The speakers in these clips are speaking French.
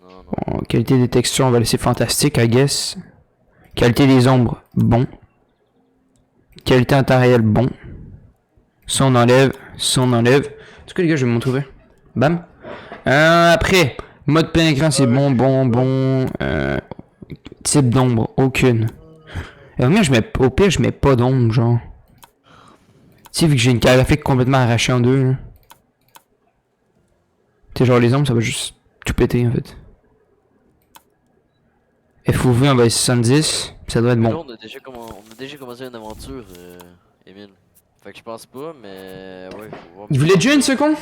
Non, non. Bon, qualité des textures, on va laisser fantastique, I guess. Qualité des ombres, bon. Qualité en temps réel, bon. Ça on enlève, ça on enlève. En tout cas les gars, je vais m'en trouver. Bam. Après, mode plein écran, c'est bon, bon. Type d'ombre, aucune. Moi, au pire, je mets pas d'ombre, genre. Tu sais, vu que j'ai une carte graphique complètement arrachée en deux, là. Tu sais, genre les ombres, ça va juste tout péter, en fait. FOV, on va aller 70, ça doit être Là, bon. on a déjà commencé une aventure, Emile. Fait que je pense pas, mais ouais, faut voir. Il voulait join, ce con?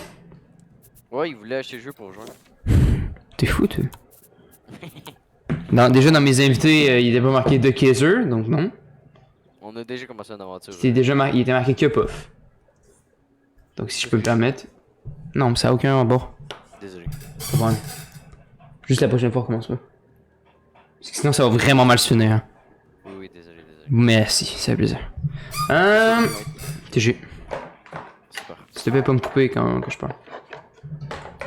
Ouais, il voulait acheter le jeu pour jouer. T'es fou, toi. Non, déjà, dans mes invités, il était pas marqué de Kaiser, donc non. On a déjà commencé une aventure. C'était déjà il était marqué Cup-Off. Donc si je peux me permettre. Non, mais ça n'a aucun rapport. Désolé. Bon. Juste la prochaine fois, on commence pas. Parce que sinon, ça va vraiment mal se finir. Hein. Oui, désolé. Merci, ça fait plaisir. TG. Super. S'il te plaît, pas me couper quand je parle.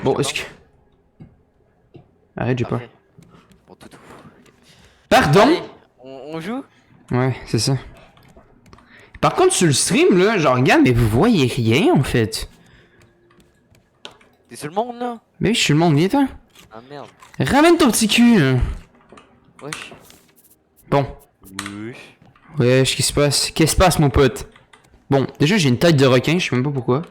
Bon, est-ce que. Arrête, j'ai peur. Parfait. Bon, tout. Pardon? Allez, on joue? Ouais, c'est ça. Par contre, sur le stream, là, genre, regarde, mais vous voyez rien, en fait. T'es sur le monde, là? Mais oui, je suis le monde, viens-t'en. Ah merde. Ramène ton petit cul, là. Wesh. Bon. Wesh. Wesh, qu'est-ce qui se passe? Qu'est-ce qui se passe, mon pote? Bon, déjà, j'ai une tête de requin, je sais même pas pourquoi.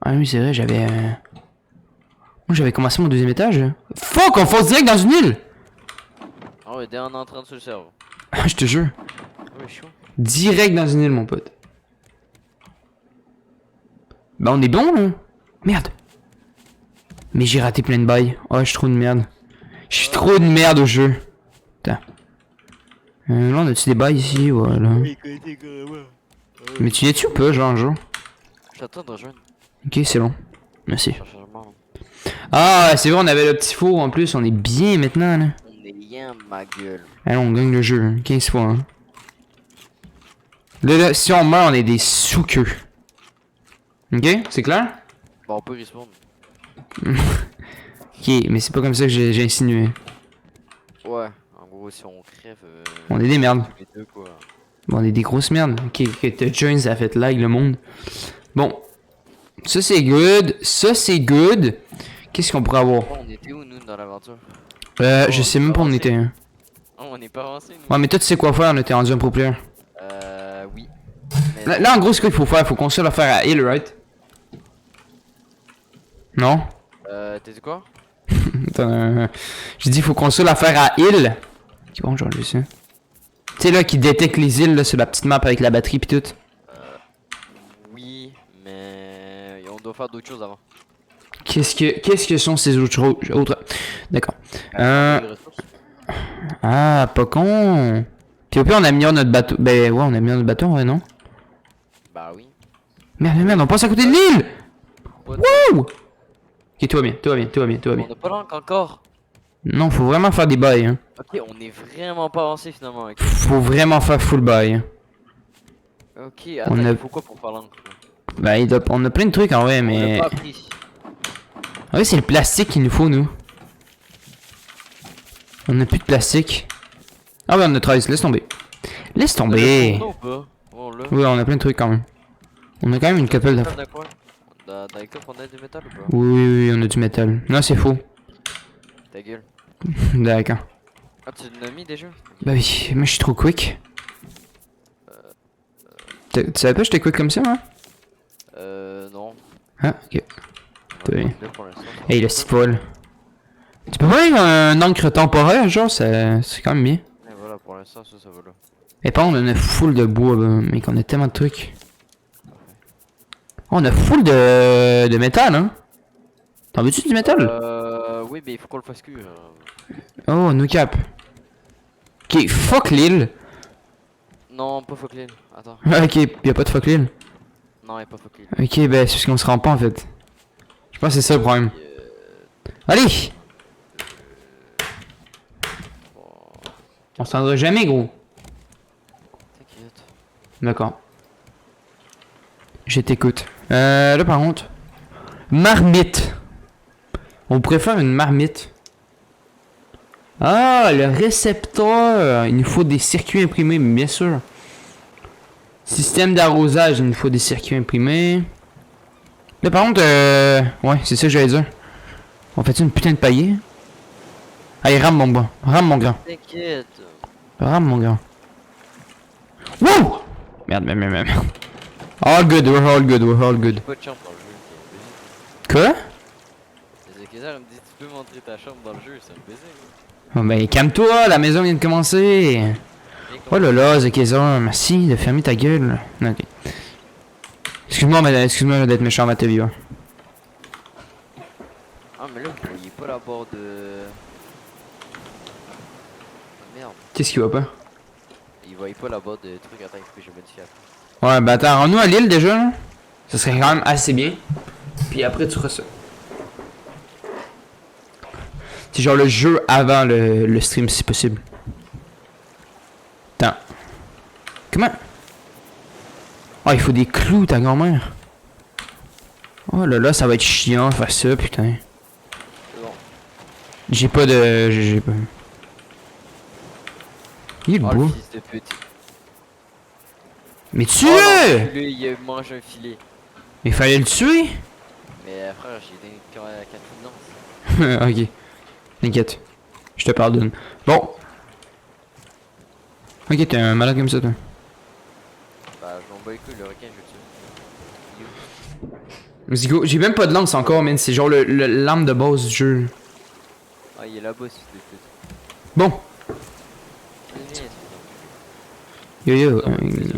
Ah oui, c'est vrai, j'avais... Moi, j'avais commencé mon deuxième étage. Fuck, on fonce direct dans une île! Ah ouais, dès en entrant sur le cerveau. Ah, je te jure. Ouais, chaud. Direct dans une île, mon pote. Bah, on est bon, là. Merde. Mais j'ai raté plein de bails. Oh, je suis trop de merde. Je suis trop de merde au jeu. Attends. Là, on a-tu des bails ici? Voilà. Mais tu y es-tu ou pas, genre, un jour? Je t'attends de rejoindre. Ok, c'est bon. Merci. Chargement. Ah, c'est vrai, on avait le petit four en plus. On est bien maintenant, là. On est rien, ma gueule. Allez, on gagne le jeu. 15 fois, hein. Là, si on meurt, on est des sous-queues. Ok? C'est clair? Bon, on peut respawn. Ok, mais c'est pas comme ça que j'ai insinué. Ouais, en gros, si on crève. On est des merdes. Les deux, quoi. Bon, on est des grosses merdes. Ok, que join, ça a fait lag le monde. Bon. Ça, c'est good. Ça, c'est good. Qu'est-ce qu'on pourrait avoir? Bon, on était où, nous, dans l'aventure? Je sais même pas où on était. Hein. Oh, on n'est pas avancé, nous. Ouais, mais toi, tu sais quoi faire, on était rendu un pro player. Oui. Mais Là, en gros, ce qu'il faut faire, faut construire l'affaire à Hill, right? Non? t'as dit quoi? Attends, j'ai dit, faut construire l'affaire à Hill. Ok, bon, genre, je sais. Tu sais, là, qui détecte les îles, là, sur la petite map avec la batterie pis tout. Oui, mais on doit faire d'autres choses avant. Qu'est-ce que sont ces autres... D'accord. Les ressources. Ah, pas con. Puis au pire, on a mis notre bateau. Ben ouais, on a mis notre bateau, ouais, non? Bah oui. Merde, on passe à côté de l'île! What? Wouh! Ok, tout va bien. On n'a pas l'encre encore. Non, faut vraiment faire des bails, hein. Ok, on est vraiment pas avancé finalement. Avec... Faut vraiment faire full bail. Hein. Ok, attends, il faut quoi pour faire l'encre? Bah, on a plein de trucs en vrai, On l'a mais. pas appris. En vrai, c'est le plastique qu'il nous faut, nous. On a plus de plastique. Ah, bah, on a 13, laisse tomber. Laisse tomber. On a ou pas? Oh, là. Ouais, on a plein de trucs quand même. On a quand même une couple de. Dans quoi? Dans les coffres, on a du métal ou pas? Oui, on a du métal. Non, c'est faux. Ta gueule. D'accord. Ah, tu l'as mis déjà? Bah oui, moi je suis trop quick. Tu savais pas que j'étais quick comme ça, moi? Non. Ah, ok. T'as bien. Là, pour l'instant, ça Hey, va. le spoil. Tu peux pas avoir un encre temporaire, genre, c'est quand même bien. Et voilà, pour l'instant, ça va là. Et par contre, on a full de bois, mais qu'on a tellement de trucs. Oh, on a full de métal, hein. T'en veux-tu du métal? Oui, mais il faut qu'on le fasse cuire. Oh, no cap. Ok, fuck l'île. Non, pas fuck l'île. Attends. Ah, ok, y'a pas de fuck l'île. Non, y'a pas fuck l'île. Ok, ben c'est parce qu'on se rend pas en fait. Je pense que c'est ça le problème. Allez! On se rendra jamais, gros. T'inquiète. D'accord. Je t'écoute. Là par contre. Marmite. On pourrait faire une marmite. Ah, le récepteur. Il nous faut des circuits imprimés, bien sûr. Système d'arrosage, il nous faut des circuits imprimés. Là, par contre, ouais, c'est ça que j'allais dire. On fait une putain de paillée? Allez, rame mon grand. Rame mon grand. T'inquiète. Rame mon grand. Wouh! Merde, merde, merde, merde. All good, we're all good, we're all good. J'ai pas de chambre dans le jeu. Quoi? Les Kézar me dit tu peux montrer ta chambre dans le jeu, c'est un baiser. Oh, ben, calme-toi, la maison vient de commencer. Oh là là, Zekezor, merci de fermer ta gueule. Ok. Excuse-moi d'être méchant à ta vie. Hein. Ah, mais là, vous voyez pas la barre de. Ah, merde. Qu'est-ce qui va pas? Il voyait pas la barre de truc. Attends, il faut que je modifie après. Ouais, bah attends, rends-nous à l'île déjà. Là. Ça serait quand même assez bien. Puis après, tu feras ça. C'est genre le jeu avant le stream, si possible. Attends. Comment? Oh, il faut des clous, ta grand-mère. Oh là là, ça va être chiant, faire ça, putain. C'est bon. J'ai pas de... J'ai pas... Il est Oh, le beau. fils de pute. Mais Oh, tue-le! non, lui, il mange un filet. Il fallait le tuer? Mais frère, j'ai des 4 non. Ok. T'inquiète. Je te pardonne. Bon. Ok, t'es un malade comme ça, toi. Bah, je m'en bats les couilles, le requin, je le tue. Let's go. J'ai même pas de lance encore, man. C'est genre l'arme de base du jeu. Ah, il est là-bas, fils de pute. Bon. Venez, Yo yo.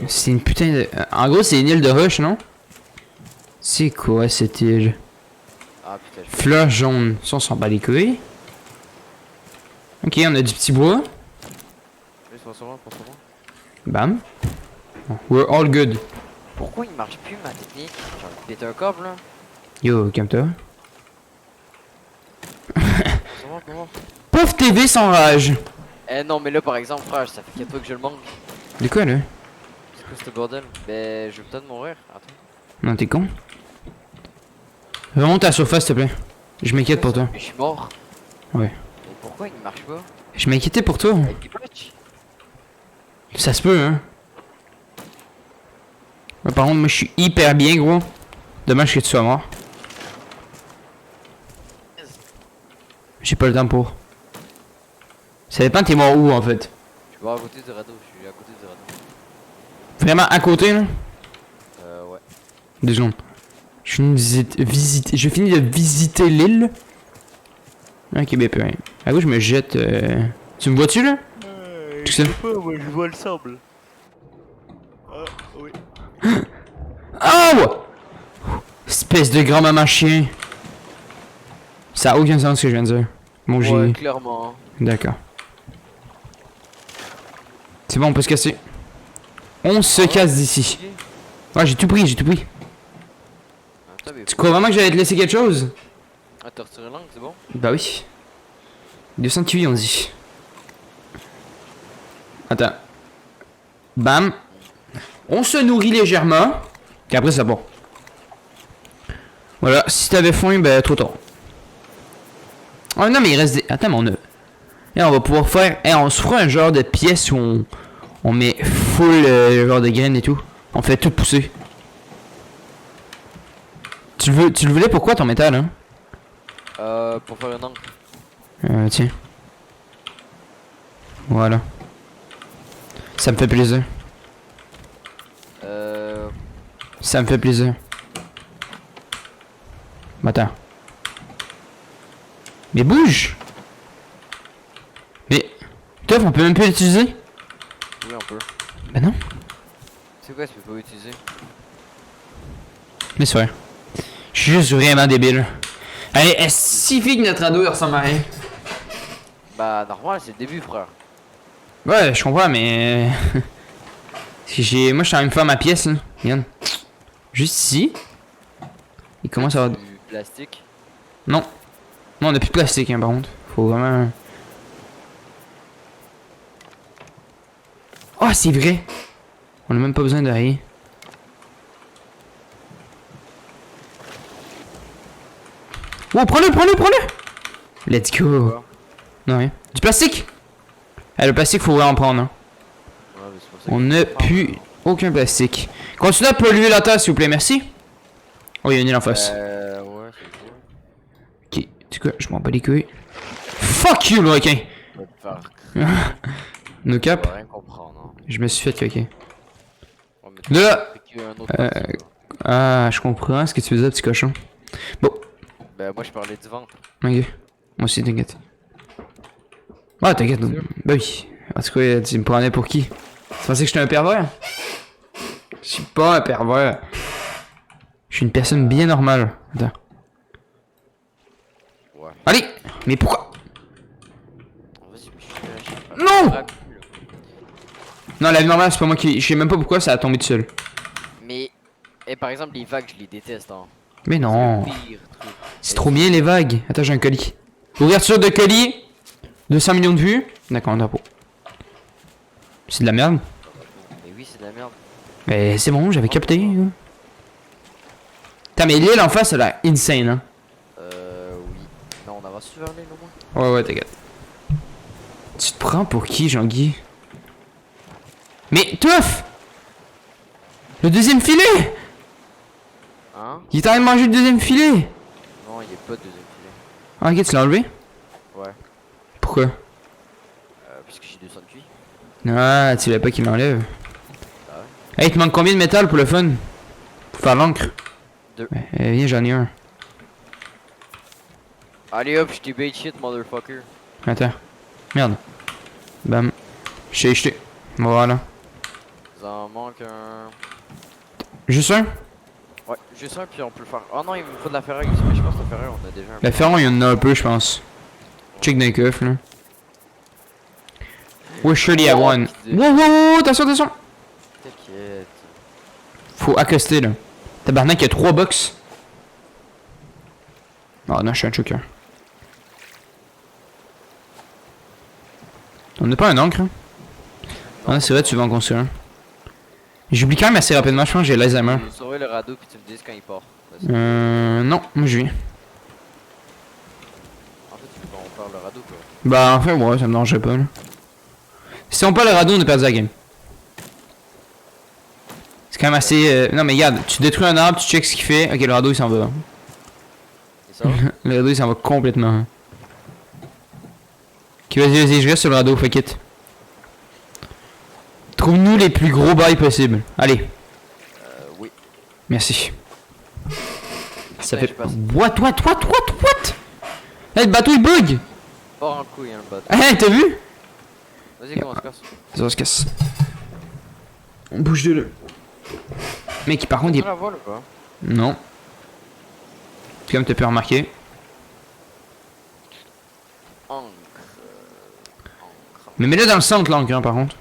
C'est une putain de... En gros, c'est une île de rush, non? C'est quoi cette île? Ah, putain, je Fleurs jaunes. Ça, on s'en bat les couilles. Ok, on a du petit bois. vais sur moi, pour moi. Bam. We're all good. Pourquoi il marche plus ma technique? J'ai envie de péter un câble là. Yo, calme-toi. Pour moi. Pauvre TV sans rage. Eh non, mais là par exemple, frère, ça fait 4 fois que je le manque. De quoi, là? C'est quoi ce bordel? Ben, je vais peut-être mourir. Attends. Non, t'es con. Remonte à la surface, s'il te plaît. Je m'inquiète pour toi. Je suis mort. Ouais. Mais pourquoi il ne marche pas? Je m'inquiétais pour toi. Avec des glitch? Ça se peut, hein. Ouais, par contre, moi, je suis hyper bien, gros. Dommage que tu sois mort. J'ai pas le temps pour. Ça dépend, t'es mort où, en fait. Je suis pas à côté du radeau, je suis à côté du radeau. Vraiment à côté, là? Ouais. 2 secondes. Je finis de visiter l'île. Ok, ben, plus rien. À gauche, je me jette. Tu me vois-tu, là? Tout ça. Pas, moi je vois le sable. Ah, oui. Oh! Espèce de grand-maman chien. Ça a aucun sens ce que je viens de dire. Bon, Ouais, j'ai... clairement. D'accord. C'est bon, on peut se casser. On se casse d'ici. Ouais, j'ai tout pris, j'ai tout pris. Attends, mais Tu crois vraiment que j'allais te laisser quelque chose? Ah, t'as retiré l'angle, c'est bon? Bah oui. 200 kiwis, on dit. Attends. Bam. On se nourrit légèrement. Et après, c'est bon. Voilà, si t'avais faim, ben trop tard. Oh non, mais il reste des... Attends, mais on a... Et on va pouvoir faire... Et on se fera un genre de pièce où on met full genre de graines et tout. On fait tout pousser. Tu le voulais pourquoi ton métal, hein? Pour faire un angle. Tiens. Voilà. Ça me fait plaisir. Ça me fait plaisir. Attends. Mais bouge! Mais... Toi, on peut même plus l'utiliser? Oui, on peut. Ben non. C'est quoi, tu peux pas utiliser? Mais c'est vrai. Je suis juste vraiment débile. Allez, est-ce suffit que notre ado il ressemble à rien? Bah, normal, c'est le début, frère. Ouais, je comprends, mais... Moi, je suis en train de faire ma pièce, là. Regarde. Juste ici. Il commence à avoir... Du plastique. Non. Non, on a plus de plastique, hein, par contre. Faut vraiment... Oh, c'est vrai. On a même pas besoin de rien. Oh, prends-le! Let's go. Non, rien. Du plastique! Eh, le plastique, faut vraiment prendre, hein. Ouais, mais c'est pour ça que On je n'a prends, plus aucun plastique. Continuez à polluer la terre, s'il vous plaît, merci. Oh, il y a une île en face. Ouais, c'est cool. Ok, du coup, je m'en bats les couilles. Fuck you, le requin! Va te faire No cap, rien comprendre, hein. je me suis fait coquin. Ouais, mais De là! tu un autre parti, là. Ah, je comprends ce que tu faisais, petit cochon. Bon, Ben, moi, je parlais du ventre. ok. Moi aussi, t'inquiète. Ah, t'inquiète. Bah oui. En tout cas, tu me prenais pour qui? Tu pensais que j'étais un pervers? Je suis pas un pervers. Je suis une personne bien normale. Attends. Ouais. Allez! Mais pourquoi? Vas-y, je Non! là. Non, la vie normale, c'est pas moi qui. Je sais même pas pourquoi ça a tombé tout seul. Mais, par exemple, les vagues, je les déteste, hein. Mais non. C'est le pire truc. C'est trop bien les vagues. Attends, j'ai un colis. Ouverture de colis. 200 millions de vues. D'accord, un drapeau. C'est de la merde. Mais oui, c'est de la merde. Mais c'est bon, j'avais capté. Putain, mais l'île en face, elle a insane, hein. Oui. Non, on avance vers l'île au moins. Ouais, ouais, t'inquiète. Tu te prends pour qui, Jean-Guy? Mais, teuf! Le deuxième filet! Hein? Il est en train de manger le deuxième filet! Non, il n'y a pas de deuxième filet. Ah, ok, tu l'as enlevé? Ouais. Pourquoi? Puisque j'ai 200 de cuit. Ah, tu savais pas qu'il l'enlève. Ah ouais. Hey, il te manque combien de métal pour le fun? Pour faire l'encre? 2. Viens, j'en ai un. Allez hop, je t'ai bait shit, motherfucker. Attends. Merde. Bam. Je t'ai jeté. Voilà. Ça en manque un. Juste un? Ouais, juste un, puis on peut le faire. Oh non, il me faut de la ferraille aussi, mais je pense que la ferraille, on a déjà un. La ferron, il y en a un peu, je pense. Check dans les coffres, là. We're surely at one. Wow, wow, wow, attention, attention! T'inquiète. Faut accoster, là. Tabarnak, il y a 3 box. Oh non, je suis un choker. On n'a pas un encre, hein? Ah, c'est vrai, tu vas en construire un. J'oublie quand même assez rapidement, je pense que j'ai l'Alzheimer. Tu sauver le radeau, puis tu me dis quand il part. Non, moi je viens. En fait, tu veux qu'on perd le radeau, quoi. Bah, en fait, ouais, ça me dérangerait pas, là. Si on perd le radeau, on a perdu la game. C'est quand même assez. Non, mais regarde, tu détruis un arbre, tu checks ce qu'il fait. Ok, le radeau il s'en va. Et ça va? Le radeau il s'en va complètement. Ok, vas-y, vas-y, je reste sur le radeau, fuck it. Trouve-nous les plus gros bails possibles. Allez, Oui. merci. Ça Putain, fait. je passe. What? Eh, le bateau il bug! Fort en couille, hein, le bateau. Eh, t'as vu? Vas-y, comment on se casse? Ça se casse. On bouge de là. Mec, par contre, il Tu est. la voile ou pas? Non. Comme t'as pu remarquer. Encre. Mais mets-le dans le centre, l'encre, hein, par contre.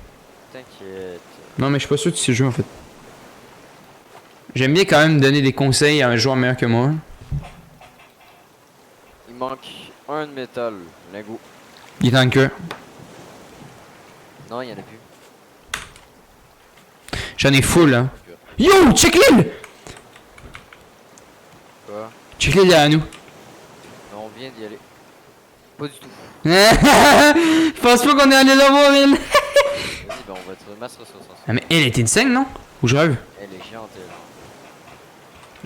T'inquiète. Non, mais je suis pas sûr de ce jeu en fait. J'aime bien quand même donner des conseils à un joueur meilleur que moi. Il manque un de métal. Lingot. Il est dans le cœur. Non, il y en a plus. J'en ai full, hein. Yo, check l'île! Quoi? Check l'île derrière nous. Non, on vient d'y aller. Pas du tout. Je pense pas qu'on est allé là-bas, Will. Vas-y, ben on va te remettre sur ça. Ah, mais elle était insane, non? Ou je rêve? Elle est géante, elle.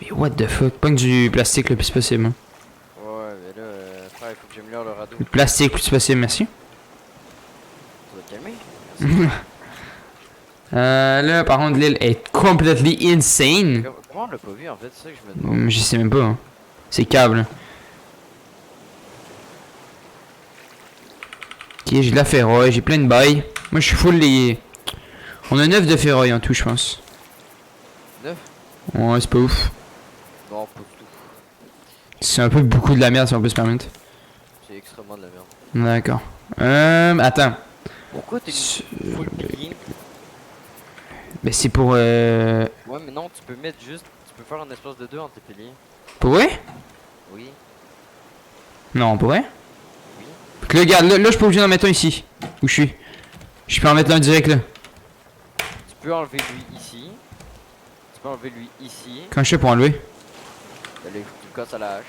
Mais what the fuck? Pas que du plastique le plus possible. Hein. Ouais, mais là, frère, il faut que j'améliore le radeau. Le plastique le plus possible, merci. Tu vas te calmer? Merci. Là, par contre, l'île est completely insane. Comment on l'a pas vu en fait? C'est ça que je me demande. Je sais même pas. Hein. C'est câble. Hein. Ok, j'ai de la ferraille, j'ai plein de bails. Moi, je suis full les. On a 9 de ferraille en tout, je pense. 9? Ouais, c'est pas ouf. Non, pas du tout. C'est un peu beaucoup de la merde si on peut se permettre. C'est extrêmement de la merde. D'accord. Attends. Pourquoi t'es mis full pilier? Mais c'est pour Ouais, mais non, tu peux mettre juste. Tu peux faire un espace de 2 entre tes piliers. Pour vrai? Oui. Non, pour vrai? Oui. Fait que là, regarde, là, je suis pas obligé d'en mettre un ici. Où je suis. Je peux en mettre un direct là. Tu peux enlever lui ici. Tu peux enlever lui ici. Quand je fais pour enlever? Là, il faut que tu le casses à la hache.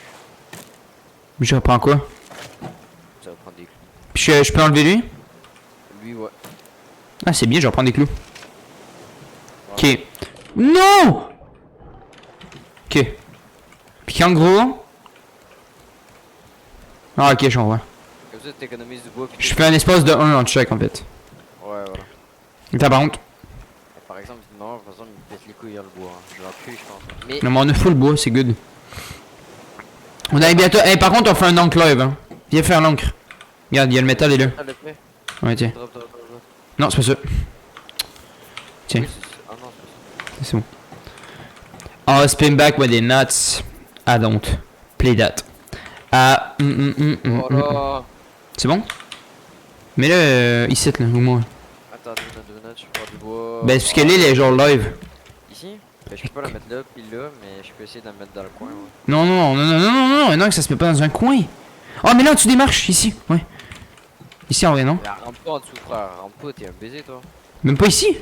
Je reprends quoi? Ça va prendre des clous. Puis je peux enlever lui? Lui, ouais. Ah, c'est bien, je vais reprendre des clous. Ok. Non! Ok. Puis en gros. Ah, ok, je vois. Comme ça, t'économises du bois. Je fais un espace de 1 en chaque en fait. Ouais, voilà. Et t'as par contre. Par exemple, non, de toute façon, il me pète les couilles, le bois. Hein. Je vais en cuire, je pense. Mais. Non, mais on a full bois, c'est good. On arrive bientôt. Hey, par contre, on fait un enclave, hein. Viens faire l'encre. Regarde, il y a le métal et là. Ah, le fait. Ouais, tiens. Drop, drop, drop, drop. Non, c'est pas ça. Tiens, Oui, ah non, c'est pas ça. c'est bon. I'll spin back with the nuts. I don't play that. Ah, Oh là. C'est bon? Mais là, ici, là, ou moi. Attends, 2 minutes, je vais faire du bois. Ben, ce qu'elle est, les genre live. Ici? Ben, je peux pas la mettre là, puis là, mais je peux essayer de la mettre dans le coin, ouais. Non, non, non, non, non, non, non, non, ça se met pas dans un coin. Oh, mais là, tu démarches, ici, ouais. Ici, en vrai, non? Mais rampe pas en dessous, frère. Rampe pas, t'es un baiser, toi. Même pas ici?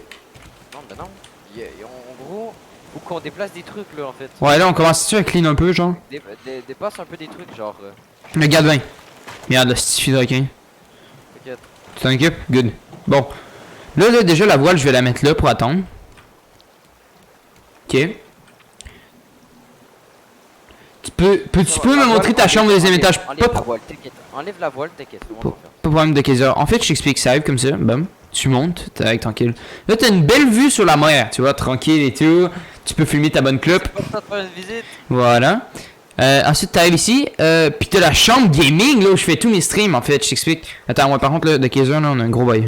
Non, ben non. En gros, faut qu'on déplace des trucs, là, en fait. Ouais, là, on commence ici à clean un peu, genre. Dépasse un peu des trucs, genre. Le garde 20. Merde, le stifi de requin. T'inquiète. Tu t'en occupes? Good. Bon. Là, déjà, la voile, je vais la mettre là pour attendre. Ok. Tu peux me montrer ta chambre au deuxième étage? Enlève la voile, t'inquiète. Enlève la voile, t'inquiète. Pas de problème de 15 heures. En fait, je t'explique, ça arrive comme ça. Bam. Tu montes, t'es avec tranquille. Là, t'as une belle vue sur la mer, tu vois, tranquille et tout. Tu peux filmer ta bonne clope. Pas le temps de faire une visite. Voilà. Ensuite, t'arrives ici. Puis t'as la chambre gaming, là où je fais tous mes streams, en fait. Je t'explique. Attends, ouais, par contre, là, de 15 heures, là, on a un gros bail.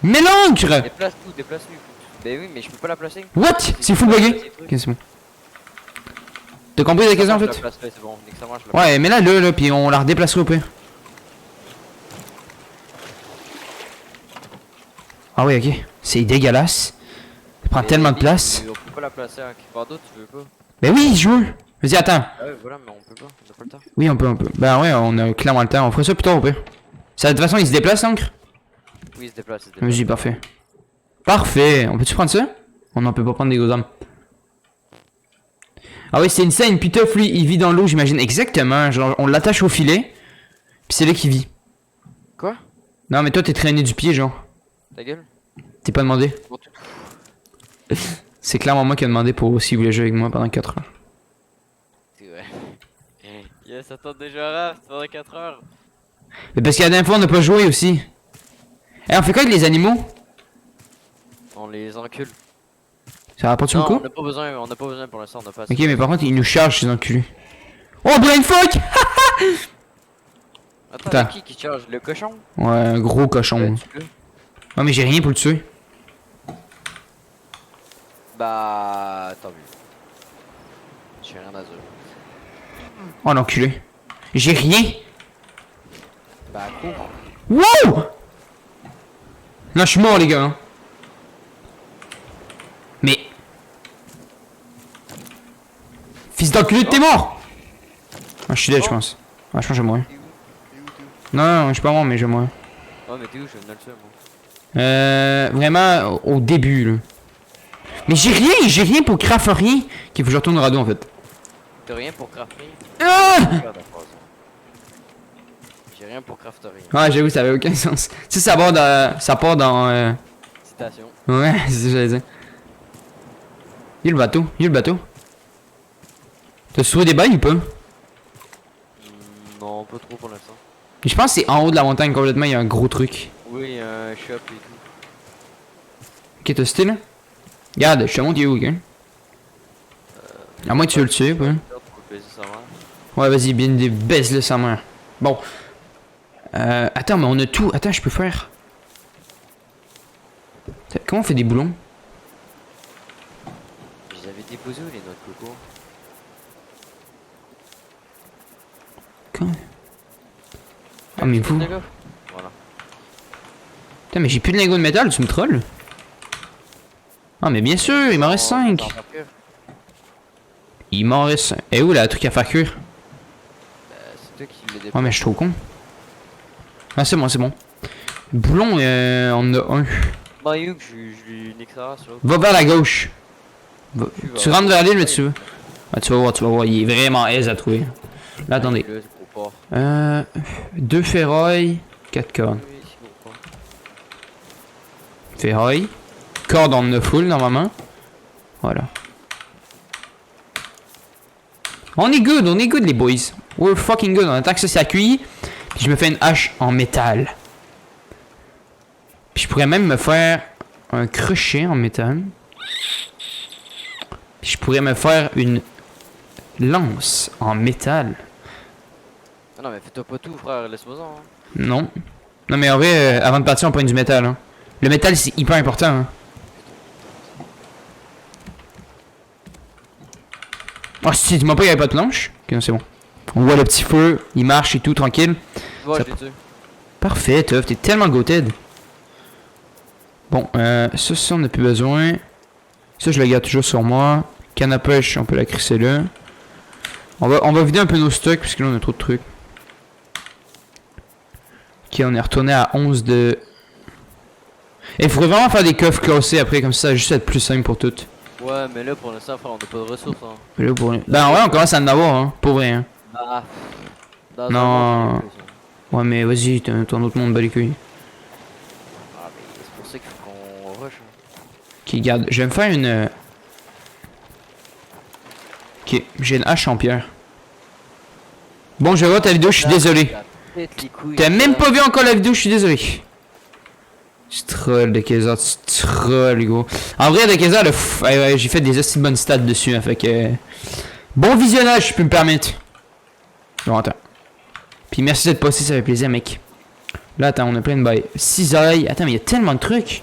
Mais l'encre! Déplace tout, déplace-lui. Ben oui, mais je peux pas la placer. What? C'est full bugué. Ok, c'est bon. T'as compris la question en fait? C'est bon, dès que ça marche, je la Ouais, mais là, puis on la redéplacera au pire. Ah ouais, ok. C'est dégueulasse. Ça prend tellement de place. On peut pas la placer à quelque part d'autre, tu veux pas? Ben oui, je veux. Vas-y, attends. Ah ouais, voilà, mais on peut pas, on a pas le temps. Oui, on peut. Ben ouais, on a clairement le temps. On fera ça plus tard au pire. Ça, de toute façon, il se déplace, l'encre? Oui, il se déplace, il se déplace. Vas-y, parfait. Parfait. On peut-tu prendre ça? On n'en peut pas prendre des gros hommes. Ah oui, c'est une scène. Pitof, lui, il vit dans l'eau, j'imagine. Exactement. Genre, on l'attache au filet. Puis c'est là qu'il vit. Quoi? Non, mais toi, t'es traîné du pied, genre. Ta gueule? T'es pas demandé? Bon, tout. C'est clairement moi qui ai demandé pour s'il voulait jouer avec moi pendant 4 heures. C'est vrai. Yes, ça tente déjà raf, pendant 4 heures. Mais parce que la dernière fois, on n'a pas joué aussi. Eh, on fait quoi avec les animaux? On les encule. Ça rapporte Non, le coup? on n'a pas besoin pour l'instant, on n'a pas assez. Ok, mais par contre, ils nous chargent, ces enculés. Oh, brainfuck! Attends, Attends. c'est qui charge? Le cochon? Ouais, un gros cochon. Ouais, Ouais, tu peux. mais j'ai rien pour le tuer. Bah, tant mieux. J'ai rien à dire. Oh, l'enculé. J'ai rien. Bah, cours. Wow! Là, je suis mort, les gars. Hein. Mais. Fils d'enculé, t'es mort! Ah, je suis dead, je pense. Ah, je pense que je vais mourir. T'es où? Non, non, je suis pas mort, mais je vais mourir. Ouais, mais t'es où? Je vais venir le seul, moi. Vraiment, au début, là. Mais j'ai rien pour craft rien. Qu'il faut que je retourne au radeau, en fait. T'as rien pour crafter? Ah! Regarde la phrase. J'ai rien pour crafter rien. Ouais, j'avoue, ça avait aucun sens. Tu sais, ça part dans. Citation. Ouais, c'est ça que j'allais dire. Il est le bateau, T'as sauvé des bails ou pas? Non, pas trop pour l'instant. Je pense que c'est en haut de la montagne complètement, il y a un gros truc. Oui, un shop et tout. Ok, t'as cité là? Regarde, je te montre il est où, ok? À moins que tu veux le tuer, quoi. Pour baiser sa mère. Ouais, vas-y, bien des baisse-le sa mère. Bon. Attends, mais on a tout. Attends, je peux faire. Comment on fait des boulons? Je les avais déposés où les noix de coco? Quand? Ah, mais vous. Les gars? Voilà. Putain, mais j'ai plus de lingots de métal, tu me trolls? Ah, mais bien sûr, il m'en reste 5. Il m'en reste 5. Et où là, le truc à faire cuire? C'est toi qui l'as déposé. Oh, mais je suis trop con. Ah, c'est bon, c'est bon. Boulon, on a un. Bah, you, je lui nique ça sur l'autre. Va vers la gauche. Tu vas- rentres vers l'île, mais tu veux. Ah, tu vas voir, il est vraiment aise à trouver. Là, attendez. Le gros porc. 2 ferrailles, 4 cordes. Oui, c'est bon, quoi. Ferraille. Corde en 9 full normalement. Voilà. On est good les boys. We're fucking good. On attend que ça s'accueille. Puis je me fais une hache en métal. Puis je pourrais même me faire un crochet en métal. Puis je pourrais me faire une lance en métal. Ah non, mais fais-toi pas tout, frère, laisse-moi ça. Hein. Non. Non mais en vrai, avant de partir, on prend du métal. Hein. Le métal, c'est hyper important. Hein. Oh si, tu m'as pas, il y avait pas de planche. Ok, non, c'est bon. On voit le petit feu, il marche et tout, tranquille. Ouais, Ça- je l'ai tué. Parfait, Tuff, t'es tellement goated. Bon, ça, on n'a plus besoin. Ça, je le garde toujours sur moi. Canne à pêche, on peut la crisser là. On va vider un peu nos stocks, parce que là, on a trop de trucs. Ok, on est retourné à 11 de... Et il faudrait vraiment faire des coffres classés après, comme ça va juste être plus simple pour toutes. Ouais, mais là, pour l'instant, frère, on n'a pas de ressources. Hein. Mais là, pour... Ben ouais, on commence à en avoir, hein, pour vrai. Hein. Bah. Dans Non. un monde, j'ai plus, ça. Ouais, mais vas-y, ton autre monde bat les couilles. Ah, mais c'est pour ça qu'il faut qu'on rush. Hein. Ok, garde, je vais me faire une... Ok, j'ai une hache en pierre. Bon, je vais voir ta vidéo, je suis désolé. T'as même pas vu encore la vidéo, je suis désolé. Tu trolls de Kaiser, tu trolls, gros. En vrai, de Kaiser, j'ai fait des assez bonnes stats dessus, hein, fait que... Bon visionnage, je peux me permettre. Bon, attends. Puis merci d'être passé, ça fait plaisir, mec. Là, attends, on a plein de bails. Cisaille. Attends, mais il y a tellement de trucs.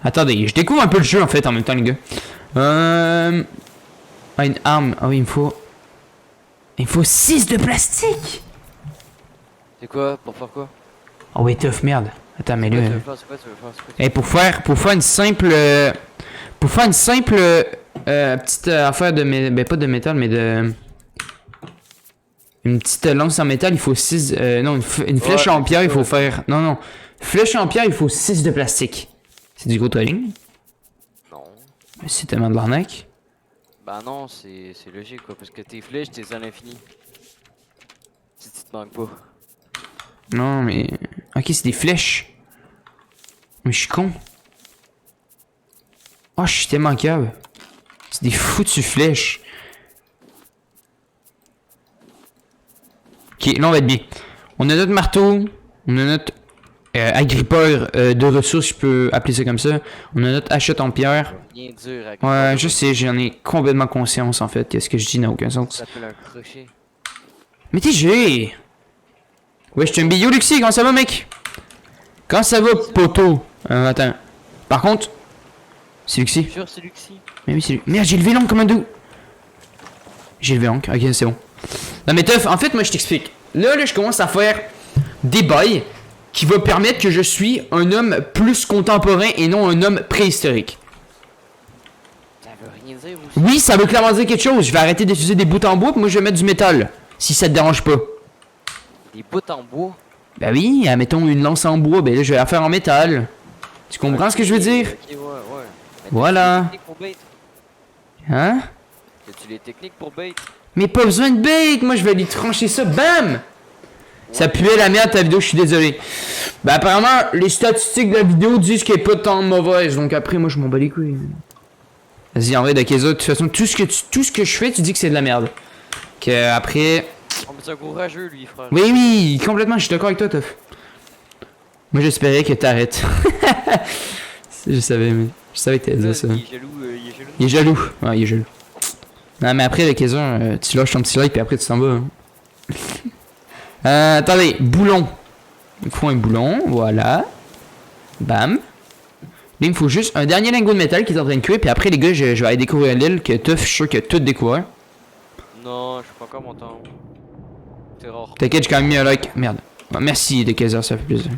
Attendez, je découvre un peu le jeu, en fait, en même temps, les gars. Ah, une arme. Ah oui, il me faut... Il me faut 6 de plastique. C'est quoi? Pour faire quoi? Oh oui, tough, merde. Attends, mais là... C'est quoi tu veux faire? C'est quoi tu veux faire? Et pour faire une simple... petite affaire de... Ben, pas de métal, mais de... Une petite lance en métal, il faut 6... non, une flèche Ouais, en pierre, il faut ouais. faire... Non, non. Flèche en pierre, il faut 6 de plastique. C'est du gros trolling. Non. C'est tellement de l'arnaque. Bah non, c'est logique quoi, parce que tes flèches, t'es à l'infini. Si tu te manques pas. Non, mais... Ok, c'est des flèches. Mais je suis con. Oh, je suis tellement câble. C'est des foutues flèches. Ok, là on va être bien. On a notre marteau. On a notre agrippeur de ressources, je peux appeler ça comme ça. On a notre hachette en pierre. Bien dur avec Ouais, je sais, j'en ai complètement conscience en fait. Qu'est-ce que je dis n'a aucun sens. Ça s'appelle un crochet. Mais t'es gelé. Ouais, je suis un billot Luxi, comment ça va mec? Comment ça va poteau? Attends. Par contre, c'est Luxi. Sûr, c'est Luxi. Mais oui, c'est lui. Merde, j'ai levé l'ongle comme un doux. J'ai levé l'ongle, ok, c'est bon. Non mais Teuf, en fait, moi je t'explique. Là, je commence à faire des bails qui va permettre que je suis un homme plus contemporain et non un homme préhistorique. Ça veut rien dire aussi. Oui, ça veut clairement dire quelque chose. Je vais arrêter d'utiliser des bouts en bois, puis moi je vais mettre du métal. Si ça te dérange pas. Des bouts en bois. Bah oui, mettons une lance en bois, ben là je vais la faire en métal. Tu comprends ce que je veux dire? Ok, ouais, ouais. Mais Voilà. t'as-tu les techniques pour bait? Hein? As-tu les techniques pour bait? Mais pas besoin de bait, moi je vais lui trancher ça, bam! Ça puait la merde ta vidéo, je suis désolé. Bah apparemment, les statistiques de la vidéo disent qu'elle est pas tant mauvaise, donc après moi je m'en bats les couilles. Vas-y, en vrai, Dakeza, de toute façon, tout ce que je fais, tu dis que c'est de la merde. Que après... Oh, mais c'est un courageux lui, frère. Oui, oui, complètement, je suis d'accord avec toi, Toff. Moi j'espérais que t'arrêtes. Je savais, mais... Je savais que t'allais dire ça. Il est jaloux, il est jaloux. Il est jaloux. Ouais, il est jaloux. Non, mais après, Dakeza, tu lâches ton petit like, puis après tu t'en vas. Hein. Attendez, boulon. Il faut un boulon, voilà. Bam. Là, il me faut juste un dernier lingot de métal qui est en train de cuire, puis après, les gars, je vais aller découvrir l'île, que Tuff, je suis sûr qu'il a tout découvert. Non, je suis pas encore mon temps. C'est rare. T'inquiète, j'ai quand même mis un like. Merde. Bon, merci, de Kaiser, ça fait plaisir.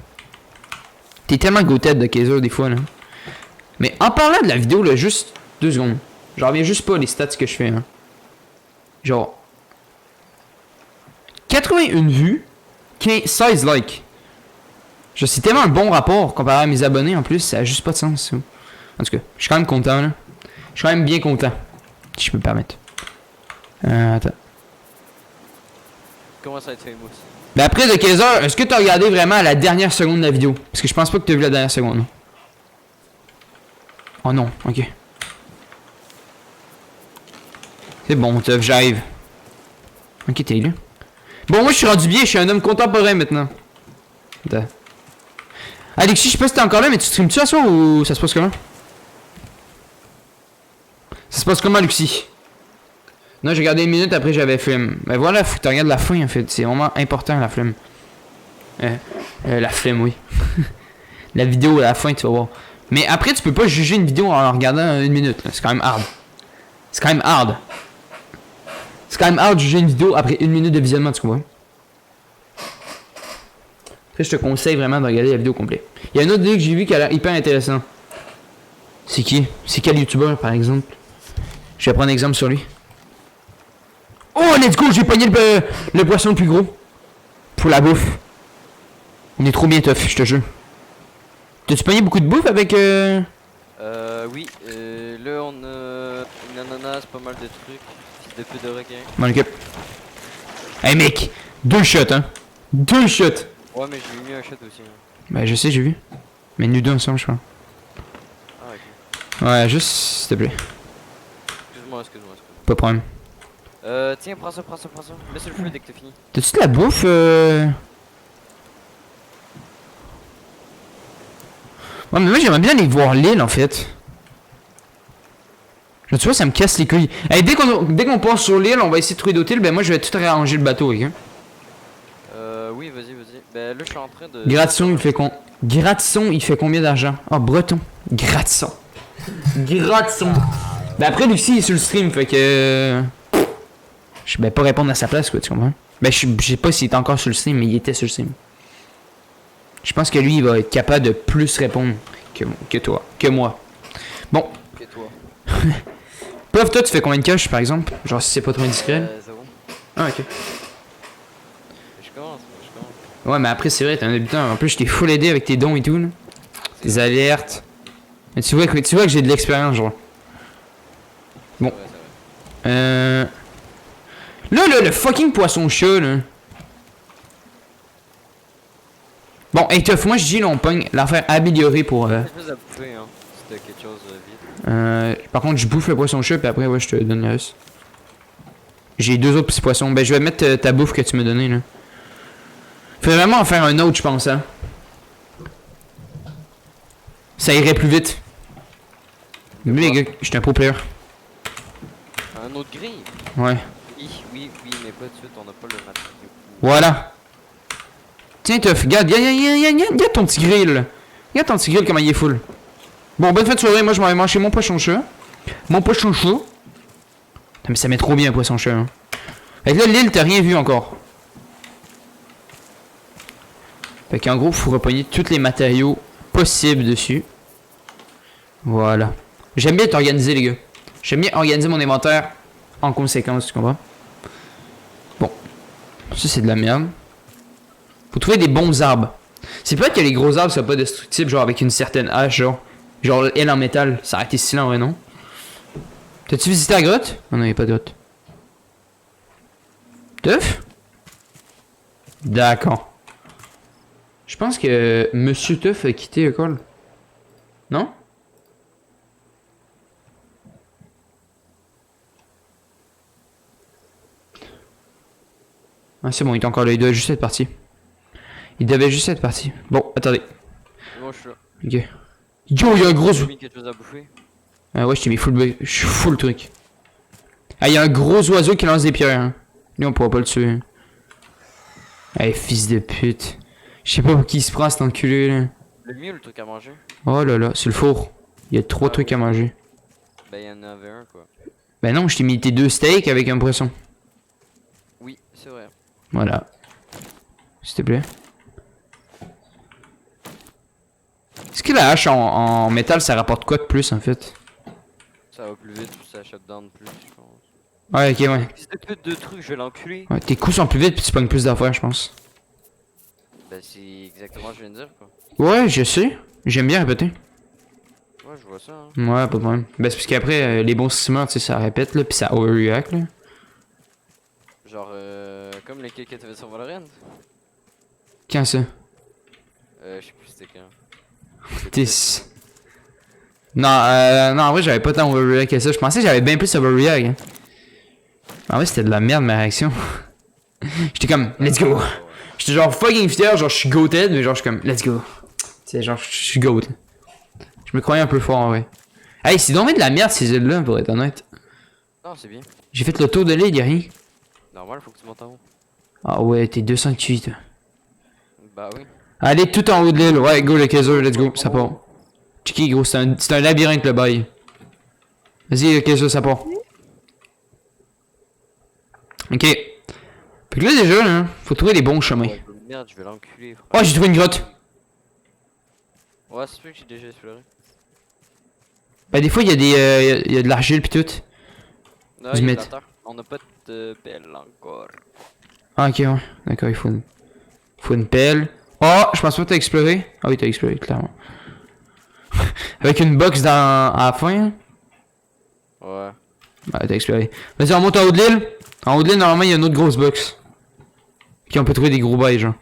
T'es tellement go-tête de Kaiser, des fois, là. Mais en parlant de la vidéo, là, juste 2 secondes. J'en reviens juste pas les stats que je fais, hein. Genre... 81 vues, 16 likes. Je c'est tellement un bon rapport comparé à mes abonnés en plus, ça a juste pas de sens. Ça. En tout cas, je suis quand même content là. Je suis quand même bien content. Si je peux me permettre. Attends. commences à être famous. Ben après de 15 heures, est-ce que t'as regardé vraiment à la dernière seconde de la vidéo? Parce que je pense pas que t'as vu la dernière seconde. Oh non, ok. C'est bon, Teuf, j'arrive. Ok, t'es là. Bon, moi je suis rendu bien, je suis un homme contemporain maintenant. Attends. Alexis, je sais pas si t'es encore là, mais tu streams-tu à soir ou ça se passe comment? Ça se passe comment, Alexis? Non, j'ai regardé une minute après j'avais flemme. Ben voilà, faut que tu regardes la fin en fait. C'est vraiment important la flemme. La flemme, oui. La vidéo à la fin, tu vas voir. Mais après, tu peux pas juger une vidéo en regardant une minute. C'est quand même hard. C'est quand même hard. C'est quand même hard de juger une vidéo après une minute de visionnement, tu comprends? Après, je te conseille vraiment de regarder la vidéo complète. Il y a une autre vidéo que j'ai vue qui a l'air hyper intéressant. C'est qui? C'est quel youtubeur par exemple? Je vais prendre un exemple sur lui. Oh, let's go, j'ai pogné le poisson le plus gros. Pour la bouffe. On est trop bien tough, je te jure. T'as-tu pogné beaucoup de bouffe avec Oui. Là, on a une ananas, pas mal de trucs. Fils de peu de requin. Mon équipe. Hey mec, 2 shots, hein. 2 shots. Ouais, mais j'ai mis un shot aussi. Hein. Ben, je sais, j'ai vu. Mais nous deux ensemble, je crois. Ah, ok. Ouais, juste, s'il te plaît. Excuse-moi. Pas de problème. Tiens, prends ça. Mets sur le feu dès que t'as fini. T'as-tu de la bouffe Ouais, mais moi j'aimerais bien aller voir l'île en fait. Tu vois, ça me casse les couilles. Hey, dès qu'on passe sur l'île, on va essayer de trouver d'autres îles. Ben, moi je vais tout réarranger le bateau, ok? Oui, vas-y. Ben là, je suis en train de. Gratisson, il fait Gratisson, il fait combien d'argent? Ah, breton. Gratisson. Gratisson. Ben après, Lucie, il est sur le stream, fait que. Je vais pas répondre à sa place, quoi, tu comprends? Ben, je sais pas s'il est encore sur le stream, mais il était sur le stream. Je pense que lui, il va être capable de plus répondre que toi, que moi. Bon. Que toi. Pof, toi, tu fais combien de cash, par exemple? Genre, si c'est pas trop indiscret. 0. Ah, ok. Je commence. Ouais, mais après, c'est vrai, t'es un débutant. En plus, je t'ai full aidé avec tes dons et tout, là. Tes alertes. Mais tu vois que j'ai de l'expérience, genre. Bon. C'est vrai. Là, le fucking poisson chat, là. Bon, hey, Tough, moi je dis, là, on pogne l'affaire améliorée pour. Quelque chose à bouffer, hein. Si t'as quelque chose vite. Par contre, je bouffe le poisson chat, puis après, ouais, je te donne le reste. J'ai 2 autres petits poissons. Ben, je vais mettre ta bouffe que tu m'as donnée, là. Faut vraiment en faire un autre, je pense, hein. Ça irait plus vite. Mais les gars, je suis un pro player. Un autre grille? Ouais. Oui, mais pas de suite, on n'a pas le matériau. Voilà. Tiens, Tough, regarde ton petit grill, là. Regarde ton petit grill, comment il est full. Bon, bonne fin de soirée, moi je m'en vais manger mon poisson chat. Mon poisson chat. Putain, mais ça met trop bien un poisson chat, hein. Fait que là, l'île, t'as rien vu encore. Fait qu'en gros, faut repogner tous les matériaux possibles dessus. Voilà. J'aime bien t'organiser, les gars. J'aime bien organiser mon inventaire en conséquence, tu comprends? Bon. Ça, c'est de la merde. Faut trouver des bons arbres. C'est peut-être que les gros arbres soient pas destructibles, genre avec une certaine hache, genre. Genre, elle en métal. Ça aurait été stylé en vrai, non? T'as-tu visité la grotte? Oh non, y'a pas de grotte. Teuf? D'accord. Je pense que Monsieur Teuf a quitté l'école. Non? Ah, c'est bon, il est encore là. Il doit juste être parti. Il devait juste être parti. Bon, attendez. Moi, je suis là. Ok. Yo, il y a un gros. J'ai mis quelque chose à bouffer. Ah ouais, je t'ai mis full. Je suis full truc. Ah, il y a un gros oiseau qui lance des pierres. Hein. Lui, on pourra pas le tuer. Eh, fils de pute. Je sais pas pour qui il se prend cet enculé là. Le mieux, le truc à manger? Oh là là, c'est le four. Il y a 3 trucs à manger. Ben, il y en avait un, quoi. Ben non, je t'ai mis tes 2 steaks avec un poisson. Oui, c'est vrai. Voilà. S'il te plaît. Est-ce que la hache en métal ça rapporte quoi de plus en fait? Ça va plus vite, ça shut down plus, je pense. Ouais, ok, ouais. Fils de pute de trucs, je vais l'enculer. Ouais, tes coups sont plus vite puis tu pognes plus d'affaires, je pense. Ben, c'est exactement ce que je viens de dire, quoi. Ouais, je sais. J'aime bien répéter. Ouais, je vois ça, hein. Ouais, pas de problème. Ben, c'est parce qu'après, les bons streamers, tu sais, ça répète là, puis ça overreact là. Genre, comme les kills que t'avais sur Valorant. Quand ça? Je sais plus c'était quand. T'es... Non, non, en vrai, j'avais pas tant overreact que ça. Je pensais que j'avais bien plus overreact. Hein. En vrai, c'était de la merde ma réaction. J'étais comme, let's go. J'étais genre fucking fier, genre je suis goated, mais genre je suis comme, let's go. Tu sais, genre je suis goat. Je me croyais un peu fort en vrai. Hey, c'est dommage de la merde ces îles-là, pour être honnête. Non, c'est bien. J'ai fait le tour de l'île, y'a rien. Normal, faut que tu montes en haut. Ah ouais, t'es 208 toi. Bah oui. Allez, tout en haut de l'île. Ouais, go le Kaiser, let's go, ça part. Checky, gros, c'est un labyrinthe le bail. Vas-y, le Kaiser, ça part. Ok. Fait que là, déjà, là, faut trouver les bons chemins. Ouais, merde, je vais l'enculer, frère. Oh, j'ai trouvé une grotte. Ouais, c'est sûr que j'ai déjà exploré. Bah, des fois, il y a des, y a de l'argile pis tout. Non, Du il y a de mètre. la terre. On n'a pas de pelle encore. Ah, ok, ouais. D'accord, il faut une pelle. Oh, je pense pas que t'as exploré. Ah oui, t'as exploré, clairement. Avec une box dans, à la fin. Hein. Ouais. Ouais, t'as exploré. Vas-y, on monte en haut de l'île. En haut de l'île, normalement, il y a une autre grosse box. Puis on peut trouver des gros bails, genre.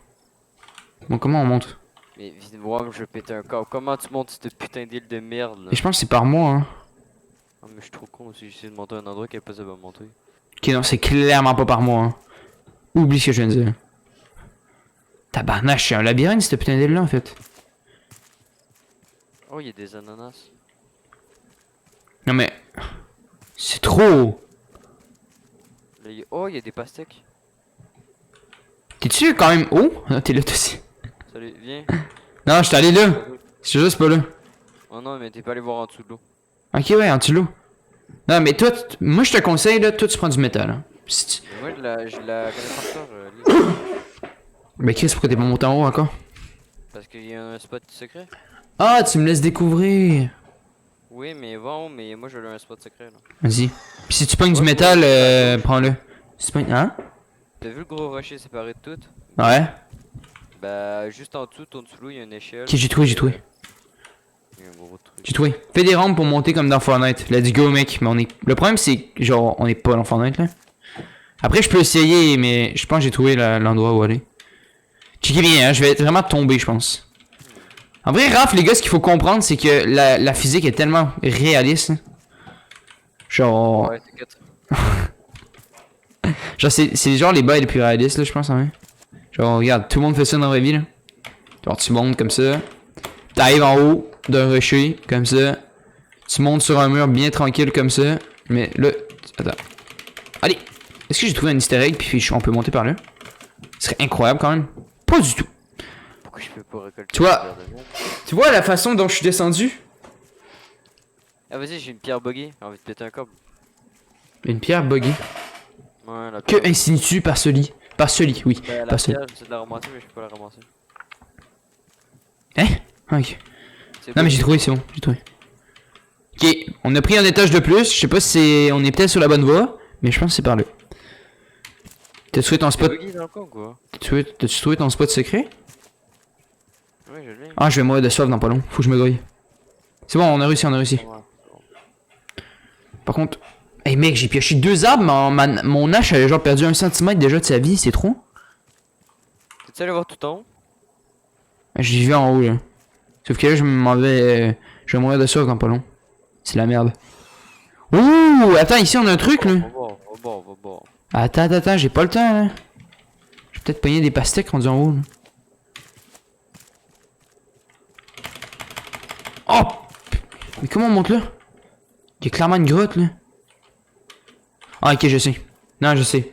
Bon, comment on monte? Mais moi, je vais péter un corps. Comment tu montes cette putain d'île de merde là? Et je pense que c'est par moi, hein. Ah, mais je suis trop con aussi. J'essaie de monter à un endroit qui est pas ça va monter. Ok, non, c'est clairement pas par moi, hein. Oublie ce que je viens de dire. Tabarnache, c'est un labyrinthe, cette putain d'île-là, en fait. Oh, il y a des ananas. Non, mais... C'est trop... Là, oh, il y a des pastèques. T'es-tu quand même haut? Ah, t'es là, toi aussi. Salut, viens. Non, je suis allé là. C'est juste pas là. Oh non, mais t'es pas allé voir en dessous de l'eau. Ok, ouais, en dessous de l'eau. Non, mais toi, moi, je te conseille, là, toi, tu prends du métal, hein. Si tu- Mais moi, je la connais pas encore, l'île. Ben, Chris, pourquoi t'es pas monté en haut encore? Parce qu'il y a un spot secret. Ah, tu me laisses découvrir. Oui, mais bon, mais moi, je veux un spot secret là. Vas-y. Puis si tu pognes du Ouais, métal, ouais. prends-le. Si tu pognes... Hein? T'as vu le gros rocher séparé de tout? Ouais. Bah, juste en dessous, en dessous, il y a une échelle. Ok, j'ai trouvé, j'ai trouvé. Il y a un gros truc. J'ai trouvé. Fais des rampes pour monter comme dans Fortnite. Let's go, mec. Mais on est... Le problème, c'est que, genre, on est pas dans Fortnite, là. Après, je peux essayer, mais je pense que j'ai trouvé l'endroit où aller. Checkez bien, hein. Je vais vraiment tomber, je pense. En vrai, Raph, les gars, ce qu'il faut comprendre, c'est que la physique est tellement réaliste. Hein. Genre... Ouais, t'inquiète. Genre, c'est genre les bails les plus réalistes, là, je pense, en vrai. Genre, regarde, tout le monde fait ça dans la vraie vie, là. Genre, tu montes comme ça. T'arrives en haut d'un rocher, comme ça. Tu montes sur un mur bien tranquille, comme ça. Mais là, attends. Allez! Est-ce que j'ai trouvé un easter egg, puis on peut monter par là? Ce serait incroyable, quand même. Pas du tout. Pourquoi je peux pas récolter Tu vois- une pierre de viande? Tu vois la façon dont je suis descendu? Ah, vas-y, j'ai une pierre buggy. J'ai envie de péter un câble. Une pierre buggy. Ouais, la Que pierre. insinues par ce lit? Par ce lit, oui. Bah, la Par ce lit. pierre, j'essaie de la ramasser, mais je peux pas la ramasser. Hein? Ah, ok. C'est Non, mais buggy. j'ai trouvé, c'est bon, j'ai trouvé. Ok, on a pris un étage de plus. Je sais pas si c'est. On est peut-être sur la bonne voie, mais je pense que c'est par là. T'as-tu trouvé ton C'est spot? buggy dans le coin, quoi. T'as-tu trouvé ton spot secret? Ouais, je l'ai. Ah, je vais mourir de soif dans pas long. Faut que je me grouille. C'est bon, on a réussi, on a réussi. Ouais. Par contre. Hey mec, j'ai pioché 2 arbres, mais mon hache elle a genre perdu 1 cm déjà de sa vie, c'est trop. T'es-tu allé voir tout en haut? J'y vais en haut là. Sauf que là, je m'en vais. Je vais mourir de soif dans pas long. C'est la merde. Ouh, attends, ici on a un truc là. Va voir, va voir, va voir. Attends, j'ai pas le temps là. Je vais peut-être pogner des pastèques rendus en haut là. Oh! Mais comment on monte là? Il y a clairement une grotte là. Ah ok, je sais. Non, je sais.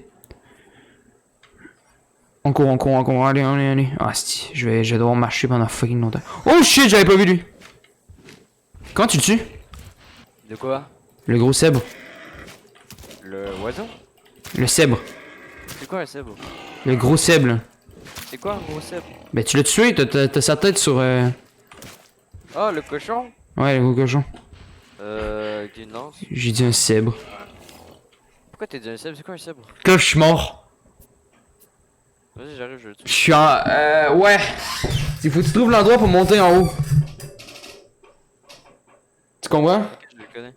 On court, allez. Ah si, je vais devoir marcher pendant fucking longtemps. Oh shit, j'avais pas vu lui. Comment tu le tues? De quoi? Le gros zèbre. Le oiseau? Le zèbre. C'est quoi un cèbre? Le gros zèbre là. C'est quoi un gros cèbre? Ben tu l'as tué, t'as sa tête sur... Ah, le cochon? Ouais, le gros cochon. Avec une lance. J'ai dit un zèbre. Pourquoi t'as dit un cèbre? C'est quoi un cèbre? Que je suis mort. Vas-y, j'arrive, je le tue. Je suis en... ouais. Il faut que tu trouves l'endroit pour monter en haut. Tu comprends? Je le connais.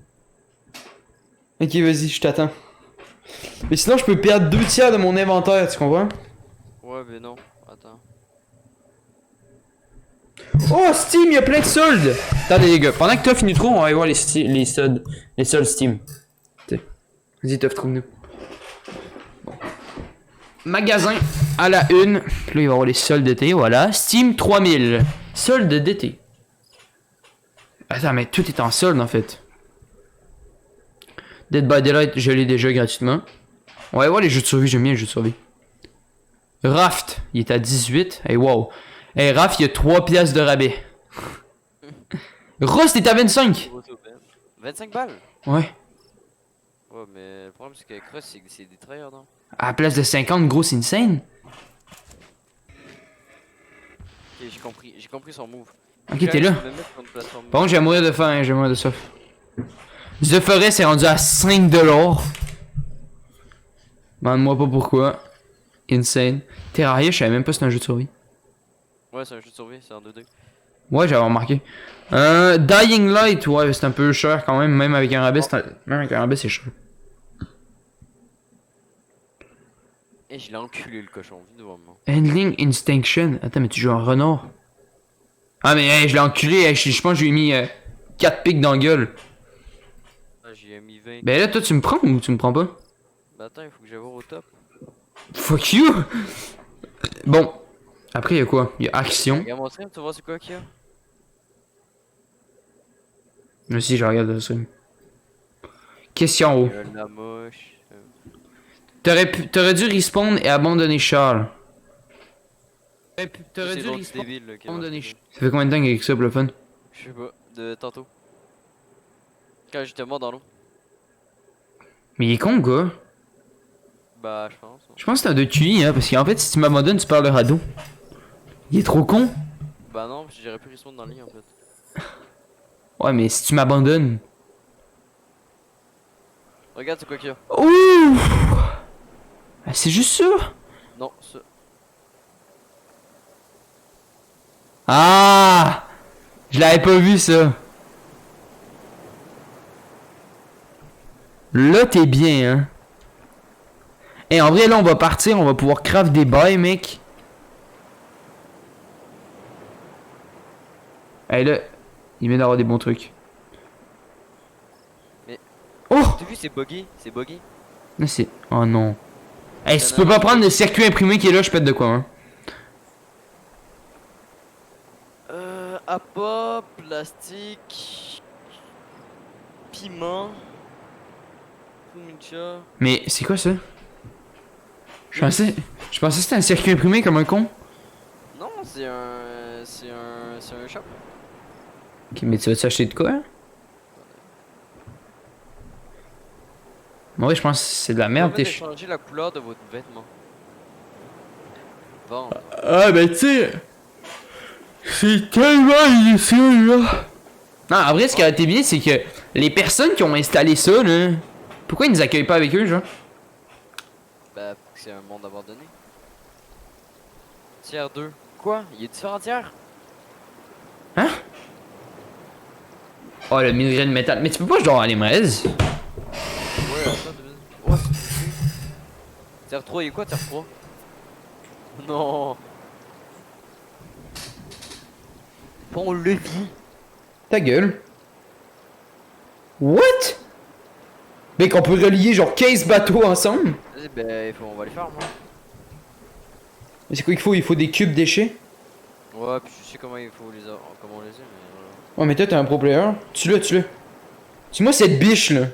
Ok, vas-y, je t'attends. Mais sinon, je peux perdre 2 tiers de mon inventaire, tu comprends? Ouais, mais non. Attends. Oh, Steam, il y a plein de soldes! Attendez, les gars, pendant que Toff nous trouve, on va aller voir les soldes. Les soldes Steam. T'sais. Vas-y, Toff, trouve-nous. Bon. Magasin à la une. Puis là, il va y avoir les soldes d'été, voilà. Steam 3000. Soldes d'été. Attends, mais tout est en solde en fait. Dead by Daylight, je l'ai déjà gratuitement. On va aller voir les jeux de survie, j'aime bien les jeux de survie. Raft, il est à 18. Hey, wow. Hey, Raft, il y a 3 pièces de rabais. Rust est à 25. 25 balles? Ouais. Ouais, mais le problème c'est qu'avec Rust, c'est des tryhards, non? À la place de 50, gros, c'est insane. Ok, j'ai compris son move. Ok, t'es là. Je vais me mettre sur une plateforme. Par contre, je vais mourir de faim, hein, je vais mourir de soif. The Forest est rendu à 5$. Demande-moi pas pourquoi. Insane. Terraria, je savais même pas si c'était un jeu de survie. Ouais, c'est un jeu de survie, c'est en 2-2. Ouais, j'avais remarqué. Dying Light, ouais, c'est un peu cher quand même, même avec un rabais, même avec un rabais, c'est cher. Et je l'ai enculé le cochon, vite devant moi. Handling Instinction. Attends, mais tu joues un renard. Ah, mais hey, je l'ai enculé, hey, je pense que je lui ai mis 4 pics dans la gueule. Ah, j'y ai mis 20. Ben là, toi, tu me prends ou tu me prends pas? Bah attends, il faut que j'aille voir au top. Fuck you! Bon. Après, il y a quoi? Il y a action. Regarde mon stream, tu vois c'est quoi qu'il y a? Mais si, je regarde le stream. Question en haut. La moche. T'aurais dû respawn et abandonner Charles. T'aurais C'est dû l'autre respawn débile là, qui et a abandonner marqué ça. Charles. Ça fait combien de temps qu'il y a que ça pour le fun? Je sais pas, de tantôt. Quand j'étais mort dans l'eau. Mais il est con, gars. Bah, je pense. Je pense que c'est un de QI, hein, parce qu'en fait, si tu m'abandonnes, tu parles de radeau. Il est trop con. Bah non, j'aurais pu respawn dans le lit en fait. Ouais, mais si tu m'abandonnes. Regarde c'est quoi qu'il y a. Ouh! Ah, c'est juste ça. Non, ça. Ah! Je l'avais pas vu, ça. Là, t'es bien, hein. Et en vrai, là, on va partir, on va pouvoir craft des bails, mec. Hey, là, il vient d'avoir des bons trucs. Mais- Oh! T'as vu, c'est buggy? C'est buggy? Là, c'est... Oh non. Hey, si tu peux pas prendre le circuit imprimé qui est là, je pète de quoi, hein. Appât, plastique, piment, fumicha. Mais c'est quoi ça? Je pensais que c'était un circuit imprimé comme un con. Non, c'est un shop. Ok, mais tu vas t'acheter de quoi? Hein? Ouais, je pense que c'est de la merde. Permet de changer la couleur de votre vêtement. Vendre. Ah, ben tu sais. C'est tellement inutile, là. Non, en vrai, ce qui a été bien, c'est que les personnes qui ont installé ça, là. Pourquoi ils nous accueillent pas avec eux, genre? Bah, c'est un monde abandonné. Tiers 2. Quoi? Il y a différents tiers? Hein? Oh, le minerai de métal. Mais tu peux pas, genre, aller me raise? Ouais, attends, 2 minutes. Oh, c'est tiers 3, il y a quoi tiers 3? Non. Bon, le vit. Ta gueule. What? Mais qu'on peut relier genre 15 bateaux ensemble? Vas-y, ben, on va les faire, moi. Mais c'est quoi qu'il faut? Il faut des cubes déchets? Ouais, puis je sais comment il faut comment on les a, mais voilà. Ouais, mais toi, t'es un pro player. Tue-le, tue-le. Tue-moi cette biche, là.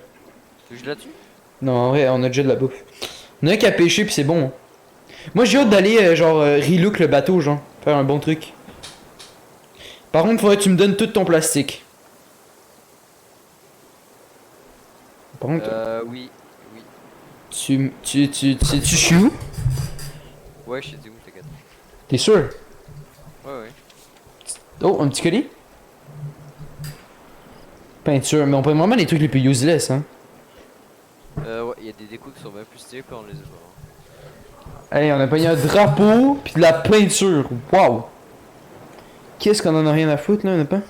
Tu veux que je la tue? Non, en vrai, on a déjà de la bouffe. On a qu'à pêcher, puis c'est bon. Hein. Moi, j'ai hâte d'aller, relook le bateau, genre. Faire un bon truc. Par contre, faudrait que tu me donnes tout ton plastique. Par contre, Oui. Oui. tu suis où? Ouais, je sais où, t'inquiète. T'es sûr? Ouais, ouais. Oh, un petit colis? Peinture, mais on peut vraiment les trucs les plus useless, hein. Ouais, il y a des décos qui sont bien plus stylés, puis on les a pas. Allez, on a pogné un drapeau, puis de la peinture. Waouh! Qu'est-ce qu'on en a rien à foutre, là, on a pas?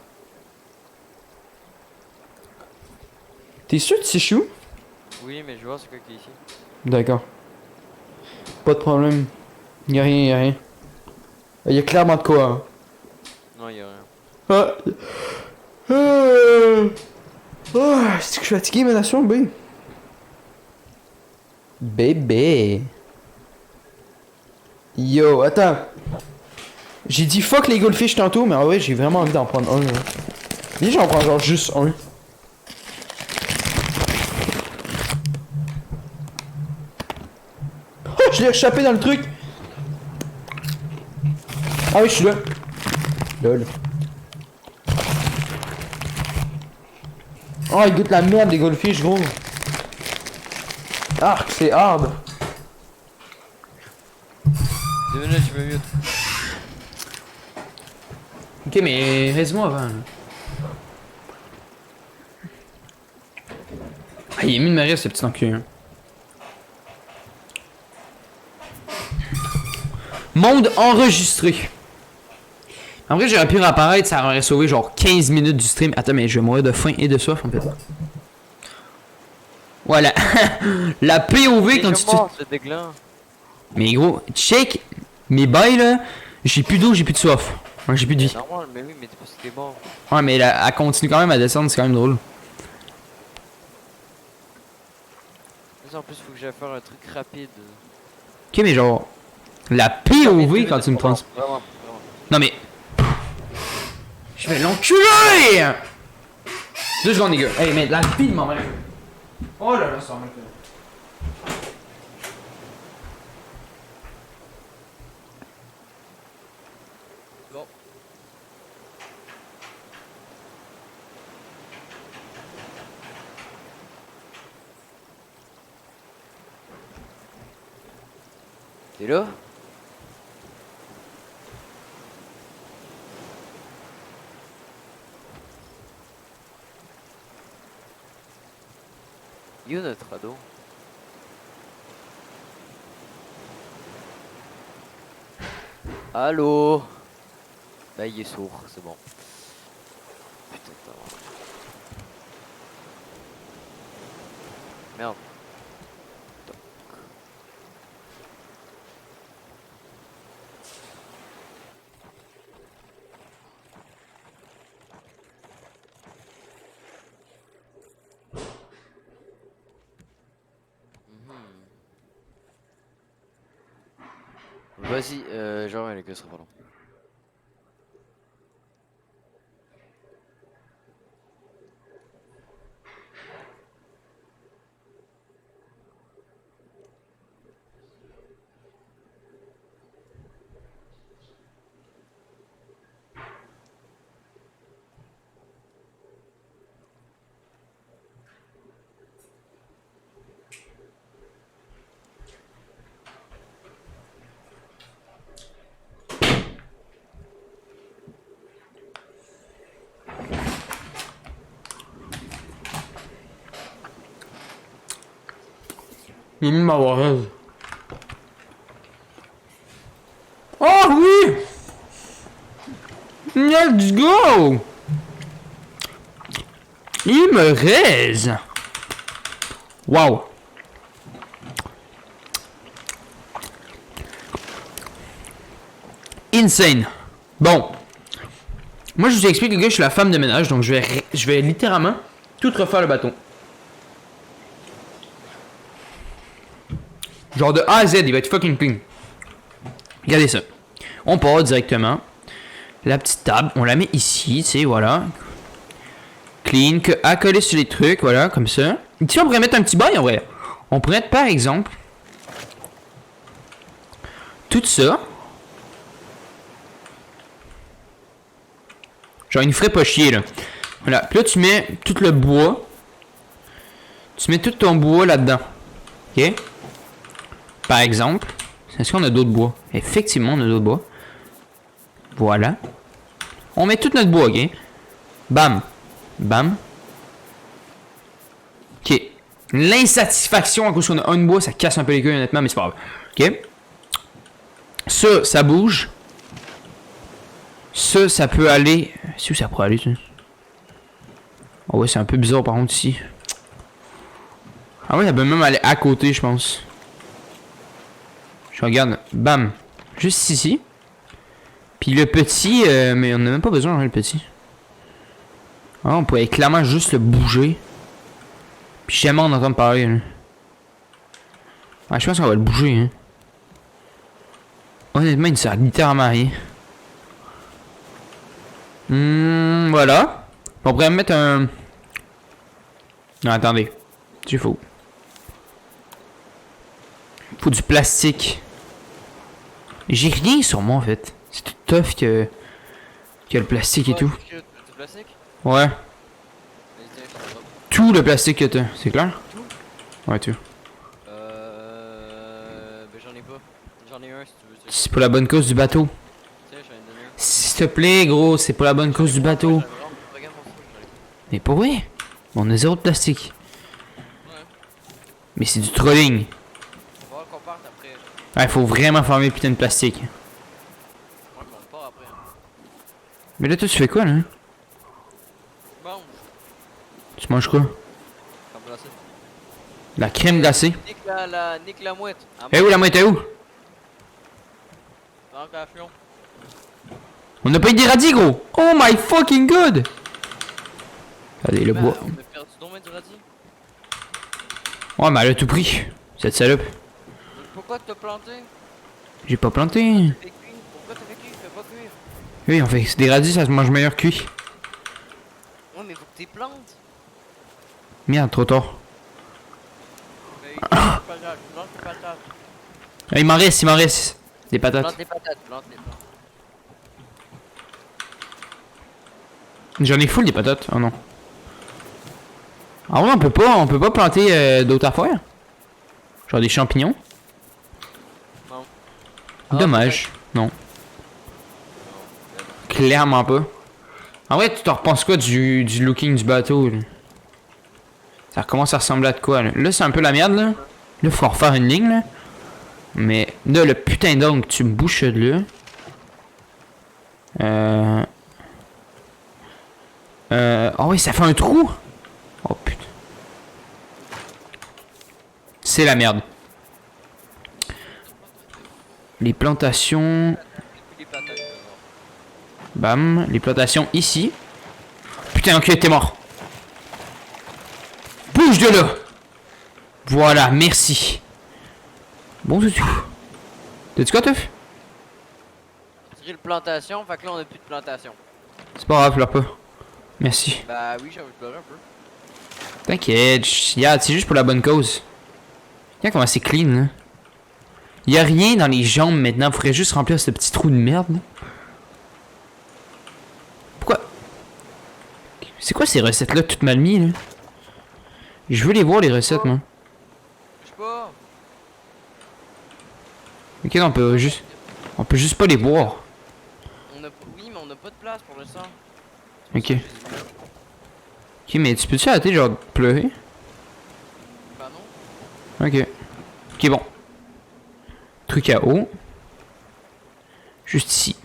T'es sûr que tu sais où? Oui, mais je vois c'est quoi qui est ici. D'accord. Pas de problème. Y'a rien, y'a rien. Y'a clairement de quoi, hein. Non, y'a rien. Ah. C'est que je suis fatigué, ma nation, B. Bébé. Yo, attends. J'ai dit fuck les goldfish tantôt, mais en vrai, j'ai vraiment envie d'en prendre un. Viens, j'en prends genre juste un. Oh, je l'ai échappé dans le truc. Ah oui, je suis là. Lol. Oh, il goûte la merde des goldfish, gros. Arc, c'est hard. 2 minutes, je me mute. Ok, mais reste-moi avant. Là. Ah, il est mis de Maria, ce petit enculé. Hein. Monde enregistré. En vrai, j'aurais pu réapparaître, ça aurait sauvé genre 15 minutes du stream. Attends, mais je vais mourir de faim et de soif en fait. Voilà. La POV quand tu te... C'est dégueulasse. Mais gros, check mes bails là. J'ai plus d'eau, j'ai plus de soif. Ouais, j'ai plus de vie. C'est normal, mais oui, mais c'est parce que t'es mort. Ouais, mais là, elle continue quand même à descendre, c'est quand même drôle. En plus, faut que j'aille faire un truc rapide. Ok, mais genre. La POV quand tu me trans. Vraiment. Non mais. Je vais l'enculer! 2 secondes, les gars. Hey, mais la vie de ma mère. Oh là là, ça m'a fait. Bon. T'es là? You notre ado. Allô? Bah il est sourd, c'est bon. Putain de merde. Vas-y, genre les gars, ce sera pas long. Il est mis ma voix. Oh oui! Let's go! Il me raise! Wow! Insane! Bon. Moi je vous explique les gars, je suis la femme de ménage, donc je vais littéralement tout refaire le bâton. Genre de A à Z, il va être fucking clean. Regardez ça. On part directement. La petite table, on la met ici, tu sais, voilà. Clean, à coller sur les trucs, voilà, comme ça. Ici, on pourrait mettre un petit bail en vrai. On pourrait mettre par exemple tout ça. Genre, il ne ferait pas chier là. Voilà, puis là, tu mets tout le bois. Tu mets tout ton bois là-dedans. Ok? Par exemple, est-ce qu'on a d'autres bois? Effectivement, on a d'autres bois. Voilà. On met tout notre bois, ok? Bam. Bam. Ok. L'insatisfaction à cause qu'on a un bois, ça casse un peu les couilles, honnêtement, mais c'est pas grave. Ok? Ça bouge. Ça peut aller... Si où ça pourrait aller, ça? Oh ouais, c'est un peu bizarre par contre ici. Ah ouais, ça peut même aller à côté, je pense. Je regarde. Bam. Juste ici. Puis le petit, mais on n'a même pas besoin de le petit. Ah, on pourrait clairement juste le bouger. Puis jamais on entend parler. Là. Ah, je pense qu'on va le bouger. Hein. Honnêtement, il ne sert littéralement à rien. Voilà. On pourrait mettre un... Non, attendez. C'est faux. Faut du plastique. J'ai rien sur moi en fait. C'est tout tough que le plastique et tout. Du plastique? Ouais. Vas-y, tiens, je te drop. Tout le plastique que t'as, c'est clair? Tout? Ouais, tout. Ben j'en ai pas. J'en ai un si tu veux. C'est pour la bonne cause du bateau. Tiens, j'en ai donné un. S'il te plaît, gros, c'est pour la bonne cause du bateau. Regarde mon truc, j'en ai pas. Mais pour vrai, on a zéro de plastique. Ouais. Mais c'est du trolling. On va voir qu'on parte après. Ouais, faut vraiment farmer le putain de plastique. Ouais, mais on part après. Hein. Mais là, toi, tu fais quoi, là? Bon, Tu manges quoi? comme ça. La crème glacée. Nique la mouette. Eh où la mouette est où? Dans le fion. On n'a pas eu des radis, gros! Oh my fucking god! Regardez, le bois. On a perdu donc du radis. Ouais, mais elle a tout pris, cette salope. Pourquoi t'as planté? J'ai pas planté. Fais cuire. Pourquoi t'as fait cuire? Fais pas cuire. Oui, on fait des radis, ça se mange meilleur cuit. Ouais, mais faut que t'es plantes. Merde, trop tard. Mais plante tes patates. Ah, il m'en reste. Des patates. Plante les patates, plante les patates. J'en ai full des patates. Oh non. Ah ouais, on peut pas planter d'autres affaires. Genre des champignons. Non. Dommage. Non. Clairement pas. En vrai, tu t'en repenses quoi du looking du bateau là? Ça recommence à ressembler à de quoi là? Là, c'est un peu la merde là. Là, faut refaire une ligne là. Mais là, le putain d'angle, tu me bouches de là. Oh oui, ça fait un trou. Oh putain. C'est la merde. Les plantations. Les patates. Bam. Les plantations ici. Putain, ok, t'es mort. Bouge de là. Voilà, merci. Bon, c'est tout. T'as-tu quoi, teuf? Tirer le plantation, fait que là on a plus de plantation. C'est pas grave, pleure pas. Merci. Bah oui, j'ai envie de pleurer un peu. T'inquiète, c'est juste pour la bonne cause. Regarde comment c'est clean, là. Y'a rien dans les jambes maintenant, faudrait juste remplir ce petit trou de merde, là. Pourquoi? C'est quoi ces recettes-là toutes mal mises, là? Je veux les voir, les recettes, moi. Je sais pas. Ok, non, on peut juste pas les boire. Oui, mais on a pas de place pour le sang. Ok. Ok, mais tu peux-tu arrêter, genre, de pleurer? Bah non. Ok. Ok, bon. Truc à eau. Juste ici.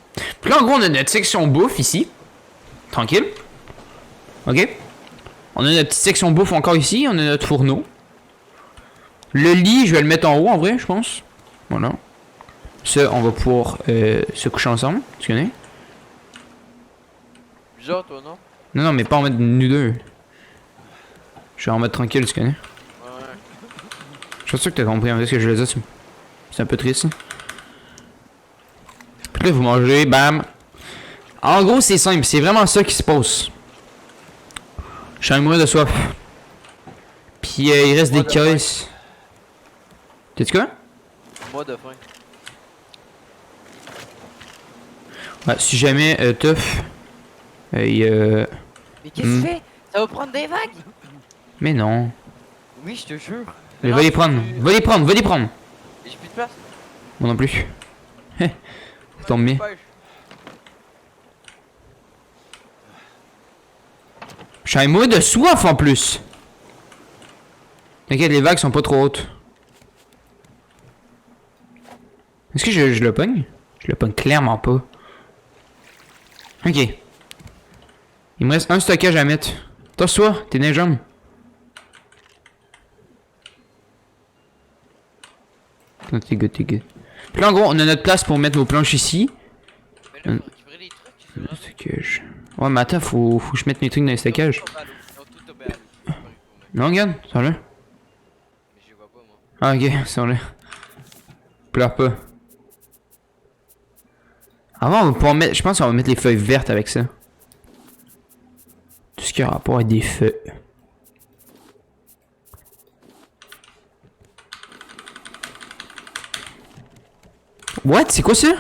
Puis là, en gros, on a notre section bouffe ici. Tranquille. Ok. On a notre petite section bouffe encore ici. On a notre fourneau. Le lit, je vais le mettre en haut, en vrai, je pense. Voilà. Ça, on va pouvoir se coucher ensemble. Tu connais? Bizarre, toi, non? Non, mais pas en mettre nous deux. Je vais en mettre tranquille, tu connais? Ouais. Je suis sûr que t'as compris en fait ce que je veux dire. C'est un peu triste. Hein. Puis là, vous mangez, bam. En gros, c'est simple. C'est vraiment ça qui se passe. Je suis à mourir de soif. Puis il reste des caisses. T'as-tu quoi? Moi de faim. Ouais, si jamais, Tough. Mais qu'est-ce que tu fais? Ça va prendre des vagues? Mais non. Oui, je te jure. Mais va les prendre. Va les prendre, va les prendre. J'ai plus de place. Moi non plus. Ça tombe bien. Je suis à mourir de soif en plus. T'inquiète, les vagues sont pas trop hautes. Est-ce que je le pogne? Je le pogne clairement pas. Ok. Il me reste un stockage à mettre. Tosse-toi, t'es dans les jambes. Non, t'es good, t'es good. Puis là, en gros, on a notre place pour mettre nos planches ici. Mais là, faut récupérer les trucs, c'est vrai. Stockage. Ouais, mais attends, faut que je mette mes trucs dans les stockages. Ils ont tout tombé à l'eau. C'est pas pareil pour moi. Non, regarde, sont là. Mais je les vois pas, moi. Ah, ok, ils sont là. Pleure pas. Avant, on va pouvoir mettre. Je pense qu'on va mettre les feuilles vertes avec ça. Tout ce qui a rapport avec des feuilles. What? C'est quoi ça?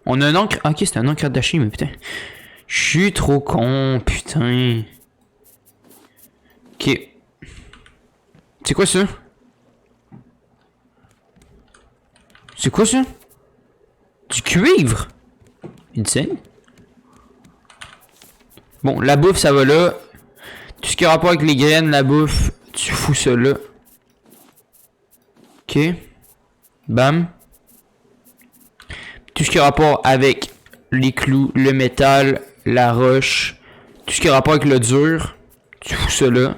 On a un encre. Ah, ok, c'est un encre d'acheter, mais putain. Je suis trop con, putain. Ok. C'est quoi ça? C'est quoi ça? Du cuivre? Insane. Bon, la bouffe, ça va là. Tout ce qui a rapport avec les graines, la bouffe, tu fous ça là. Ok. Bam. Tout ce qui a rapport avec les clous, le métal, la roche, tout ce qui a rapport avec le dur, tu fous ça là.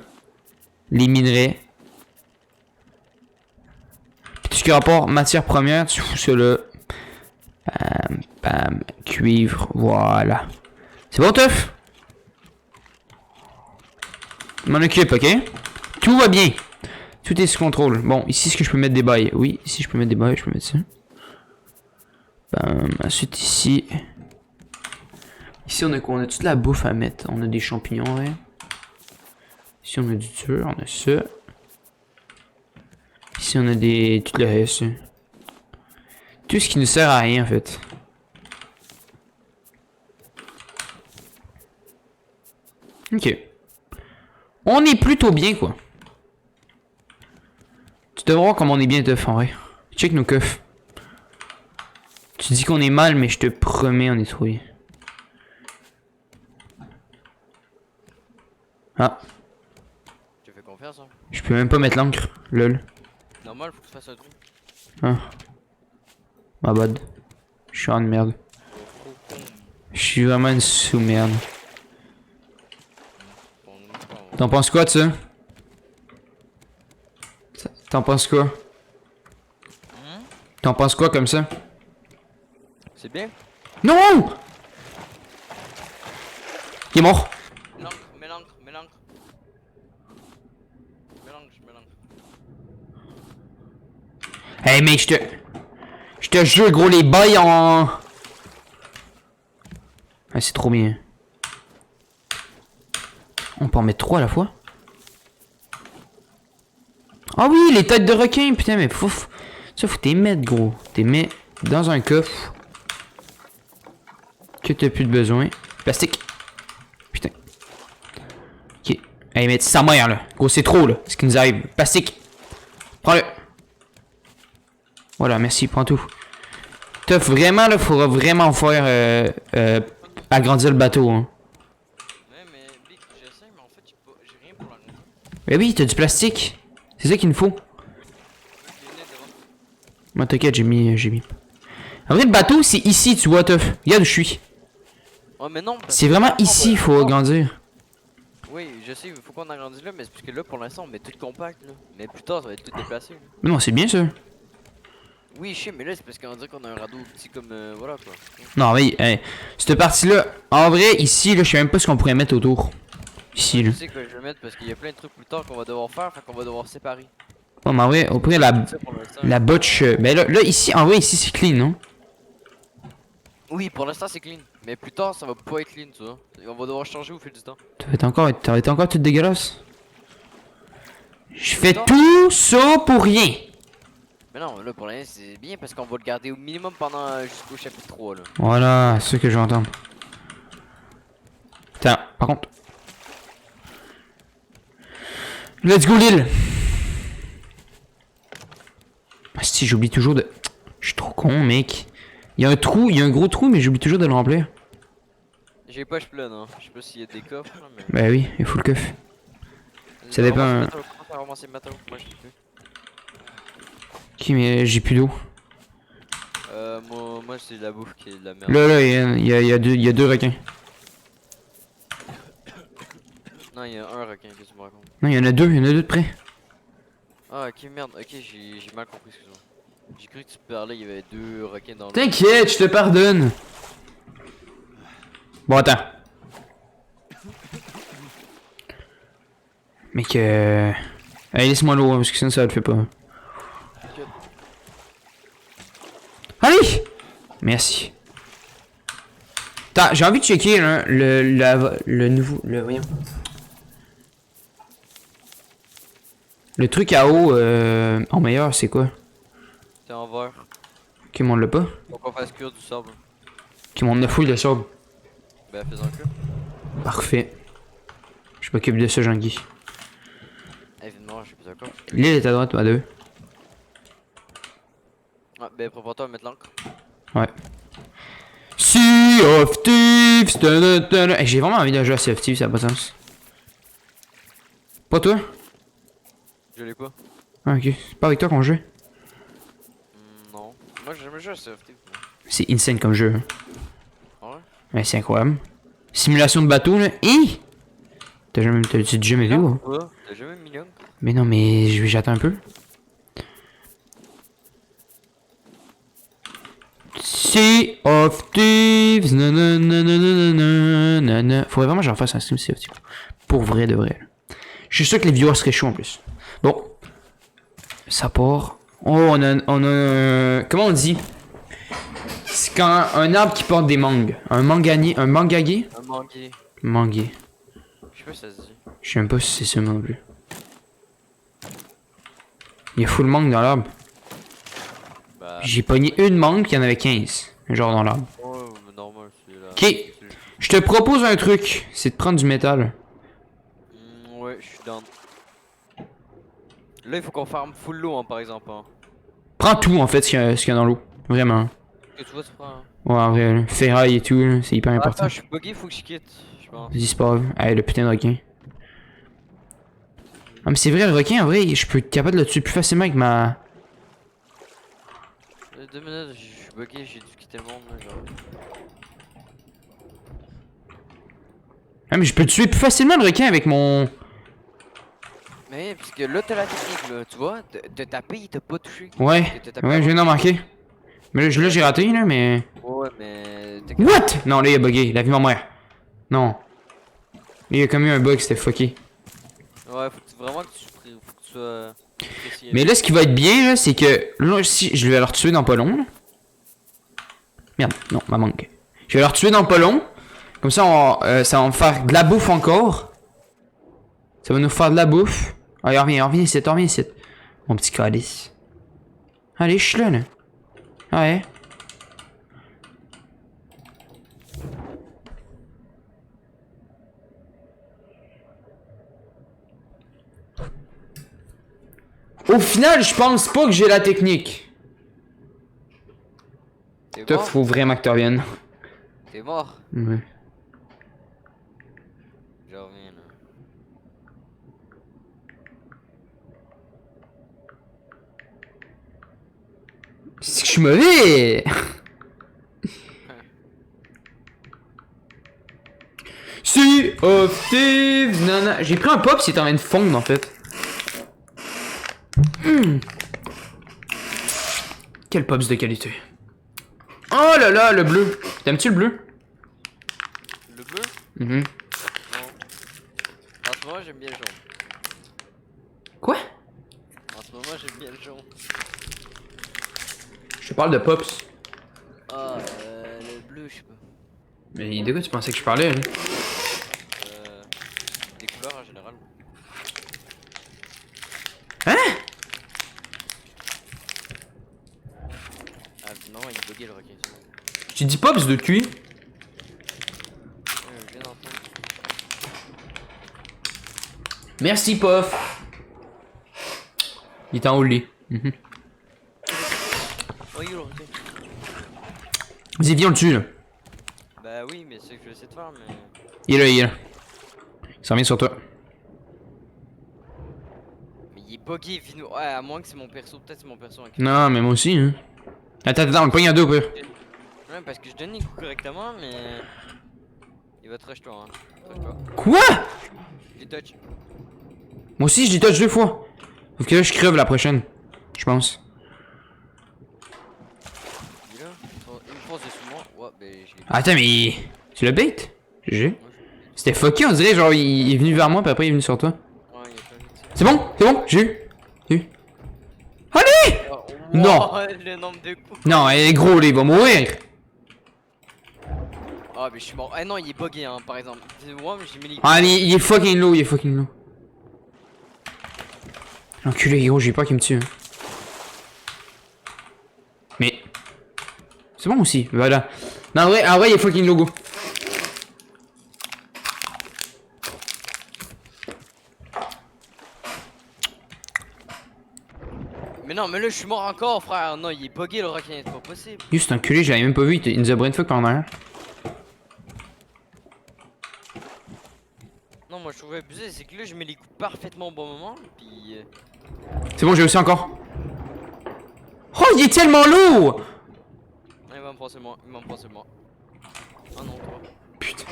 Les minerais. Puis tout ce qui a rapport matière première, tu fous ça là. Bam, bam, cuivre, voilà. C'est bon, Teuf? Je m'en occupe, ok? Tout va bien. Tout est sous contrôle. Bon, ici, est-ce que je peux mettre des bails? Oui, ici, je peux mettre des bails, je peux mettre ça. Ensuite, ici. Ici, on a quoi? On a toute la bouffe à mettre. On a des champignons, ouais. Ici, on a du dur, on a ça. Ici, on a des... tout le reste. Tout ce qui ne sert à rien, en fait. Ok. On est plutôt bien, quoi. Tu devrais voir comment on est bien, Teuf, en vrai. Check nos keufs. Tu dis qu'on est mal, mais je te promets, on est trop bien. Ah, Tu fais confiance, hein? je peux même pas mettre l'encre. Lol. Normal, faut que tu fasses un trou. Ah. Ma bad. Je suis en merde. Je suis vraiment une sous-merde. T'en penses quoi de ça? T'en penses quoi? T'en penses quoi comme ça? C'est bien? Non! Il est mort. L'encre, mets l'encre, mets l'encre. Mets l'encre, je mets l'encre. Hey mec, je te jure gros, les bails en... Ah, c'est trop bien. On peut en mettre 3 à la fois. Ah oui, les têtes de requin, putain, mais ça faut t'y mettre gros. T'y mets dans un coffre que t'as plus de besoin. Plastique. Putain. Ok. Hey, mais sa mère là. Gros, c'est trop là. Ce qui nous arrive. Plastique. Prends-le. Voilà, merci, prends tout. T'as vraiment là, faudra vraiment faire agrandir le bateau. Hein. Ouais, mais Big, j'essaie, mais en fait, j'ai rien pour l'agrandir. Mais oui, t'as du plastique. C'est ça qu'il nous faut. Moi, t'inquiète, j'ai mis. En vrai, le bateau, c'est ici, tu vois, Teuf. Regarde où je suis. Ouais, mais non. C'est vraiment ici, il faut agrandir. Oui, je sais, il faut qu'on agrandisse là, mais c'est parce que là, pour l'instant, on met tout compact, là. Mais plus tard, ça va être tout déplacé, là. Mais non, c'est bien ça. Oui, je sais, mais là, c'est parce qu'on dirait qu'on a un radeau petit comme. Voilà, quoi. Non, mais, hey, cette partie-là, en vrai, ici, là, je sais même pas ce qu'on pourrait mettre autour. Ici, là. Je sais que je vais mettre parce qu'il y a plein de trucs plus tard qu'on va devoir faire, fait qu'on va devoir séparer. Ouais, mais en vrai, au près, Ça, pour l'instant. la botche. Ben là, ici, en vrai, ici, c'est clean, non? Oui, pour l'instant, c'est clean. Mais plus tard, ça va pas être clean, tu vois. On va devoir changer au fil du temps. Ça va être encore tout dégueulasse. Je fais tout ça pour rien. Mais non, là, pour l'instant, c'est bien parce qu'on va le garder au minimum pendant jusqu'au chapitre 3, là. Voilà, c'est ce que je vais entendre. Attends, par contre. Let's go, Lille. Ah, si, j'oublie toujours de. Je suis trop con, mec. Il y a un trou, il y a un gros trou, mais j'oublie toujours de le remplir. J'ai les poches pleines, hein. Je sais pas s'il y a des coffres, mais. Bah oui, il faut le coffre. Ça dépend. Ramasser le matos, moi je peux. Ok, mais j'ai plus d'eau. Moi c'est la bouffe qui est de la merde. Là, il y a deux requins. Non, il y a un requin, qu'est-ce que tu me racontes? Non, il y en a deux de près. Ah, ok, merde, ok, j'ai mal compris, excuse-moi. J'ai cru que tu parlais, il y avait 2 requins dans l'eau. T'inquiète, je te pardonne. Bon, attends. Mais que... Allez, laisse-moi l'eau, hein, parce que sinon ça le fait pas. Allez! Merci. Attends, j'ai envie de checker là, le nouveau... voyons. Le truc à eau en meilleur, c'est quoi? T'es en vert. Qui m'en l'a pas? Faut qu'on fasse cuire du sable. Qui m'en a full de sable. Ben faisons cuire. Parfait. Je m'occupe de ça, Jean-Guy. Évidemment, je suis plus d'accord. L'île est à droite, à deux. Ah, ben prépare-toi à mettre l'encre. Ouais. Sea of Thieves! Hey, j'ai vraiment envie de jouer à Sea of Thieves, ça n'a pas de sens. Pas toi? Je l'ai pas. Ah, ok. C'est pas avec toi qu'on joue. Non. Moi j'ai jamais joué à Sea of Thieves. C'est insane comme jeu. Hein. Ah ouais? Ouais, c'est incroyable. Simulation de bateau, là. Hi! T'as-tu jamais vu, ou? Ouais. T'as jamais mis l'encre? Mais non, mais j'attends un peu. Sea of Thieves, nanana. Faudrait vraiment que j'en fasse un stream Sea of Thieves. Pour vrai de vrai. Je suis sûr que les viewers seraient chauds en plus. Bon. Ça part. Oh, on a comment on dit? C'est quand un arbre qui porte des mangues. Un manganier. Un mangagé? Un manguier. Manguier. Je sais pas si ça se dit. Je sais même pas si c'est ça non plus. Il y a full mangue dans l'arbre. Bah. J'ai pogné une mangue puis il y en avait 15. Genre dans l'arbre. Ouais, mais normal, c'est là. Ok. Je te propose un truc. C'est de prendre du métal. Ouais, je suis down. Là, il faut qu'on farme full l'eau, hein, par exemple. Hein. Prends tout en fait ce qu'il y a dans l'eau. Vraiment. Que tu vois, tu prends. Ouais, en vrai, là. Ferraille et tout, là, c'est hyper important. Attends, je suis bugué, faut que je quitte. Je pense. Vas-y, c'est pas grave. Allez, le putain de requin. Ah, mais c'est vrai, le requin, en vrai, je peux être capable de le tuer plus facilement avec ma. 2 minutes, je suis bugué, j'ai dû quitter le monde. Là, genre. Ah, mais je peux le tuer plus facilement le requin avec mon. Mais parce que là, t'as la technique, là. Tu vois, de taper, il t'a pas touché. Ouais, T'as tapé ouais, je viens d'en marquer. Mais là, j'ai raté, là, mais. Ouais, mais. What? Non, là, il a bugué, il a vu ma mère. Non. Il y a comme eu un bug, c'était fucké. Ouais, vraiment que tu, faut que tu sois précis. Mais là, ce qui va être bien, là, c'est que. Là, si je vais leur tuer dans pas long, là. Merde, non, ma manque. Je vais leur tuer dans pas long. Comme ça, ça va me faire de la bouffe encore. Ça va nous faire de la bouffe. Allez, reviens ici, reviens ici. Mon petit calice. Allez, je suis là. Ouais. Au final, je pense pas que j'ai la technique. T'es Toi, mort? faut vraiment que tu reviennes. T'es mort? Ouais. Je reviens là. C'est que je suis mauvais. Sea of Thieves, nana. J'ai pris un pop, c'est en train de fondre en fait. Quel pops de qualité. Oh là là, le bleu. T'aimes-tu le bleu? Le bleu? Mhm. Non. En ce moment, j'aime bien le jaune. Quoi? En ce moment, j'aime bien le jaune. Je te parle de pops. Ah, le bleu, je sais pas. Mais de quoi tu pensais que je parlais, hein? Des couleurs en général. Hein? Ah, non, il est bugué le requin. Je t'ai dit pops de cuit. Je viens d'entendre. Merci, Pof. Il est en haut le lit. Mhm. Oh, il est le requin. Vas-y, viens, on le tue, là. Bah oui, mais c'est ce que je vais essayer de faire, mais. Il est là, il est là. Il s'en vient sur toi. Mais il est bugué, Vino. Ouais, à moins que c'est mon perso. Peut-être c'est mon perso. Hein, Non, mais moi aussi, hein. Attends, on le pogne à deux, au pire. Ouais, parce que je donne les coups correctement, mais. Il va te rush toi, hein. Rush toi. Quoi? Il touch. Moi aussi, je l'ai touch 2 fois. Sauf que là, je crève la prochaine. Je pense. Il est là. Il me fonce dessus moi. Ouais, ben je l'ai. Attends, mais. Tu le bait? GG. Moi, C'était fucké, on dirait, genre, il est venu vers moi, puis après il est venu sur toi. Ouais, il a pas vite. C'est bon, j'ai eu. J'ai eu. Allez! Oh, Non. wow, le nombre de coups. Non, il est gros, là, il va mourir. Ah, mais je suis mort. Ah non, il est bugué, hein, par exemple. Moi, j'ai mis les. Ah, mais il est fucking low, il est fucking low. L'enculé, gros, j'ai peur qu'il me tue. Hein. Mais. C'est bon aussi, voilà. Non, en vrai, il est fucking logo. Mais non, mais là, je suis mort encore, frère. Non, il est bugué le requin, c'est pas possible. Juste un enculé, je l'avais même pas vu, il nous a brainfuck par en arrière. Non, moi, je trouvais abusé, c'est que là, je mets les coups parfaitement au bon moment, puis. C'est bon, j'ai aussi encore. Oh, il est tellement lourd! Il va me passer moi, il va me passer moi. Ah non, toi. Putain.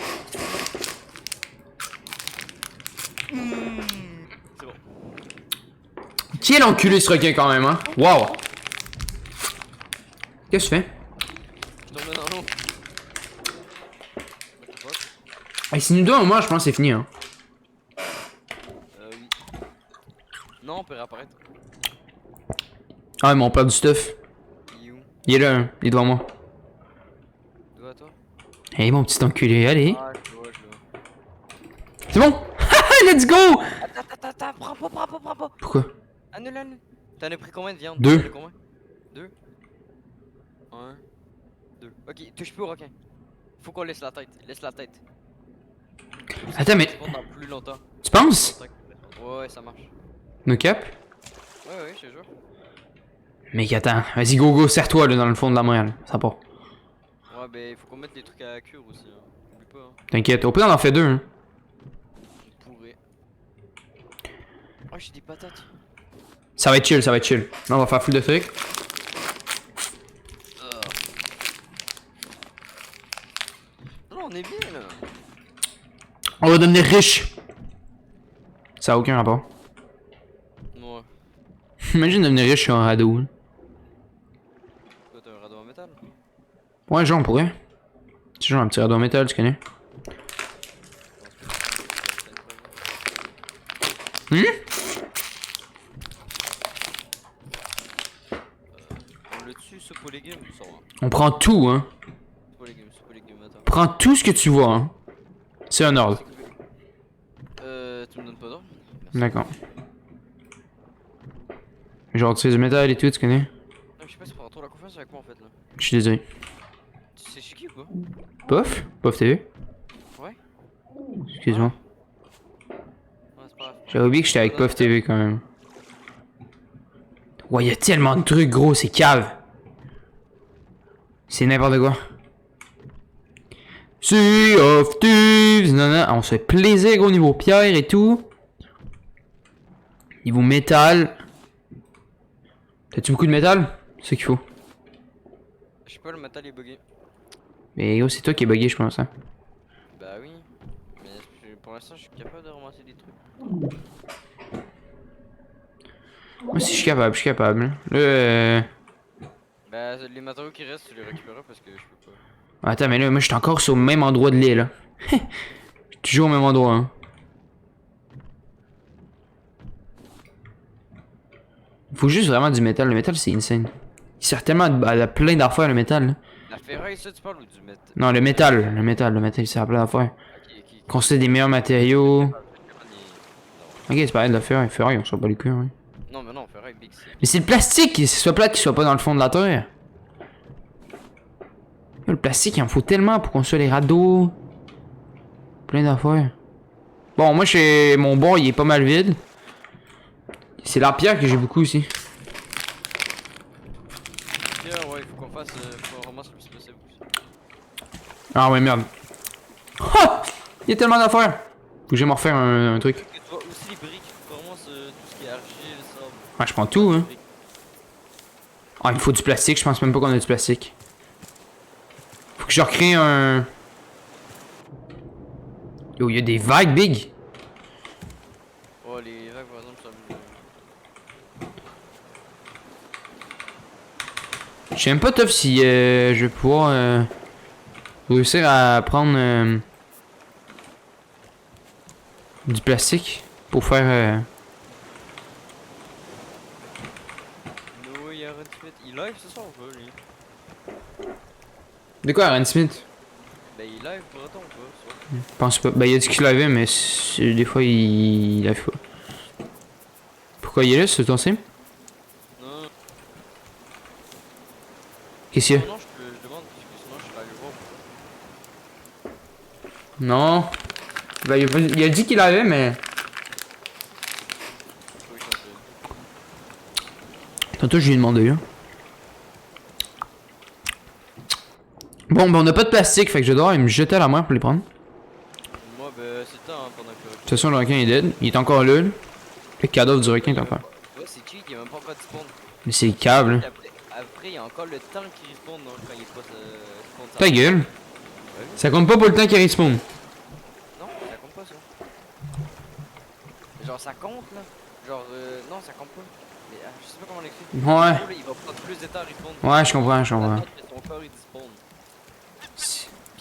C'est bon. Quel enculé ce requin quand même, hein? Wow! Qu'est-ce que tu fais? Je tombe dans l'eau. Hey, si nous deux un moment, je pense que c'est fini, hein. Oui. Non, on peut réapparaître. Ah, mais on perd du stuff. Il est où? Il est là, hein. Il est devant moi. D'où à toi? Hey, mon petit enculé, allez. Ah, je le vois, je le vois. C'est bon? Let's go! Attends, prends pas. Pourquoi? Annule. T'en as pris combien de viande? Deux. T'en as combien? 2? 1, 2. Ok, touche plus au requin. Faut qu'on laisse la tête, Attends, mais. Pendant plus longtemps. Tu penses? Ouais, ça marche. No cap? Ouais, je te jure. Mec, attends. Vas-y, go, serre-toi, là, dans le fond de la mer, là. Ça part. Ouais, ben il faut qu'on mette les trucs à cure aussi. Hein. Oublie pas. Hein. T'inquiète. Au pire, on en fait deux, hein. On pourrait. Oh, j'ai des patates. Ça va être chill, Là, on va faire full de trucs. Non, on est bien là. On va devenir riche. Ça a aucun rapport. Ouais. Imagine devenir riche sur un radeau. Hein. Quoi, t'as un radeau en métal? Ouais, genre, on pourrait. C'est genre un petit radeau en métal, tu connais? On le tue, soupe aux légumes, ça va. On prend tout, hein. Soupe aux légumes, attends. Prends tout ce que tu vois, hein. C'est un ordre. Tu me donnes pas d'ordre? D'accord. Genre, tu sais, du métal et tout, tu connais? Non, je sais pas si prends trop la confiance avec moi en fait là. Je suis désolé. Tu sais chez qui ou pas? Pof? Pof TV? Ouais? Excuse-moi. Ouais, c'est pas grave. J'avais oublié que j'étais avec Pof TV quand même. Ouais, y'a tellement de trucs, gros, c'est cave. C'est n'importe quoi. Sea of Thieves, nanana. Ah, on se fait plaisir, gros, niveau pierre et tout. Niveau métal. T'as-tu beaucoup de métal? C'est ce qu'il faut. Je sais pas, le métal est bugué. Mais gros, c'est toi qui es bugué, je pense. Hein. Bah oui. Mais pour l'instant, je suis capable de ramasser des trucs. Moi, si je suis capable. Bah, les matériaux qui restent, tu les récupéreras parce que je peux pas. Attends, mais là, moi, je suis encore sur le même endroit de l'île, là. Toujours au même endroit, hein. Faut juste vraiment du métal. Le métal, c'est insane. Il sert tellement à plein d'affaires, le métal. Là. La ferraille, ça, tu parles ou du métal? Non, le métal, il sert à plein d'affaires. Ok. Construire des meilleurs matériaux. Non. Ok, c'est pareil de la ferraille, on s'en bat les couilles, ouais. Non, mais non, ferraille, big, c'est. Mais c'est le plastique, qu'il soit plate, qu'il soit pas dans le fond de la terre. Le plastique, il en faut tellement pour construire les radeaux. Plein d'affaires. Bon, moi, mon bord, il est pas mal vide. C'est la pierre que j'ai beaucoup aussi. Pierre, ouais, il faut qu'on fasse. Faut qu'on ramasse le plus possible. Ah ouais, merde. Ah! Il y a tellement d'affaires. Faut que j'aille me refaire un truc. Et toi aussi, les briques, faut vraiment tout ce qui est argile, sable. Ah, je prends tout, hein. Ah, il me faut du plastique, je pense même pas qu'on a du plastique. Faut que je recrée un... Yo, il y a des vagues big. Oh, les vagues, par exemple, ça me. Je sais même pas top si je vais pouvoir réussir à prendre du plastique pour faire No, il y a Red Smith. Il live ce soir ou pas lui? De quoi, Aaron Smith? Ben il live pour autant ou pas? Ce soir? Je pense pas. Bah, il a dit qu'il l'avait, mais des fois, il live pas. Pourquoi il est là, c'est ton sim? Non, Qu'est-ce qu'il y a? non, je demande parce que sinon je serais allé voir. Non. Bah, il a dit qu'il l'avait, mais. Faut y changer. Tantôt, je lui ai demandé, hein. Bon, ben, on n'a pas de plastique, fait que je dois aller me jeter à la mer pour les prendre. Moi, ben c'est le temps hein, pendant que. De toute façon, le requin est dead. Il est encore là. Le cadavre du requin est encore. Ouais, c'est cheat, il est même pas encore spawn. Mais c'est le câble, hein. Après, il y a encore le temps qu'il respawn donc, quand il passe spawn. Ta gueule. Ouais, oui. Ça compte pas pour le temps qu'il respawn. Non, ça compte pas ça. Genre, ça compte là. Genre, non, ça compte pas. Mais je sais pas comment l'expliquer. Ouais. Là, il va prendre plus de temps à respawn. Ouais, je comprends, je comprends. Attends que ton corps il despawn.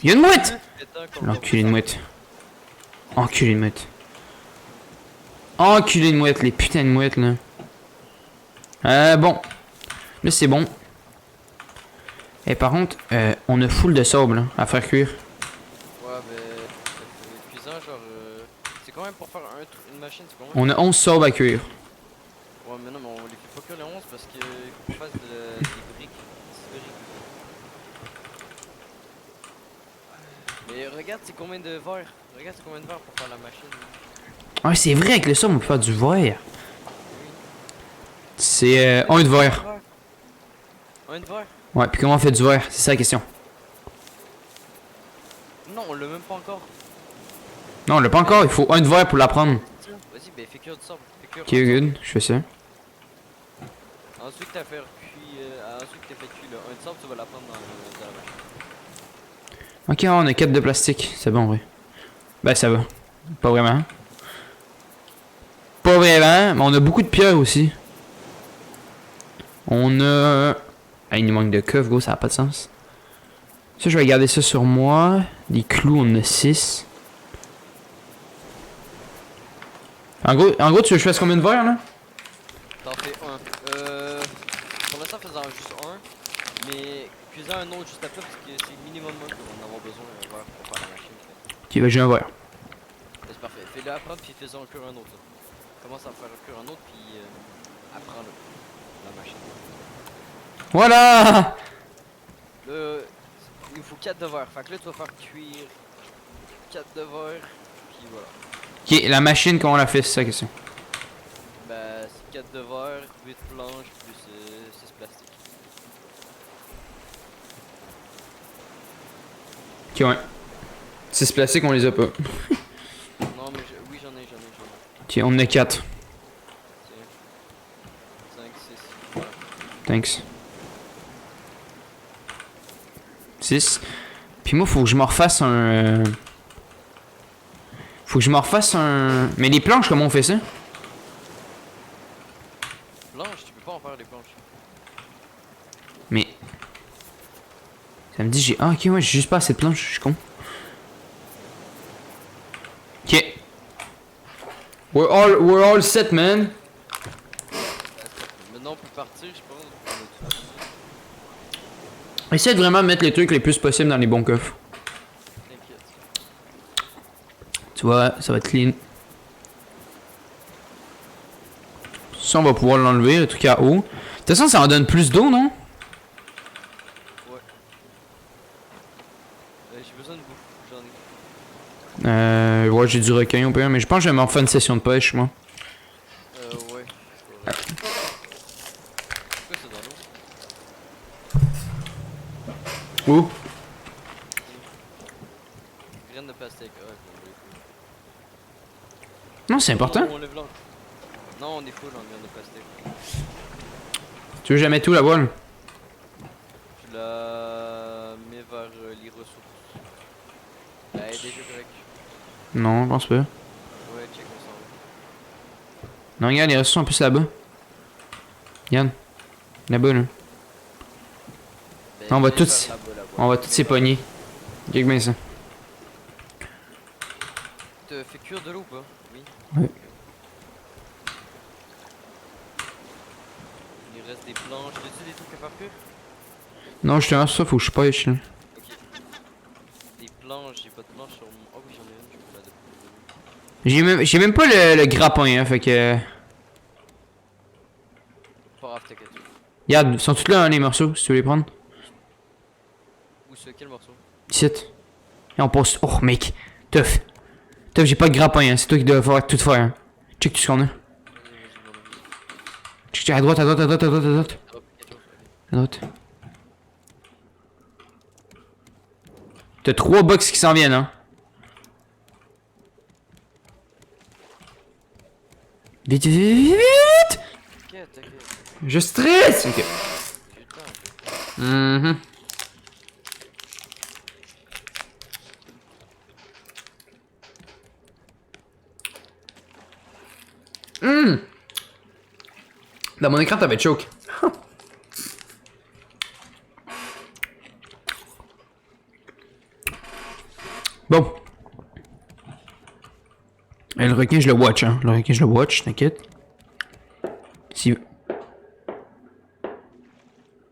Il y a une mouette! Plus de temps qu'on L'enculé de va- mouette. Enculé de mouette. Enculé de mouette, les putains de mouettes là. Bon. Là c'est bon. Et par contre, on a full de sable là, à faire cuire. Ouais, ben. Cuisant, genre. C'est quand même pour faire une machine, c'est combien? On a 11 sabres à cuire. Ouais, mais non, mais on les fait pas que les 11 parce qu'il faut qu'on fasse des briques. Mais regarde, c'est combien de verres? Regarde, c'est combien de verres pour faire la machine? Ah, c'est vrai, avec le sable on peut faire du verre. C'est un de verre. Un de verre? Ouais, puis comment on fait du verre? C'est ça la question. Non, on l'a même pas encore. Non, on l'a pas encore, il faut un de verre pour l'apprendre. Tiens, vas-y, ben fais cuire du sable. Fais cuire Ok, un sable. good, je fais ça. Ensuite, t'as fait cuire. Ensuite, t'as fait cuire le un de sable, tu vas l'apprendre dans la machine. Ok, on a 4 de plastique, c'est bon, oui. Ben ça va. Pas vraiment. Pas vraiment, mais on a beaucoup de pierres aussi. On a... Ah, il nous manque de coffre, gros, ça a pas de sens. Ça, je vais garder ça sur moi. Des clous, on en a 6. En gros, tu veux que je fasse combien de verres, là? T'en fais un. Pour l'instant, faisant juste un. Mais cuisant un autre juste après parce que c'est minimum un qu'on va en avoir besoin un verre pour faire la machine. Ok, ben j'ai un verre. C'est parfait. Fais-le apprendre puis fais-en encore un autre. Là. Commence à faire encore un autre puis apprends-le. La machine. Voilà! Là, il nous faut 4 de verre. Fait que là, tu vas faire cuire 4 de verre. Puis voilà. Ok, la machine, comment on la fait, c'est ça la question. Ben, c'est 4 de verre, 8 planches plus 6 plastiques. Ok, ouais. 6 plastiques, on les a pas. Non, mais oui, j'en ai. Ok, on en a 4. Tiens. 5, 6. Voilà. Thanks. 6. Puis moi, faut que je me refasse un... Faut que je me refasse un... Mais les planches, comment on fait ça? Planches, tu peux pas en faire des planches. Mais... Ça me dit j'ai... Ah ok, ouais, j'ai juste pas assez de planches, je suis con. Ok. We're all set, man. Maintenant, on peut partir, je pense. Essaye de vraiment mettre les trucs les plus possibles dans les bons coffres. T'inquiète. Tu vois, ça va être clean. Ça, on va pouvoir l'enlever, le truc à eau. De toute façon, ça en donne plus d'eau, non? Ouais. J'ai besoin de bouffe, j'en ai. Ouais, j'ai du requin au pire, mais je pense que je vais me refaire une session de pêche, moi. Ouais. C'est quoi c'est dans l'eau? Où? Graines de pastèque, ouais. Non, c'est important. On lève l'encre. Non, on est full en graines de pastèque. Tu veux jamais tout la voile? Je la mets vers les ressources. Elle est déjà correcte. Non, je pense pas. Ouais, check, on s'en va. Non, regarde, les ressources sont plus là-bas. Regarde. Là-bas, là. On va Allez, tous, vers là-bas, là-bas. on va tous s'y pogner. Check bien ça. T'as fait cuire de l'eau ou pas? Oui. Ouais. Il reste des planches. T'as-tu des trucs à faire cuire? Non, justement, ça, faut que je pêche, là. Ok. Des planches, j'ai pas de planches sur mon. Oh oui, j'en ai une, je peux la déposer. J'ai même pas le grappin, hein, fait que... Pas grave, t'inquiète. Regarde, ils sont tous là, hein, les morceaux, si tu veux les prendre. Où c'est? Quel morceau? Ici. Et on passe... Oh, mec. Tough. Tough, j'ai pas de grappin, hein, c'est toi qui dois faire tout faire, hein. Check tout ce qu'on a. Vas-y, vas-y, mon ami. Check, à droite, à droite, à droite, à droite, à droite. Ah, ok, quelque chose, allez. À droite. T'as 3 box qui s'en viennent, hein. Vite, vite, vite, vite, vite. T'inquiète, t'inquiète. Je stresse. Ok. J'ai le temps, ok. Mhm. Dans mon écran, t'avais choke. Bon. Et le requin, je le watch, hein. Le requin, je le watch, t'inquiète. Si...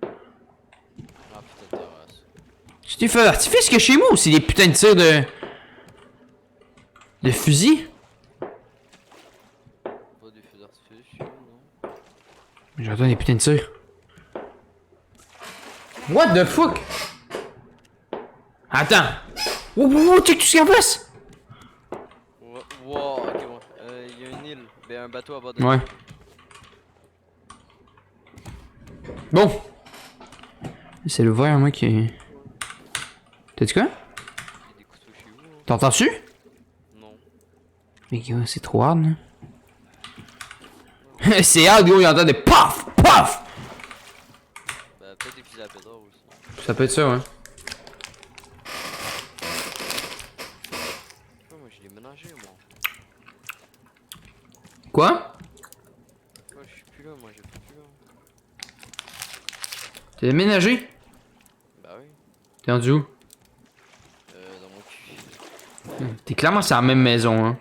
Ah putain de terrasse. C'est des feux d'artifice que chez moi ou c'est des putains de tirs de... De fusil? Pas des feux d'artifice, chez nous, non? J'entends des putains de tirs. What the fuck? Attends. Oh, oh, oh, check tout ce qu'il y a en face. Wow, ok, ouais. Il y a une île. Ben, un bateau abandonné. Ouais. Bon. C'est le vert, moi, qui... T'as dit quoi? Il y a des couteaux chez vous, hein? T'entends-tu? Non. Mais gars, c'est trop hard, là. C'est hard, gros, il entend des paf, paf. Bah, peut-être des fusils à pétard aussi. Ça peut être ça, ouais. Ouais, moi, je l'ai ménagé, moi. Quoi? Ouais, je suis plus là, moi, j'ai plus là. T'es déménagé? Bah oui. T'es rendu où? Dans mon cul. T'es clairement sur la même maison, hein.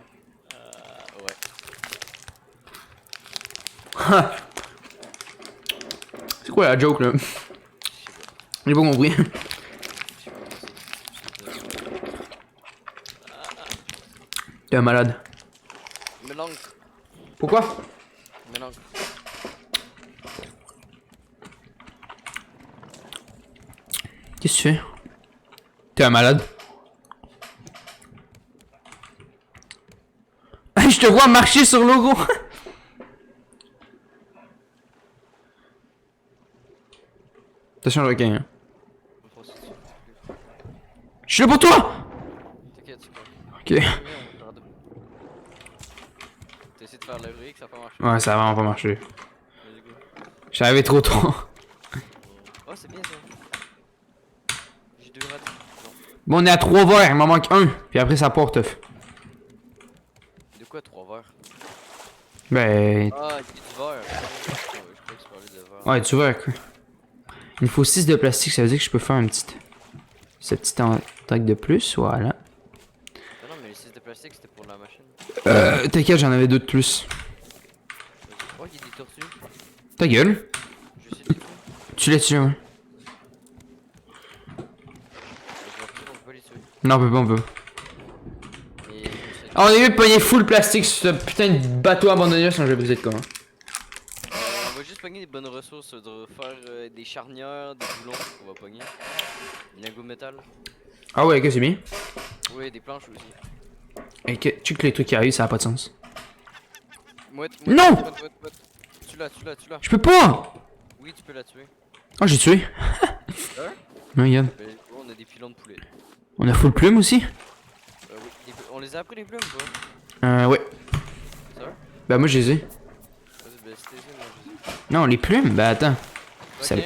Ouais. C'est quoi la joke, là? Je sais pas. J'ai pas compris. Je sais pas moi aussi. T'es un malade. Mélange. Pourquoi? Mélange. Qu'est-ce que tu fais? T'es un malade. Je te vois marcher sur l'eau, gros. Attention le requin, hein. Je suis là pour toi! T'inquiète, c'est pas. Ok. T'as essayé de faire l'héroïque, ça a pas marché. Ouais, ça a vraiment pas marché. Vas-y, go. J'avais trop tôt. Oh, c'est bien ça. J'ai 2 ratés. Non. Bon, on est à 3 verres, il m'en manque un. Puis après, ça porte. De quoi 3 verres? Ben. Ah, il y a du verre. Je crois que tu parlais de verre. Ouais, tu vois, quoi. Il me faut 6 de plastique, ça veut dire que je peux faire un petit. Ce petit truc de plus, voilà. Non, mais les 6 de plastique, c'était pour la machine. T'inquiète, j'en avais 2 de plus. Oh, il y a des tortues. Ta gueule. Je sais des fois. Tu les tues, ouais. Les tortues, on peut pas les tuer. Non, on peut pas, on peut. Et je sais. Ah, on est mieux de pogner full plastique sur ce putain de bateau abandonné, sinon je vais vous être comment. On va juste pogner des bonnes ressources, de faire des charnières, des boulons qu'on va pogner. Des lingots de métal. Ah ouais, ok, c'est bien. Oui, des planches aussi. Et que tu que les trucs qui arrivent, ça a pas de sens. Mouette, Non! mouette. Tu l'as. Je peux pas! Oui, tu peux la tuer. Oh, j'ai tué. Hein? Non, regarde. Ben, on a des pilons de poulet. On a full plume aussi? Oui, on les a appris les plumes ou pas? Ouais. Ça va? Bah, moi, je les ai. Vas-y, ben c'était ça, moi je sais. Non, les plumes? Bah, attends. Ok. Ça- Non.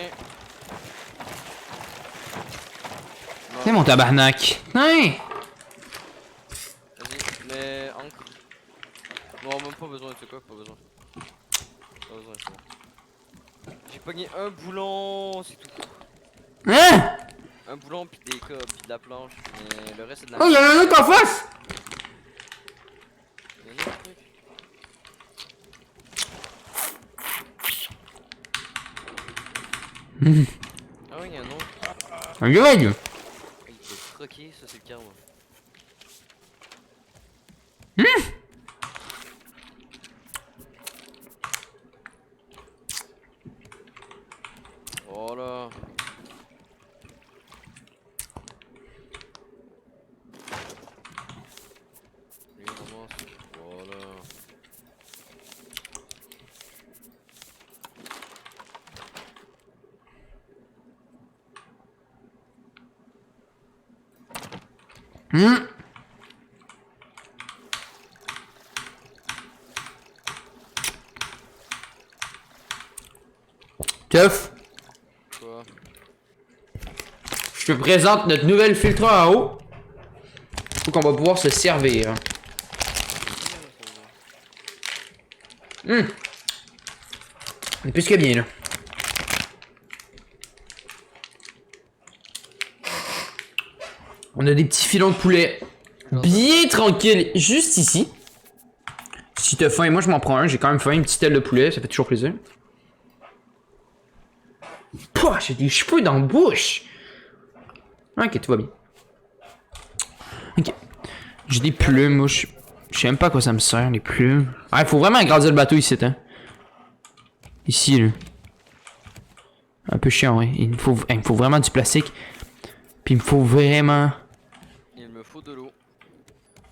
C'est mon tabarnak. Hein? Vas-y, mais encre. Non, même pas besoin de ce quoi, pas besoin. Pas besoin, c'est bon. J'ai pogné un boulon, c'est tout. Hein? un boulon, puis des cas, puis de la planche. Mais le reste, c'est de la Oh, y'en a un autre en face! Il y en a un truc. Ah oui, il y en a un autre. Un gars! Il était croqué, ça c'est le karma. Voilà. Lui, ramasse. Voilà. Teuf, Quoi? je te présente notre nouvelle filtre à eau. Faut qu'on va pouvoir se servir. C'est plus que bien là. On a des petits filons de poulet bien tranquilles juste ici. Si t'as faim, moi je m'en prends un. J'ai quand même faim, une petite aile de poulet, ça fait toujours plaisir. Pouah, j'ai des cheveux dans la bouche. Ok, tout va bien. Ok. J'ai des plumes, moi je sais même pas à quoi ça me sert, les plumes. Ah, il faut vraiment agrandir le bateau ici, hein. Ici, là. Un peu chiant, ouais. Il me faut vraiment du plastique. Puis il me faut vraiment... Il me faut de l'eau.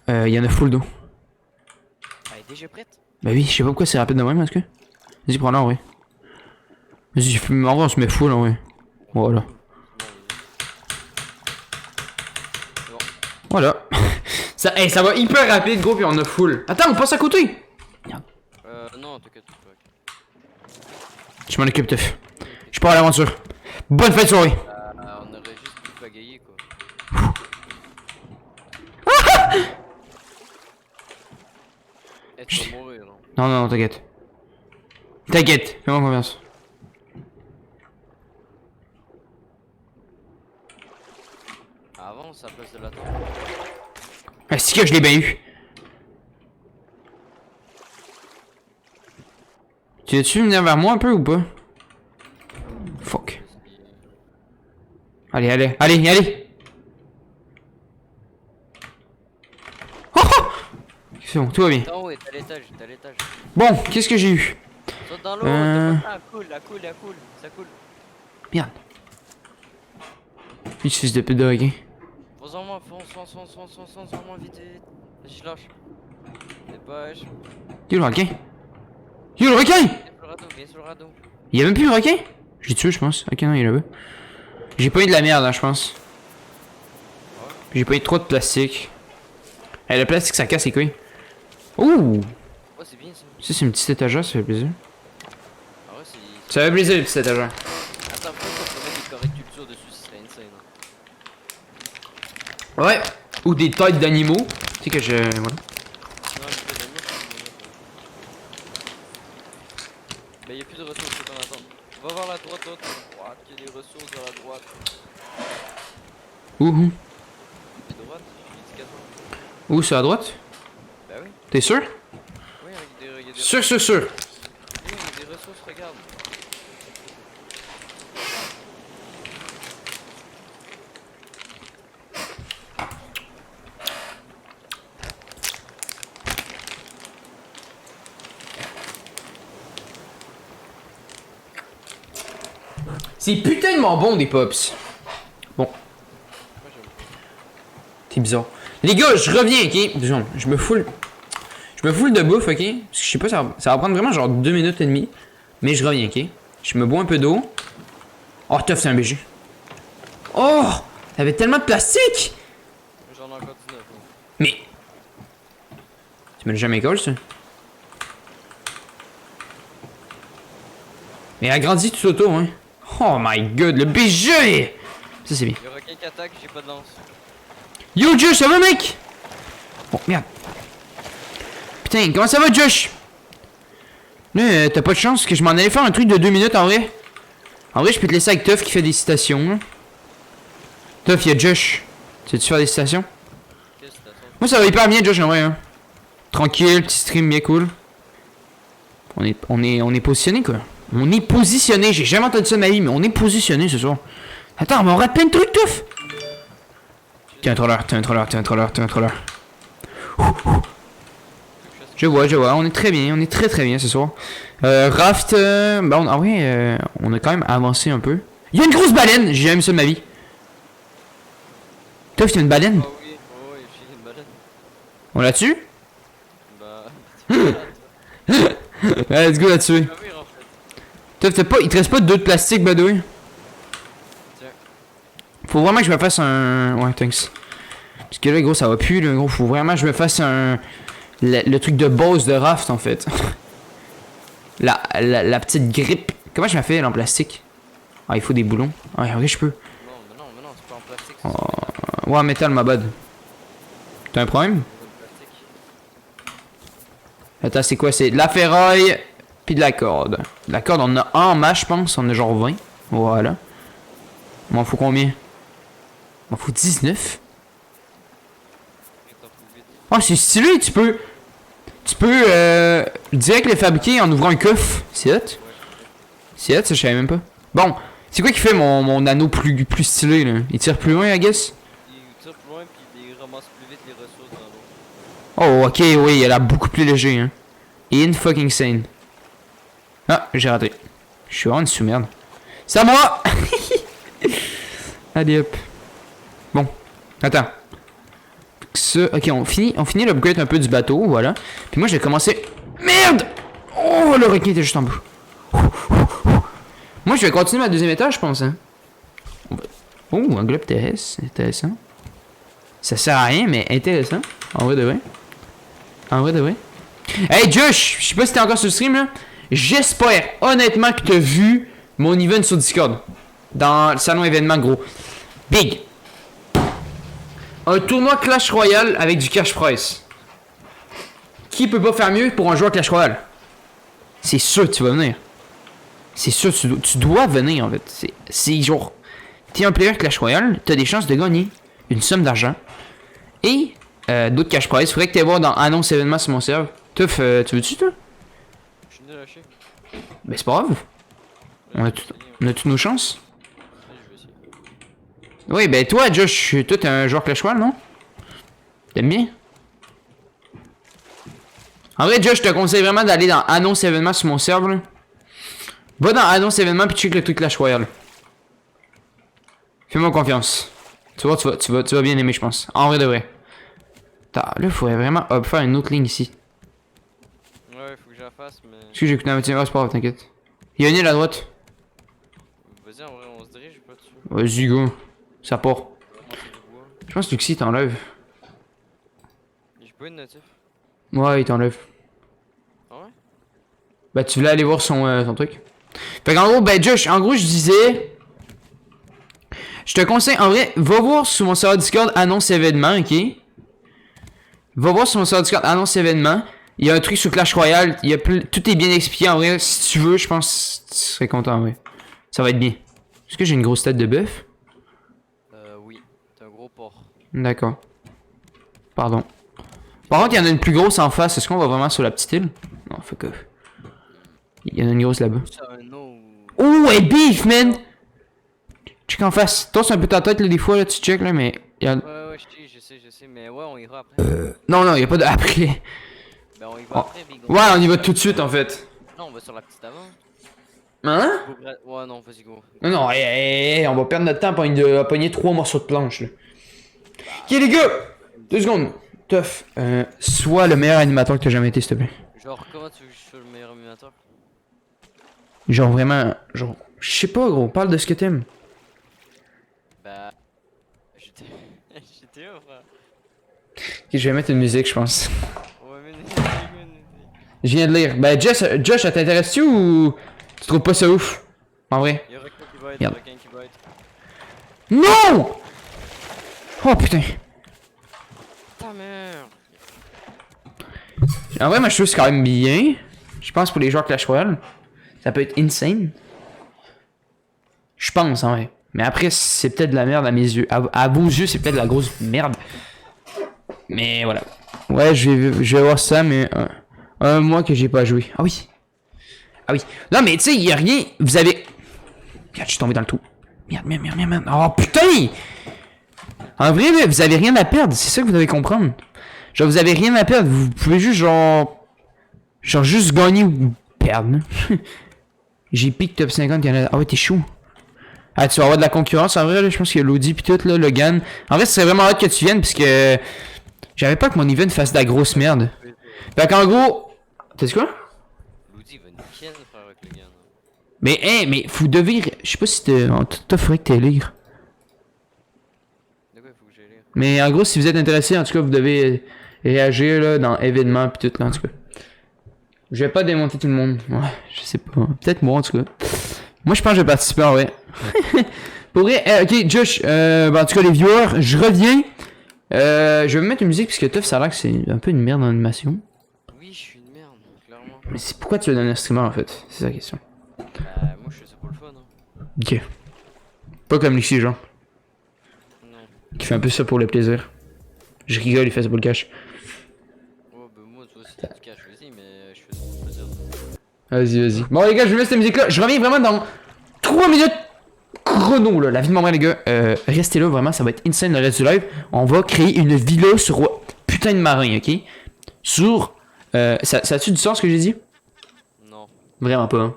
Il y en a full d'eau. Elle est déjà prête? Bah oui, je sais pas pourquoi c'est rapide de même, est-ce que... Vas-y, prends-la, ouais. Vas-y, en vrai, on se met full, ouais. Voilà. C'est bon. Voilà. Ça, hey, ça va hyper rapide, gros, puis on a full. Attends, on passe à côté. Non, t'inquiète pas. Je m'en occupe, teuf. Je pars à l'aventure. Bonne fin de soirée. On aurait juste pu pagayer, quoi. Eh, tu vas mourir, non? Non, non, t'inquiète. T'inquiète, fais-moi confiance. Avance à la place de la tente. Ah, si que je l'ai bien eu. Tu veux-tu venir vers moi un peu ou pas? Fuck. Allez, allez, allez, allez. Oh, oh. C'est bon, tout va bien. T'es en haut, t'es à l'étage, t'es à l'étage. Bon, qu'est-ce que j'ai eu? Saute dans l'eau, ah, coule, la coule, la coule, ça coule. Merde. Lui, fils de pute de requin. Fonce-en-moi, fonce-en-moi, vite, vite. Vas-y, je lâche. Dépêche. Yo le requin? Yo le requin! Viens sur le radeau. Il y a même plus le requin? Je l'ai tué, je pense. Ok, non, il est là-bas. J'ai pas eu de la merde, hein, je pense. J'ai pas eu trop de plastique. Eh, le plastique, ça casse les couilles. Ouh! Ouais, c'est bien ça. Ça, c'est une petite étagère, ça fait plaisir. Ah ouais, c'est. Ça fait plaisir, une petite étagère. Attends, pourquoi on peut mettre des correctcultures dessus, ce serait insane. Hein. Ouais. Ou des têtes d'animaux. Tu sais que je... Voilà. Non, j'ai pas d'animaux, ben, y'a plus de ressources, c'est en attente. Va vers la droite, l'autre, droite, il y a des ressources vers la droite. Ouh. La droite, l'indicateur. Où, c'est à droite? Bah oui, T'es sûr? oui, il y a des Sûr. oui, il y a des ressources, regarde. C'est putainement bon, des pops. Bon. Moi j'aime pas. T'es bizarre. Les gars, je reviens, ok? 2 secondes. Je me foule de bouffe, ok? Parce que je sais pas, ça va prendre vraiment genre 2 minutes et demie. Mais je reviens, ok? Je me bois un peu d'eau. Oh, tough, c'est un BG. Oh! T'avais tellement de plastique! J'en ai encore 19. Hein. Mais. Tu me l'as jamais collé, ça? Mais agrandis tout auto, hein? Oh my god, le BG! Ça, c'est bien. Y'a requin qui attaque, j'ai pas de lance. Yo, Josh, ça va, mec? Oh, merde. Putain, comment ça va, Josh? Là, t'as pas de chance que je m'en allais faire un truc de 2 minutes, en vrai. En vrai, je peux te laisser avec Tuff qui fait des citations, là. Tough, y'a Josh. Tu veux-tu faire des stations? Qu'est-ce que c'est ça? Moi, ça va hyper bien, Josh, en vrai. Hein. Tranquille, petit stream bien cool. On est positionné, quoi. On est positionné. J'ai jamais entendu ça de ma vie, mais on est positionné ce soir. Attends, mais on rate plein de trucs, Tough. T'es un troller, t'es un troller, t'es un troller, t'es un troller. Je vois, on est très bien, on est très bien ce soir. Raft, bah ah ouais, on a quand même avancé un peu. Il y a une grosse baleine, j'ai jamais vu ça de ma vie. Tough, t'as une baleine? Ah oui, oh, oui, j'ai une baleine. On l'a tue? Bah. Ouais, let's go la tuer. Ah oui, en fait. Tough, t'as pas, il te reste pas de plastique, by the way. Tiens. Faut vraiment que je me fasse un. Ouais, thanks. Parce que là, gros, ça va plus, là, gros. Faut vraiment que je me fasse un. Le truc de base de raft, en fait. la petite grippe. Comment je la fais, elle, en plastique? Ah, il faut des boulons. Ah, ouais, je peux. Non, c'est pas en plastique. C'est Ouais, en métal, ma bad. T'as un problème? en plastique. Attends, c'est quoi? C'est de la ferraille, puis de la corde. De la corde, on a un en masse, je pense. On a genre 20. Voilà. Il m'en faut combien? Il m'en faut 19. Et t'en trouves vite. Ah, c'est stylé, tu peux. Tu peux direct les fabriquer en ouvrant un coffre. C'est hot. Ouais, C'est hot, ça, je savais même pas. Bon, c'est quoi qui fait mon anneau plus stylé, là? Il tire plus loin, I guess? il tire plus loin puis il ramasse plus vite les ressources dans l'eau. Oh, ok, oui, il a l'air beaucoup plus léger, hein. In fucking sane. Ah, j'ai raté. Je suis vraiment une sous-merde. C'est à moi! Allez, hop. Bon, attends. Ça, ok, on finit l'upgrade un peu du bateau, voilà. Puis moi, je vais commencer... Merde! Oh, le requin était juste en bas. Moi, je vais continuer ma deuxième étage, je pense, hein. Oh, un globe terrestre, intéressant. Ça sert à rien, mais intéressant. En vrai de vrai. En vrai de vrai. Hey, Josh! Je sais pas si t'es encore sur le stream, là. J'espère, honnêtement, que t'as vu mon event sur Discord. Dans le salon événement, gros. Big! Un tournoi Clash Royale avec du cash prize. Qui peut pas faire mieux pour un joueur Clash Royale? C'est sûr que tu vas venir. C'est sûr que tu dois venir, en fait. C'est genre... T'es un player Clash Royale, t'as des chances de gagner une somme d'argent. Et d'autres cash prizes. Faudrait que t'ailles voir dans annonce événement sur mon serveur. Tough, tu veux-tu, toi? Je suis nul à chier. Ben c'est pas grave. On a toutes nos chances. Je vais essayer. Oui, ben toi, Josh, toi t'es un joueur Clash Royale, non? T'aimes bien? En vrai, Josh, je te conseille vraiment d'aller dans annonce événement sur mon serveur. Là. Va dans annonce événement puis check le truc Clash Royale. Fais-moi confiance. Tu vois, tu vas bien aimer, je pense. En vrai de vrai. Attends, là, il faudrait vraiment faire une autre ligne ici. Ouais, faut que je la fasse, mais. Est-ce que j'ai écouté un petit c'est pas grave, t'inquiète. Il y a une île à droite. Vas-y, en vrai, on se dirige pas dessus. Vas-y, go. Ça part. Vraiment, c'est du bois. Je pense que Luxi t'enlève. J'ai pas une natif. Ouais, il t'enlève. Ah ouais? Bah, tu voulais aller voir son truc. Fait qu'en gros, ben, Josh, en gros, je disais. Je te conseille, en vrai, va voir sur mon serveur Discord annonce événement, ok? Va voir sur mon serveur Discord annonce événement. Il y a un truc sur Clash Royale. Il y a tout est bien expliqué en vrai. Si tu veux, je pense que tu serais content en vrai. Ça va être bien. Est-ce que j'ai une grosse tête de bœuf? Oui. T'es un gros porc. D'accord. Pardon. Par contre, il y en a une plus grosse en face. Est-ce qu'on va vraiment sur la petite île? Non, fuck off. Il y en a une grosse là-bas. C'est un eau. Oh, hey, beef, man! Check en face. Toi, c'est un peu ta tête, là, des fois, là, tu check, là, mais. Y a... Ouais, je sais, mais ouais, on ira après. Non, non, y a pas de. Après. Ben, on y va Oh. après, Big. Ouais, on y va tout de suite, en fait. Non, on va sur la petite avant. Hein? Ouais, non, vas-y, go. Non, non, on va perdre notre temps à pogner 3 morceaux de planche, là. Ok, les gars! 2 secondes. Tough. Sois le meilleur animateur que t'as jamais été, s'il te plaît. Genre, comment tu veux que je sois le meilleur animateur? Genre, vraiment. Genre, je sais pas, gros. Parle de ce que t'aimes. Bah. J'étais. J'étais un frère. Ok, je vais mettre une musique, je pense. Ouais, mais. Je viens de lire. Ben, Josh, ça t'intéresse-tu ou tu trouves pas ça ouf? En vrai. Y'a un requin qui va être, Merde. un requin qui va être. Non! Oh putain. Ta mère! En vrai, moi, je trouve que c'est quand même bien. Je pense pour les joueurs Clash Royale. Ça peut être insane. Je pense, en vrai. Mais après, c'est peut-être de la merde à mes yeux. À vos yeux, c'est peut-être de la grosse merde. Mais voilà. Ouais, je vais voir ça, mais un mois que j'ai pas joué. Ah oui. Ah oui. Non, mais tu sais, il y a rien. Vous avez. Regarde, je suis tombé dans le trou. Merde, merde, merde, merde, merde. Oh putain! En vrai, là, vous avez rien à perdre. C'est ça que vous devez comprendre. Genre, vous avez rien à perdre. Vous pouvez juste, genre. Genre, juste gagner ou perdre. J'ai pick top 50 Canada. Ah ouais, t'es chaud. Ah, tu vas avoir de la concurrence. En vrai, là, je pense qu'il y a l'Audi pis tout, là, Logan. En vrai, ce serait vraiment hâte que tu viennes, parce que. J'avais pas que mon event fasse de la grosse merde. Fait qu'en gros. T'as dit quoi? L'Audi va nickel, frère, avec le gars. Mais, hein, mais vous devez. Je sais pas si t'offrais que t'es lire. De quoi il faut que j'aille lire? Mais en gros, si vous êtes intéressé, en tout cas, vous devez réagir là, dans événements pis tout, là, en tout cas. Je vais pas démonter tout le monde. Ouais, je sais pas. Peut-être moi, en tout cas. Moi, je pense que je vais participer en vrai. Pour vrai, ok, Josh, en tout cas, les viewers, je reviens. Je vais me mettre une musique parce que Tough, ça a l'air que c'est un peu une merde en animation. Oui, je suis une merde, clairement. Mais c'est pourquoi tu le donnes un streamer en fait? C'est ça la question. Moi je fais ça pour le fun, hein. Ok. Pas comme Lixi, genre. Non. Qui fait un peu ça pour le plaisir. Je rigole, il fait ça pour le cash. Oh, bah moi, toi, si t'as du cash, vas-y, mais je fais ça pour le plaisir. Vas-y, vas-y. Bon, les gars, je vais mettre cette musique là. Je reviens vraiment dans 3 minutes chrono là. La vie de mon vrai, les gars. Restez là, vraiment, ça va être insane le reste du live. On va créer une villa sur putain de marin, ok? Sur. Ça a-tu du sens ce que j'ai dit? Non. Vraiment pas. Hein.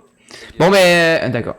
Bon, ben. D'accord.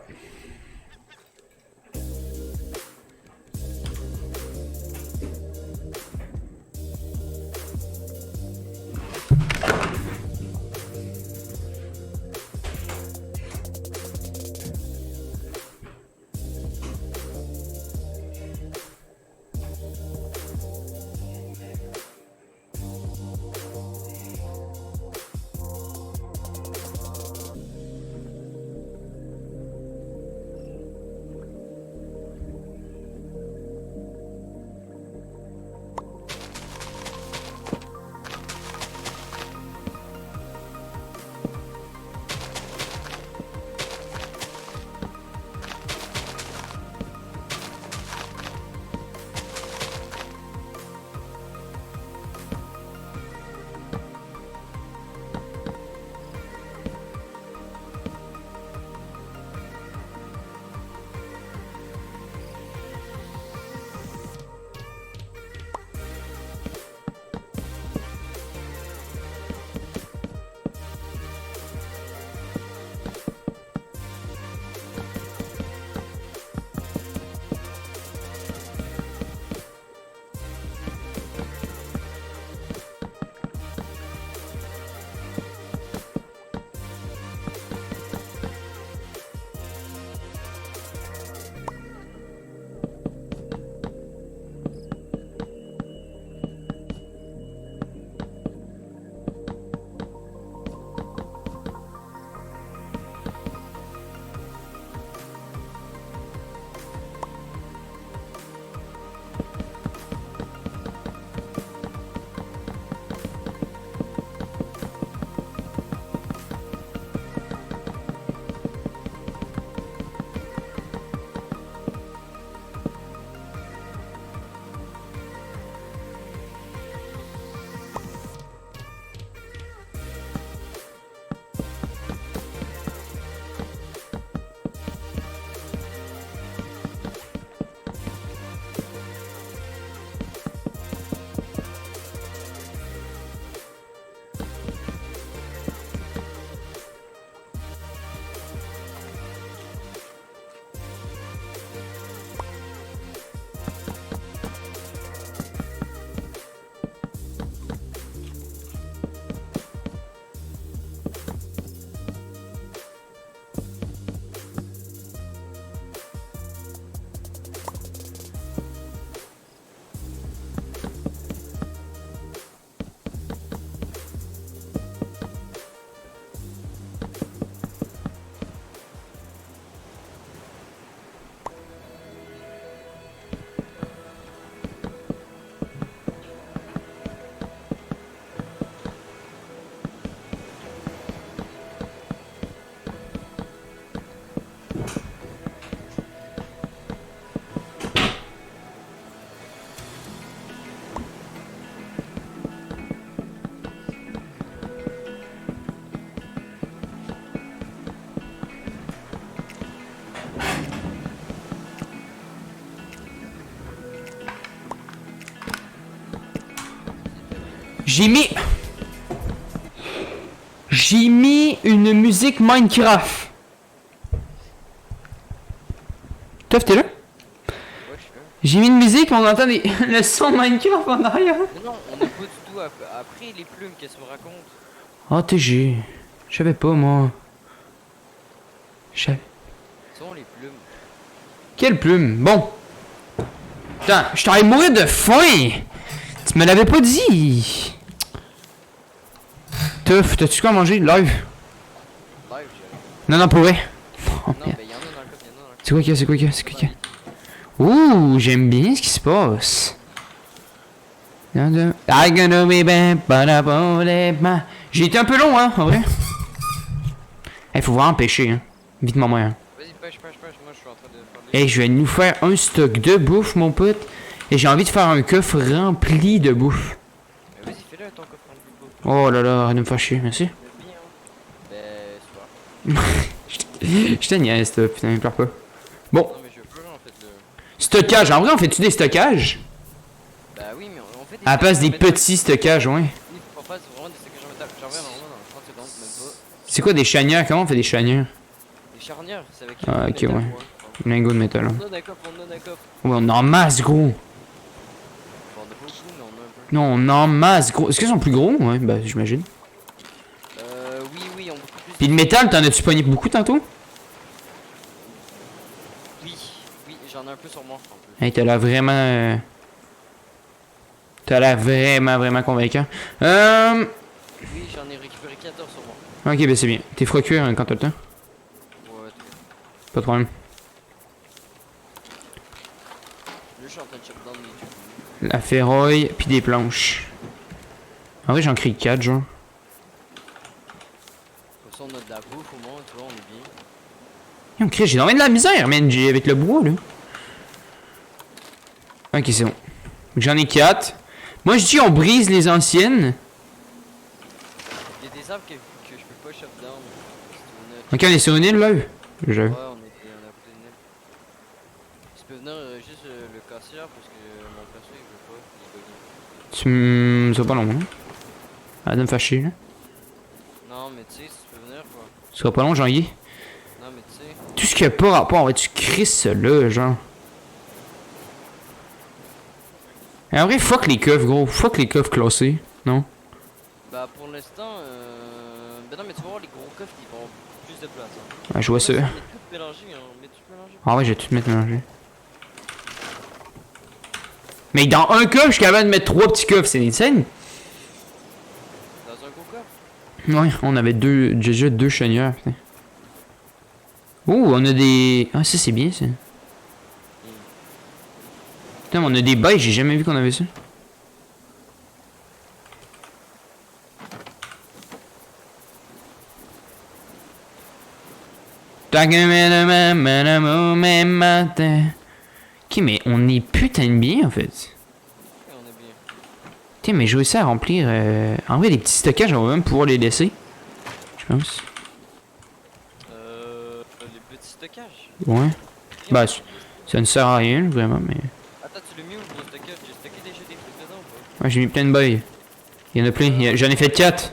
J'ai mis... J'ai mis une musique Minecraft. Toff, t'es là? Ouais, je suis là. J'ai mis une musique, on entend le son de Minecraft en arrière. Mais non, on n'est pas du tout après les plumes, qu'est-ce que tu me racontes? Oh, TG. Je savais pas, moi. Je savais. Ce sont les plumes. Quelle plume? Bon. Putain, je t'aurais mourir de faim. Tu me l'avais pas dit. Tough, t'as-tu quoi à manger? Live? Live, j'ai. Non, non, pour vrai. Oh, Non, merde. mais y'en a dans le coffre, y'en a dans le coffre. C'est quoi qu'il y a? C'est quoi qu'il y a? C'est quoi qu'il y a? Ouh, j'aime bien ce qui se passe. I gonna be back, j'ai été un peu long, hein, en vrai. Il faut vraiment pêcher, hein. Vite, maman. Hein. Vas-y, pêche, moi je suis en train de faire des. Hey, je vais nous faire un stock de bouffe, mon pote. Et j'ai envie de faire un coffre rempli de bouffe. Mais vas-y, fais-le ton coffre rempli de bouffe. Oh là là, arrête de me faire chier, merci. Bien, hein. Ben, soit. Je te niaise, toi, putain, il pleure pas. Bon, Non, mais je veux en fait le. stockage. En vrai, on fait-tu des stockages? Bah oui, mais on fait des. À la place des stockages en métal. petits stockages, ouais. Oui, faut pas, c'est vraiment des stockages en métal. J'en reviens normalement dans 30 secondes, même pas. C'est quoi des chanières? Comment on fait des chanières? Des charnières, c'est avec. Ah, du ok, métal, ouais. quoi. Lingot de métal. Hein. On donne un coffre, on donne un coffre. Ouais, on en masse, gros. Bon, on a pas beaucoup, mais on a un peu. Non, on en masse, gros. Est-ce qu'ils sont plus gros? Ouais, bah, j'imagine. Oui, on a beaucoup plus. Puis le métal, t'en as-tu pogné beaucoup tantôt? Oui, j'en ai un peu sur moi. Un peu. Hey, t'as l'air vraiment. T'as l'air vraiment convaincant. Oui, j'en ai récupéré 14 sur moi. Ok, bah c'est bien. T'es froid cuire hein, quand t'as le temps. Ouais, très bien. Pas de problème. Là, je suis en train de chop down les tubes. La ferraille, puis des planches. En vrai, j'en crie 4, genre. Comme ça, on a de la bouffe au moins, tu vois, on est bien. On crie, j'ai de la misère, man, avec le bois, là. Ok, c'est bon. J'en ai 4. Moi, je dis, on brise les anciennes. Il y a des arbres que je peux pas chop down. Ok, on est sur une île, là. Je... Ouais, on a côté de net. Tu peux venir juste le casser là, parce que mon perso il veut pas, il est bugué. Ça va pas long, hein. Arrête de me faire chier, là. Non, mais tu sais, si tu peux venir quoi. Ça sera pas long, Jean-Guy. Non, mais tu sais. Tout ce qui a pas rapport, on va tu crisses ça là, genre. Et en vrai, fuck les coffres, gros. Fuck les coffres classés. Non? Bah, pour l'instant, ben non, mais tu vas voir, les gros coffres ils vont avoir plus de place. Hein. Ah, je vois ça. On met tout mélangé, hein. On met tout mélangé. Ah ouais, je vais tout mettre mélangé. Mais dans un coffre, je suis capable de mettre 3 petits coffres, c'est insane. Dans un gros coffre. Ouais, on avait déjà 2 chaudières, putain. Oh, on a des... Ah, ça c'est bien, ça. Putain, on a des bails, j'ai jamais vu qu'on avait ça. Ok, mais on est putain de bien, en fait. Ouais, on est bien. Tiens, mais je vais essayer à remplir... En vrai, les petits stockages, on va même pouvoir les laisser. Je pense. Les petits stockages. Ouais. Bah, ça ne sert à rien, vraiment, mais... Attends, tu l'as mis où le gros stockage? J'ai stocké déjà des trucs dedans ou pas? Ouais, j'ai mis plein de bails. Il y en a plein. J'en ai fait 4.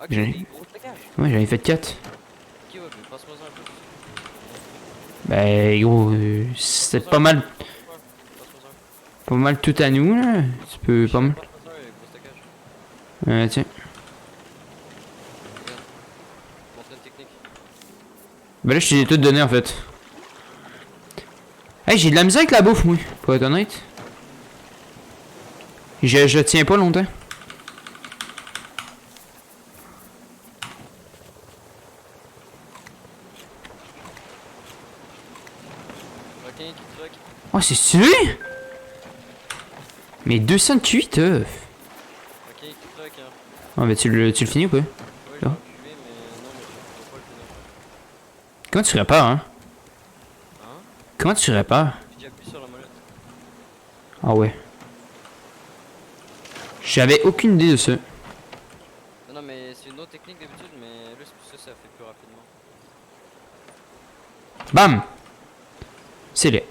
Ok, J'en ai- des gros stockages. Ouais, j'en ai fait 4. Ok, ouais, mais passe-moi ça un peu. Ben, gros, c'est pas mal, Passe-moi ça un peu. pas mal tout à nous, là. Tu peux pas mal. Passe-moi ça, gros stockage. Tiens. Regarde. Montre une technique. Ben là, je t'ai tout donné, en fait. Hey, j'ai de la misère avec la bouffe, moi, pour être honnête. Je tiens pas longtemps. Requin qui truck. Oh, c'est celui? Mais 208 œufs. Requin qui truck, hein. Ah, ben tu le finis ou pas? Ouais, je Ah. vais enculer, mais non, mais je peux pas le finir. Comment tu répares, hein? Hein? Comment tu répares? J'ai appuyé sur la molette. Ah ouais. J'avais aucune idée de ça. Non, mais c'est une autre technique d'habitude, mais là, c'est pour ça que ça fait plus rapidement. Bam! C'est laid.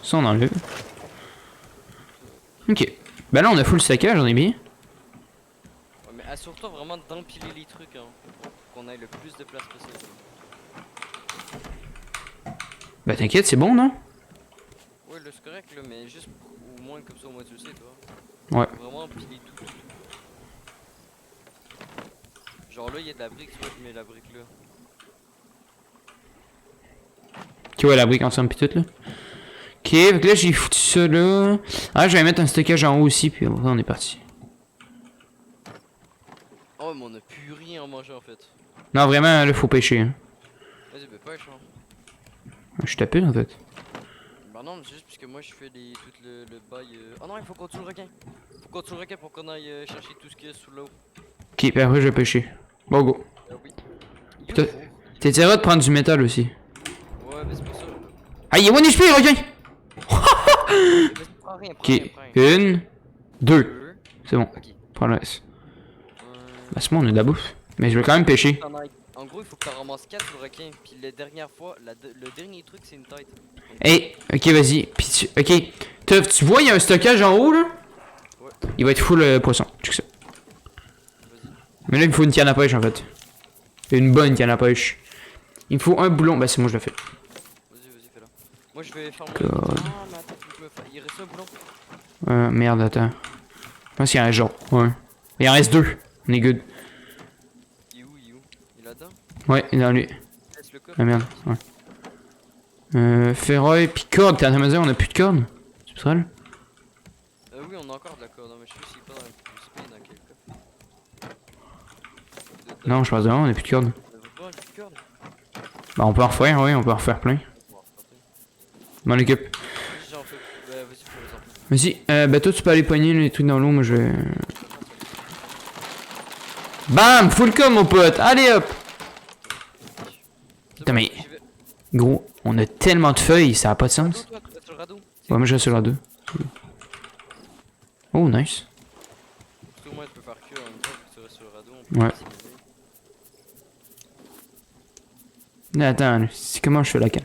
Ça, on enlève. Ok. Ben là, on a full stackage, on est bien. assure-toi vraiment d'empiler les trucs, hein, pour qu'on ait le plus de place possible. Bah t'inquiète, c'est bon, non? Ouais, là c'est correct, là, mais juste au moins comme ça, au moins tu le sais, toi. Ouais. Faut vraiment empiler tout. Genre là, il y a de la brique, tu vois, je mets la brique là. Ok, ouais, la brique ensemble pis tout, là. Ok, fait que là, j'ai foutu ça là. Ah, je vais mettre un stockage en haut aussi, puis après, on est parti. Oh, mais on a plus rien à manger en fait. Non, vraiment, là, faut pêcher, hein. Vas-y, bah pêche, hein. Je suis tapé, en fait. Bah non, mais c'est juste parce que moi je fais tout le bail. Oh non, il faut qu'on tue le requin. Faut qu'on tue le requin pour qu'on aille chercher tout ce qu'il y a sous l'eau. Ok, puis après, je vais pêcher. Bon, go. Oui. Putain. Youhou. T'essaieras de prendre du métal aussi. Ouais, mais c'est pour ça. Ah, il est 1 HP, requin! Vas-y, prends rien, prends rien, Ok, prends rien. 1, 2. Deux. C'est bon, Ok. prends le reste. Euh, Bah, c'est bon, on a de la bouffe. Mais je vais quand même pêcher. En gros, il faut que tu ramasses 4 sur le requin. Puis la dernière fois, le dernier truc, c'est une tête. Hey, ok, vas-y. Ok, Teuf, tu vois, il y a un stockage en haut, là? Ouais. Il va être full poisson. Check ça. Vas-y. Mais là, il me faut une canne à pêche, en fait. Une bonne canne à pêche. Il me faut un boulon. Bah, c'est moi, je l'ai fait. Vas-y, fais-la. Moi, je vais faire God. Ah, mais attends, faut que je me fasse. Il reste un boulon. Merde, attends. Je pense qu'il en reste genre. Ouais. Il en reste 2. On est good. Il est où? Il est là-dedans? Ouais, il est dans lui. Laisse le coffre. Ah merde, ouais. Ferroy, puis corde. T'es en train de me dire, on a plus de corde? C'est ça, là? Oui, on a encore de la corde, hein, mais je sais s'il est pas dans le spin dans quel coffre. Non, je pense vraiment, on a plus de corde. On avait pas de corde? Bah, on peut en refaire, ouais, on peut en refaire plein. Bon, attendez. M'en occupe. Vas-y, j'en fais. Vas-y, fais-le ça. Vas-y, bah, toi, tu peux aller pogner les trucs dans l'eau, moi, je vais. Bam! Full com, mon pote! Allez, hop! C'est Putain, bon, mais. j'y vais. Gros, on a tellement de feuilles, ça a pas de sens. Toi, sur le radeau. Ouais, moi, je reste sur la 2. Oh, nice. Parce que moi, tu peux faire que en même temps que tu restes sur le radeau. On peut Ouais. s'imaginer. Mais attends, là, c'est comment je fais la canne?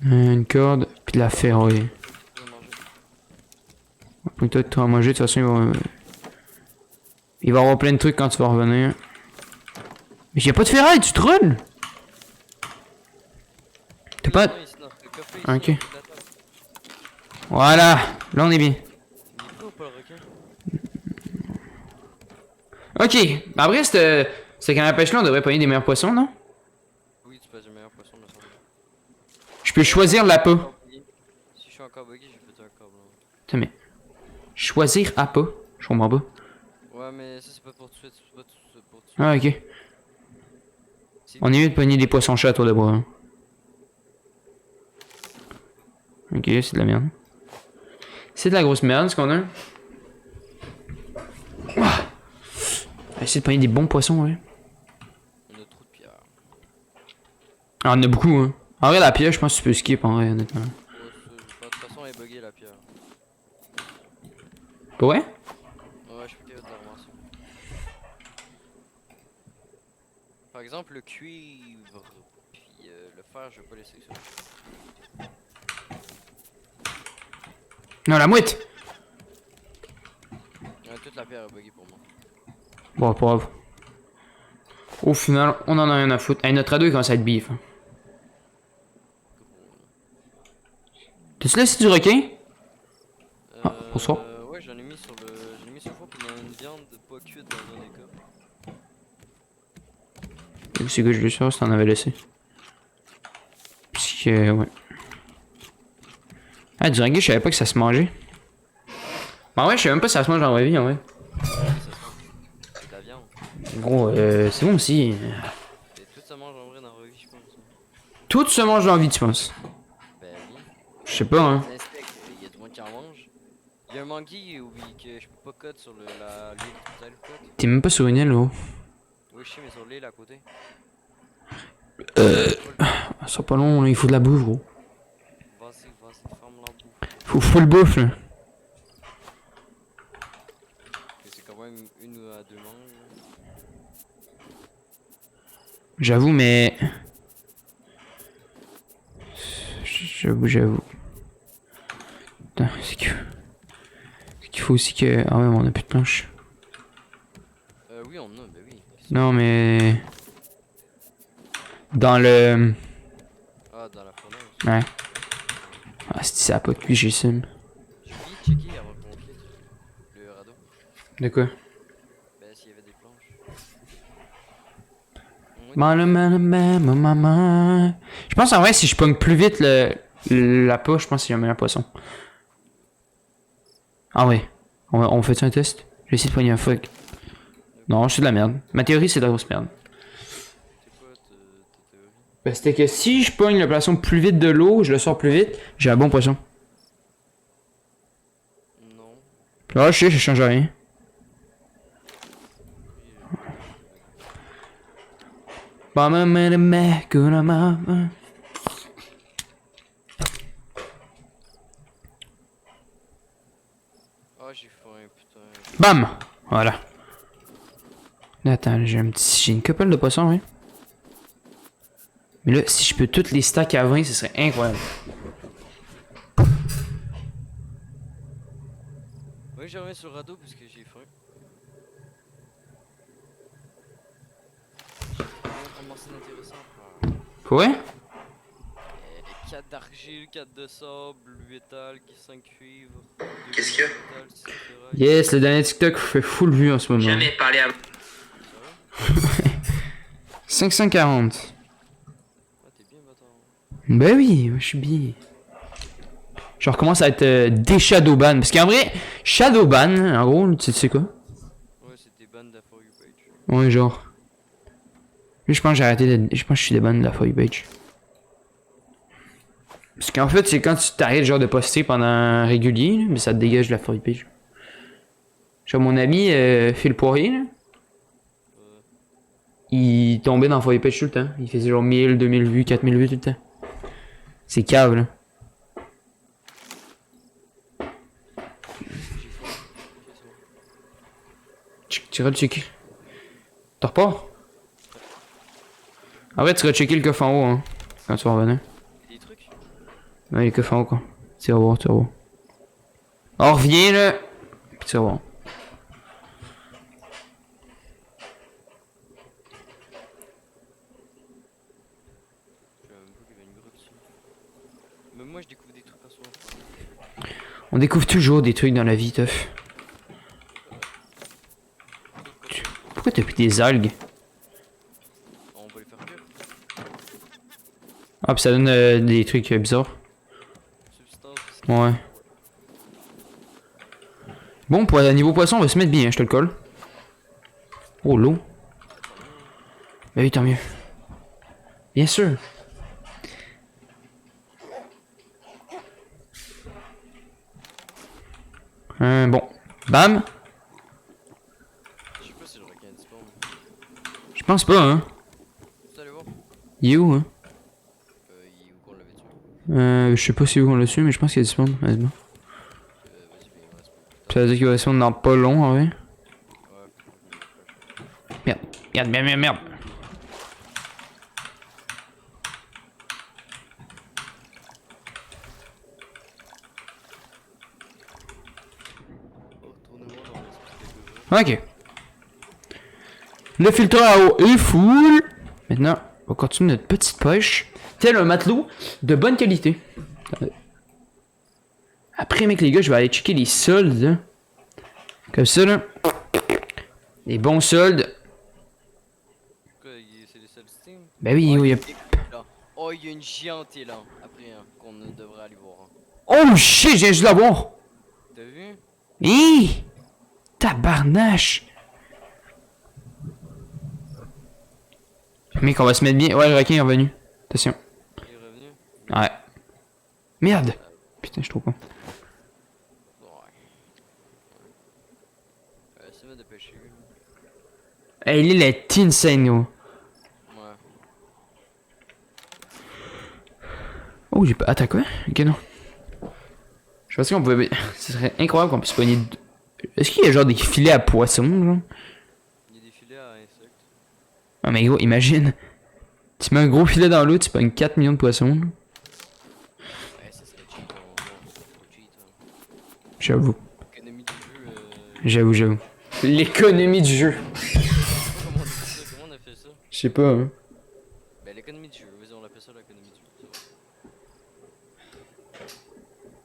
Une corde, puis de la ferraille. Tu veux manger. Puis toi, tu vas manger, de toute façon, il va y avoir plein de trucs quand tu vas revenir. Mais y'a pas de ferraille, tu trolls! T'as pas. Non, ici, dans ce coffre, ici, Ah, ok. en dessous de la table. Voilà! Là, on est bien. Il est prêt ou pas le requin? Ok, après, cette canne à pêche là, on devrait pogner des meilleurs poissons, non? Oui, tu passes le meilleur poisson, me semble. Je peux choisir l'appât. Si je suis encore buggy, j'ai fait un câble. Putain, mais. Choisir appât? Je comprends pas. Ouais, mais ça, c'est pas pour tout de suite. C'est pas pour tout de suite. Ah, ok. C'est- On est mieux de pogner des poissons chats à tour de bras. Hein. Ok, c'est de la merde. C'est de la grosse merde ce qu'on a. On va essayer de pogner des bons poissons, ouais. On a trop de pierres. Ah, on en a beaucoup, hein. En vrai, la pierre, je pense que tu peux skip, en vrai, honnêtement. Ouais, ça, de toute façon, elle est buggée la pierre. Pas ouais? Ouais, je peux capable de la ramasser. Par exemple, le cuivre, puis le fer, je vais pas laisser ça. Non, la mouette! Toute la pierre est buggée pour moi. Bon, pas grave. Au final, on en a rien à foutre. Hey, notre ado, il commence à être bif. Hein. T'as-tu laissé du requin? Ah, bonsoir. Ouais, j'en ai mis sur le. J'en ai mis sur le four, puis il y a une viande pas cuite dans un des cas. C'est que je vais savoir si t'en avais laissé. Puisque, ouais. Ah, du requin, je savais pas que ça se mangeait. Bah ouais, je savais même pas si ça se mange en vraie vie, en vrai. C'est de la viande. Gros, c'est bon aussi. Et tout ça mange en vrai dans la vie, je pense. Tout se mange dans la vie, tu penses? Ben oui. Je sais pas, hein. Les insectes, il y a du monde qui en mange. Il y a un manguier, oui, que je peux pas cut sur l'île. T'as le cut? T'es même pas sur une île, là. Oui, je sais, mais sur l'île à côté. Ça sera pas long, là. Il faut de la bouffe, gros. Vas-y, ferme la bouffe. Faut full bouffe, là. C'est quand même une à deux mangues. J'avoue, mais. J'avoue. Putain, c'est qu'il faut aussi que. Ah ouais, mais on a plus de planches. Non, mais... Dans le... Ah, dans la fournaise. Ouais. Ah, ça a pas cuit, j'ai sim. J'ai oublié de checker avant qu'on quitte le radeau. De quoi? Ben, s'il y avait des planches. Maman. Je pense en vrai, si je pogne plus vite la poche, je pense qu'il y a un meilleur poisson. Ah ouais. On fait un test? Je vais essayer de pogner un fuck. Non, c'est de la merde. Ma théorie, c'est de la grosse merde. C'est quoi ta théorie? Ben, c'était que si je pogne le poisson plus vite de l'eau, je le sors plus vite, j'ai un bon poisson. Non. Ah, je sais, ça change rien. Ah, j'ai faim, putain. Bam! Voilà. Attends, j'ai une couple de poissons, oui. Mais là, si je peux toutes les stacks à 20, ce serait incroyable. Ouais, je reviens sur le radeau parce que j'ai faim. J'ai rien ramassé d'intéressant, frère. Ouais? 4 d'argile, 4 de sable, 8 métal, 5 cuivre. Qu'est-ce qu'il y a? Métal, 6 ferraille. Yes, le dernier TikTok fait full vue en ce moment. Jamais parlé à... Sérieux? 540. Ah, t'es bien, bâtard. Ben oui, je suis bien. Je recommence à être des Shadowban. Parce qu'en vrai, Shadowban, en gros, tu sais quoi? Ouais, c'est des bandes de la For You page. Ouais, genre. Lui, je pense que j'ai arrêté de... Je pense que je suis des bannes de la For You page. Parce qu'en fait, c'est quand tu t'arrêtes genre de poster pendant régulier, là, mais ça te dégage de la For You page. Genre mon ami Phil Poirier, là, il tombait dans la For You page tout le temps. Il faisait genre 1000, 2000 vues, 4000 vues tout le temps. C'est cave, là. Tu vas checker. T'en repars? En vrai, tu vas checker le coffre en haut, hein, quand tu vas revenir. Des trucs? Ouais, les coffres en haut, quoi. Tu vas voir, tu vas voir. On revient, là. Puis tu vas voir. Je savais même pas qu'il y avait une grotte ici. Même moi, je découvre des trucs à soi. On découvre toujours des trucs dans la vie, teuf. Pourquoi t'as pris des algues? On va les faire cuire. Ah, puis ça donne des trucs bizarres. Substance. Ouais. Bon, pour niveau poisson, on va se mettre bien, hein, je te le colle. Oh, l'eau. Bah oui, tant mieux. Bien sûr. Bon. Bam. Je sais pas si le requin disparaît. Je pense pas, hein. Tu allez voir? Il est où, hein? Il est où qu'on l'avait tué? Je sais pas si où on l'a su, mais je pense qu'il y a du spawn. Vas-y, bon. Vas-y, ben il reste pas. Ça veut dire qu'il va spawn dans pas long, en vrai. Ouais. Merde, merde, merde, merde, merde. Retournez-moi dans l'esprit de Ok. Le filtre à eau est full. Maintenant, on continue notre petite pêche. Tel un matelot de bonne qualité. Attendez. Après, mec, les gars, je vais aller checker les soldes. Là. Comme ça, là. Les bons soldes. Pourquoi c'est les seuls Steam? Ben oui, Oh, oui. il y a des coups, là. Oh, il y a une géante là. Après, hein, qu'on devrait aller voir. Hein. Oh shit, j'ai juste la voir. T'as vu? Hi! Tabarnache. Mec, on va se mettre bien. Ouais, le requin est revenu. Attention. Il est revenu? Ouais. Merde. Putain, je suis trop con. Ouais. C'est mieux de pêcher. Hey, l'île est insane, gros. Ouais. Oh, j'ai pas. Attends, quoi? Ok, non. Je pensais qu'on pouvait. Ce serait incroyable qu'on puisse pogner. Est-ce qu'il y a genre des filets à poissons, genre? Il y a des filets à insectes. Ah, mais gros, imagine. Tu mets un gros filet dans l'eau, tu pognes 4 millions de poissons. Là. Ouais, ça serait cheat. Ça serait trop cheat. Hein. J'avoue. L'économie du jeu. J'avoue. L'économie du jeu. Je sais pas comment on dit ça. sais pas. Hein. Ben l'économie du jeu, vas-y on appelle ça l'économie du jeu.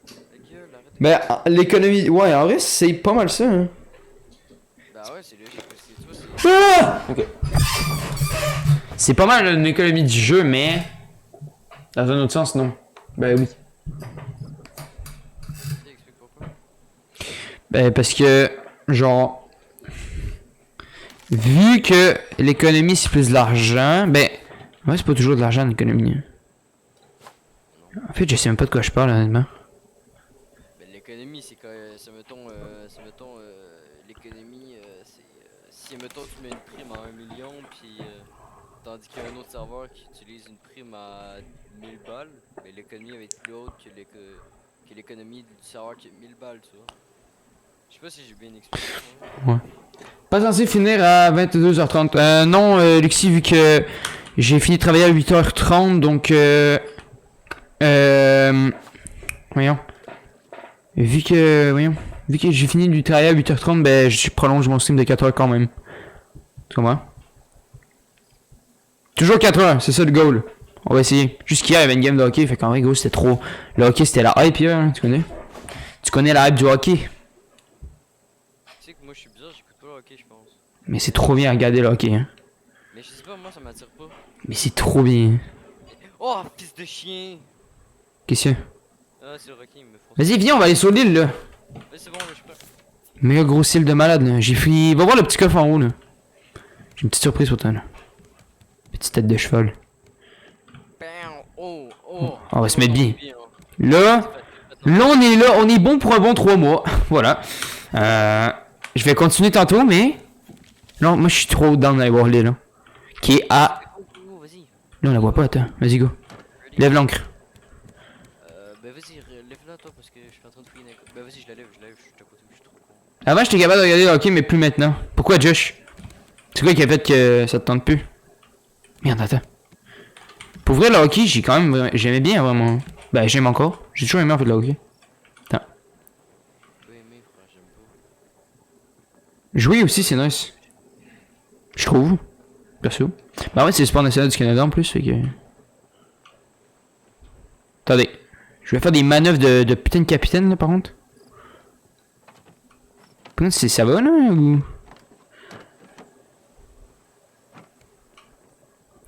Ta gueule, arrête de Ben, casser. l'économie. Ouais, en vrai, c'est pas mal ça. Hein. Bah ouais, c'est logique, parce que tu vois, c'est... Ah! Ok. C'est pas mal une économie du jeu, mais. Dans un autre sens, non. Ben oui. Explique pourquoi. Ben, parce que. Genre. Vu que l'économie c'est plus de l'argent, ben. Ouais, c'est pas toujours de l'argent l'économie. Hein. En fait, je sais même pas de quoi je parle, honnêtement. Ben l'économie, c'est quand... mettons, l'économie, c'est... si, mettons, tu mets une prime à 1 million, puis... tandis qu'il y a un autre serveur qui utilise une prime à 1000 balles, mais l'économie va être plus haute que l'économie du serveur qui a 1000 balles, tu vois. Je sais pas si j'ai bien expliqué. Ouais. Pas censé finir à 22h30. Non, Luxi, vu que j'ai fini de travailler à 8h30, donc voyons. Vu que j'ai fini de travailler à 8h30, ben je prolonge mon stream de 4h quand même. Tu comprends? Toujours 4h, c'est ça le goal. On va essayer. Jusqu'hier, il y avait une game de hockey, fait qu'en vrai, gros, c'était trop. Le hockey, c'était la hype hier, hein, tu connais? Tu connais la hype du hockey? Tu sais que moi je suis bizarre, j'écoute pas le hockey, je pense. Mais c'est trop bien à regarder le hockey, hein. Mais je sais pas, moi ça m'attire pas. Mais c'est trop bien. Oh, fils de chien! Qu'est-ce que c'est? Ah, c'est le hockey, il me faut. Vas-y, viens, on va aller sur l'île, là. Ouais, c'est bon, là, je suis prêt. Méga grosse île de malade, là. J'ai fini. Va voir le petit coffre en haut, là. J'ai une petite surprise pour toi, là. Petite tête de cheval. Bam! Oh, oh! On va se mettre bien. Hein. Là, on est là, on est bon pour un bon 3 mois. Voilà. Je vais continuer tantôt, mais. Non, moi je suis trop down d'aller voir l'île, là. Qui est à. Oh, vas-y. Là, on la voit pas, attends. Vas-y, go. Lève l'ancre. Ben vas-y, lève-la toi parce que je suis en train de fouiller. Ben vas-y, je la lève, je suis à côté, je suis trop con. Avant, j'étais capable de regarder le hockey, mais plus maintenant. Pourquoi, Josh? C'est quoi qui a fait que ça te tente plus? Merde, attends. Pour vrai, le hockey, j'ai quand même. J'aimais bien, vraiment. Ben, j'aime encore. J'ai toujours aimé en fait le hockey. Attends. Je peux aimer, frère, j'aime pas. Jouer aussi, c'est nice. Je trouve. Perso. Bah ouais, c'est le sport national du Canada en plus, fait que. Attendez. Je vais faire des manœuvres de putain de capitaine là par contre. Putain, ça va là ou.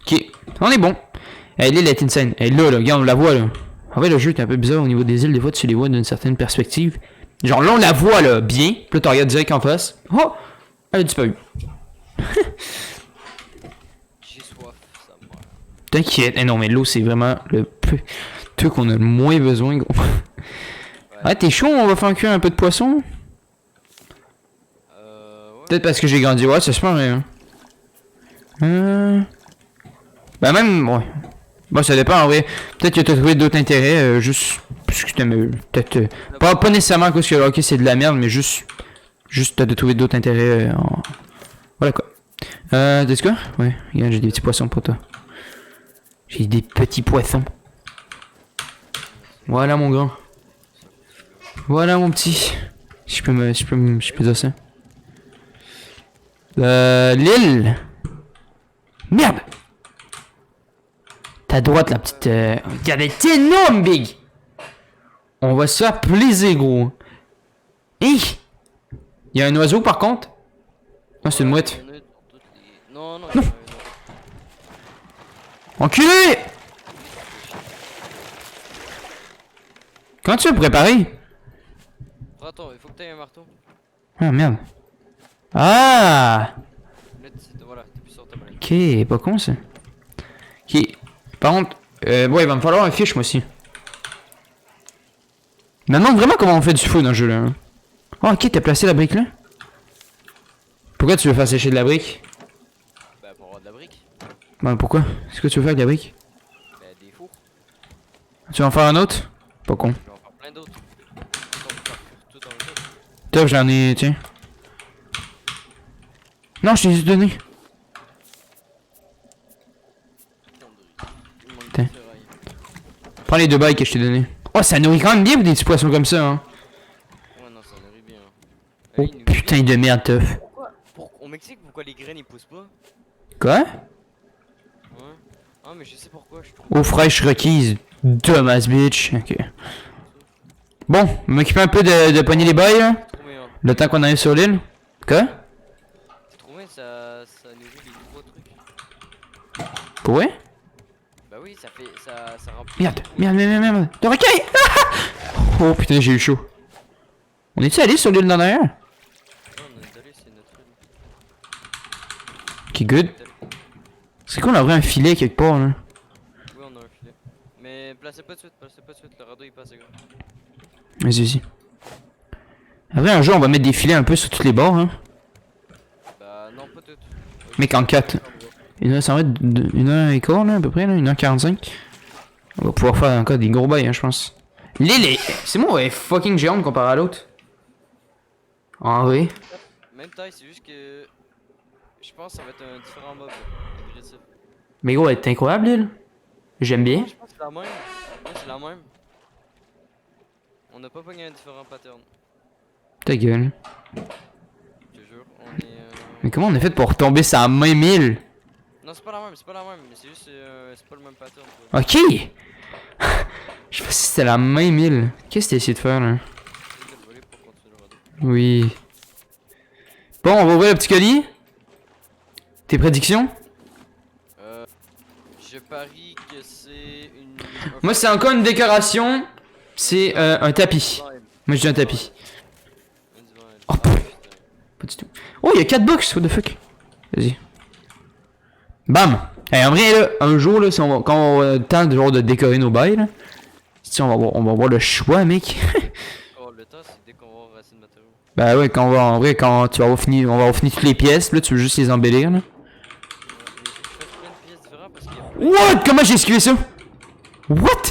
Ok, on est bon. Eh, l'île est insane. Elle est là, là, regarde, on la voit là. En vrai, le jeu est un peu bizarre au niveau des îles, des fois tu les vois d'une certaine perspective. Genre là, on la voit là, bien. Puis là, tu regardes direct en face. Oh! Elle a disparu. J'ai soif, ça meurt. T'inquiète. Eh non, mais l'eau, c'est vraiment le truc qu'on a le moins besoin, gros. Ouais, t'es chaud, on va faire cuire un peu de poisson? Ouais. Peut-être parce que j'ai grandi, ouais, ça se paraît, hein. Bah même, ouais. Bon, ça dépend, en vrai. Peut-être que t'as trouvé d'autres intérêts, juste... Parce que t'aimes... Peut-être... pas nécessairement à cause que le hockey, c'est de la merde, mais juste... Juste, t'as trouvé d'autres intérêts, Voilà, quoi. T'as quoi? Ouais, regarde, j'ai des petits poissons pour toi. J'ai des petits poissons. Voilà, mon grand. Voilà, mon petit. Je peux dire ça. L'île. Merde. Ta droite, la petite... Regarde, elle est énorme, Big. On va se faire plaisir, gros. Hi. Il y a un oiseau, par contre. Non, c'est une mouette. Non, non, il y en a un autre. Enculé. Comment tu veux préparer? Attends, il faut que t'aies un marteau. Ah, merde. Ah. Là, voilà, t'es plus sur ta molette. Ok, pas con, ça. Ok. Par contre, bon, il va me falloir un fiche, moi aussi. Je me demande vraiment comment on fait du feu dans le jeu, là. Hein. Oh, ok, t'as placé la brique, là? Pourquoi tu veux faire sécher de la brique? Bah, pour avoir de la brique. Bah, pourquoi? C'est quoi tu veux faire avec la brique? Bah, des fours. Tu vas en faire un autre? Pas con. Je vais en faire plein d'autres. Tout dans le jeu. Top, j'en ai, tiens. Non, je t'ai juste donné. Il manque Tiens. de ferraille. Prends les 2 bails que je t'ai donné. Oh, ça nourrit quand même bien des petits poissons comme ça, hein. Ouais, non, ça nourrit bien. Oh, Il nous putain de merde, teuf. Au Mexique, pourquoi les graines ils poussent pas? Quoi? Ah, mais je sais pourquoi, je trouve. Eau fraîche requise. Dumbass bitch. Ok. Bon, m'occuper un peu de pogner les boys là. C'est trop bien. Le temps qu'on arrive sur l'île. Quoi? C'est trop bien, ça nourrit les gros trucs. Pour vrai? Bah oui, ça remplit. Merde, merde, merde, merde, merde. De requin! Oh putain, j'ai eu chaud. On est-tu allé sur l'île d'en arrière? Ouais, on est allé, c'est notre île. Ok, good. C'est qu'on aurait un filet quelque part là. Oui, on a un filet. Mais placez pas de suite, le radeau il passe, c'est grave. Vas-y, vas-y. Après, un jour, on va mettre des filets un peu sur tous les bords, hein. Bah non, pas toutes. Mec, en 4. Ça va être 1h15 là, à peu près, là, 1h45. On va pouvoir faire encore des gros bails, hein, je pense. L'île est... C'est moi, elle est fucking géante comparé à l'autre. En vrai. Même taille, c'est juste que. Je pense que ça va être un différent mob agressif. Mais gros, elle est incroyable, l'île. J'aime bien. Je pense que c'est la même. Ouais, c'est la même. On n'a pas pogné un différent pattern. Ta gueule. Je te jure, on est. Mais comment on a fait pour retomber sur la même île? Non, c'est pas la même, mais c'est juste. C'est pas le même pattern. Quoi. Ok. Je sais pas si c'était la même île. Qu'est-ce que t'as essayé de faire, là? Je vais voler pour continuer le radeau. Oui. Bon, on va ouvrir le petit colis. Tes prédictions? Je parie que c'est une. Moi, c'est encore une décoration. C'est un tapis. Moi, je dis un tapis. Oh, pff. Pas du tout. Oh, il y a 4 box, what the fuck. Vas-y. Bam. Et en vrai, là, un jour, là, si on va, quand on a le temps de, genre, de décorer nos bails, là, si on va avoir le choix, mec. Oh, le temps, c'est dès qu'on va avoir assez de matériaux. Bah ouais, quand on va, en vrai, quand tu vas avoir fini, on va avoir fini toutes les pièces, là, tu veux juste les embellir, là. Ouais, mais faut que je fasse plein de pièces différentes parce qu'il y a plein de- What? Comment j'ai esquivé ça? What?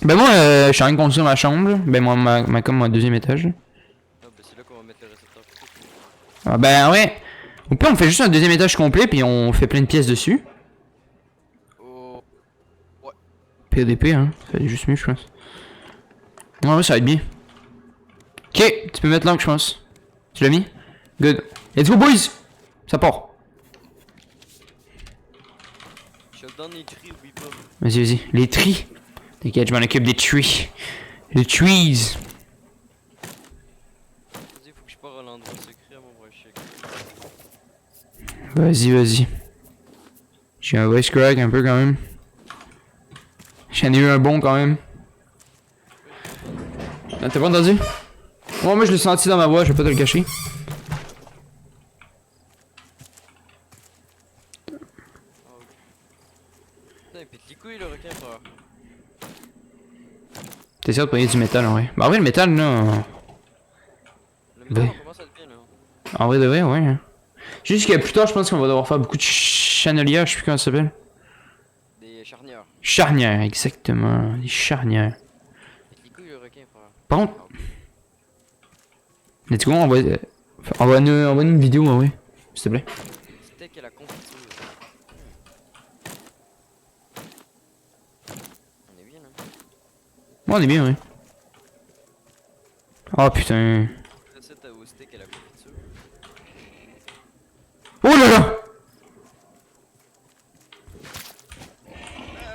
Ben moi, je suis en train de construire ma chambre, là. Ben moi, comme mon deuxième étage, là. Ah, bah c'est là qu'on va mettre le récepteur. Ah ben ouais. Au pire, on fait juste un deuxième étage complet, puis on fait plein de pièces dessus. Oh. PDP, hein. Ça va être juste mieux, je pense. Ouais, ça va être bien. Ok, tu peux mettre l'encre, je pense. Tu l'as mis? Good. Let's go, boys! Ça part. Je te donne les cris, oublie pas. Vas-y, vas-y. Les tris. T'inquiète, je m'en occupe des trees. Les trees. Vas-y, faut que je parte à l'endroit secret à mon prochain. Vas-y, vas-y. J'ai un voice crack un peu quand même. J'en ai eu un bon quand même. Ah, t'as pas entendu? Ouais, moi je l'ai senti dans ma voix, je vais pas te le cacher. Putain, il pète les couilles le requin, frère. T'essaies de prendre du métal en vrai. Bah en vrai le métal là. Le métal, Ouais. on commence à être bien là. En vrai de vrai, ouais. Hein. Juste que plus tard je pense qu'on va devoir faire beaucoup de chandeliers, je sais plus comment ça s'appelle. Des charnières. Charnières, exactement. Des charnières. Pète les couilles le requin, frère. Par contre, let's go, envoie-nous une vidéo en vrai. S'il te plaît. Steak à la confiture. On est bien là. Ouais, on est bien, ouais. Oh putain. Recette au steak à la confiture. Oh là là!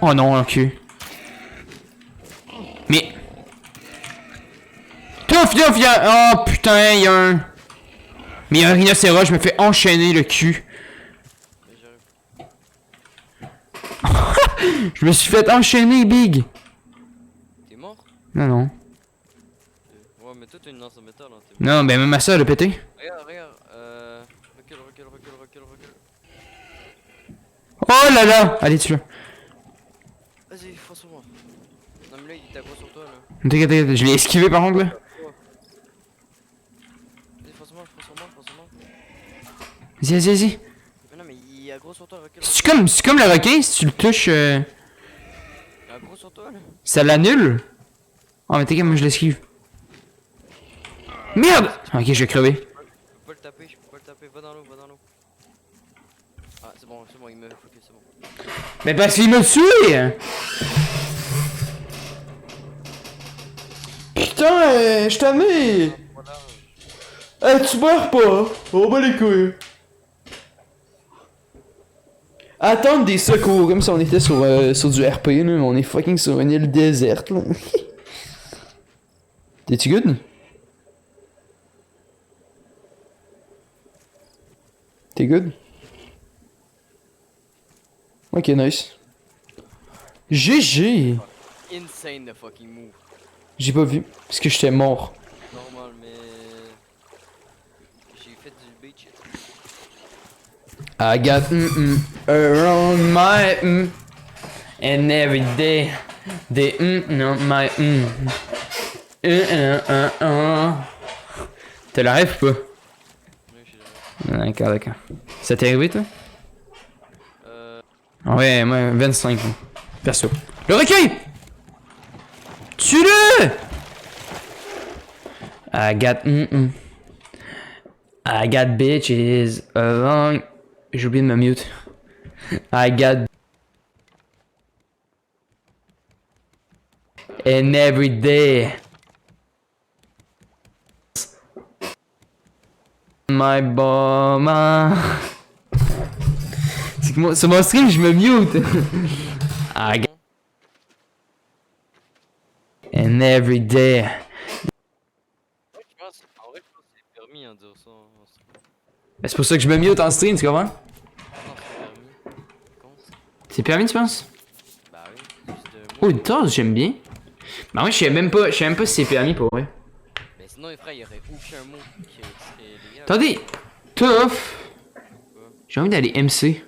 Oh non, ok. Mais... Touf, oh putain, y'a un... Mais y'a un rhinocéros, je me fais enchaîner le cul. Mais j'arrive. Je me suis fait enchaîner, Big. T'es mort? Non, non. Ouais, mais toi t'as une lance en métal, hein. T'es mort. Non, ben même ma soeur, elle a pété. Regarde, regarde. Recule. Oh là là! Allez, tue-le. Vas-y, fonce sur moi. Non, mais là, il est à gros sur toi là. T'inquiète, t'inquiète, je l'ai esquivé par contre là. Vas-y, fonce sur moi. Vas-y, vas-y, vas-y. Mais non, mais il est à gros sur toi, recule. C'est comme le requin, si tu le touches, Il est à gros sur toi là. ça l'annule. Oh, mais t'inquiète, moi je l'esquive. Merde! Ok, je vais crever. Je peux pas le taper, Va dans l'eau. Ah, c'est bon, il me focus, c'est bon. Mais parce qu'il me tue! Putain, je t'amène! Voilà. Tu meurs pas! On va les couilles! Attendre des secours, comme si on était sur du RP, là. On est fucking sur une île déserte, là. T'es-tu good? T'es good? Ok, nice. GG! Insane the fucking move. J'ai pas vu, parce que j'étais mort. Normal, mais. J'ai fait du beat shit. I got around my and every day they on my T'as la rêve ou pas? Oui, je suis D'accord, d'accord. Ça t'est arrivé toi? là. Ouais, moi 25 moi. Perso. Le recueil! Tue-le! I got bitches along. J'ai oublié de me mute. I got and every day my boma. C'est que sur mon stream je me mute. I got and every day. Ouais, je pense. En vrai, je pense que c'est permis de dire ça. En stream. C'est pour ça que je me mute en stream, tu comprends? Je pense que c'est permis. Con, ça. C'est permis, tu penses? Bah oui, juste Oh, moi. une tasse, j'aime bien. Bah ouais, je sais même pas si c'est permis pour vrai. Mais sinon, les frères, il y aurait aucun mot qui serait légal. Attendez, tough. J'ai envie d'aller MC.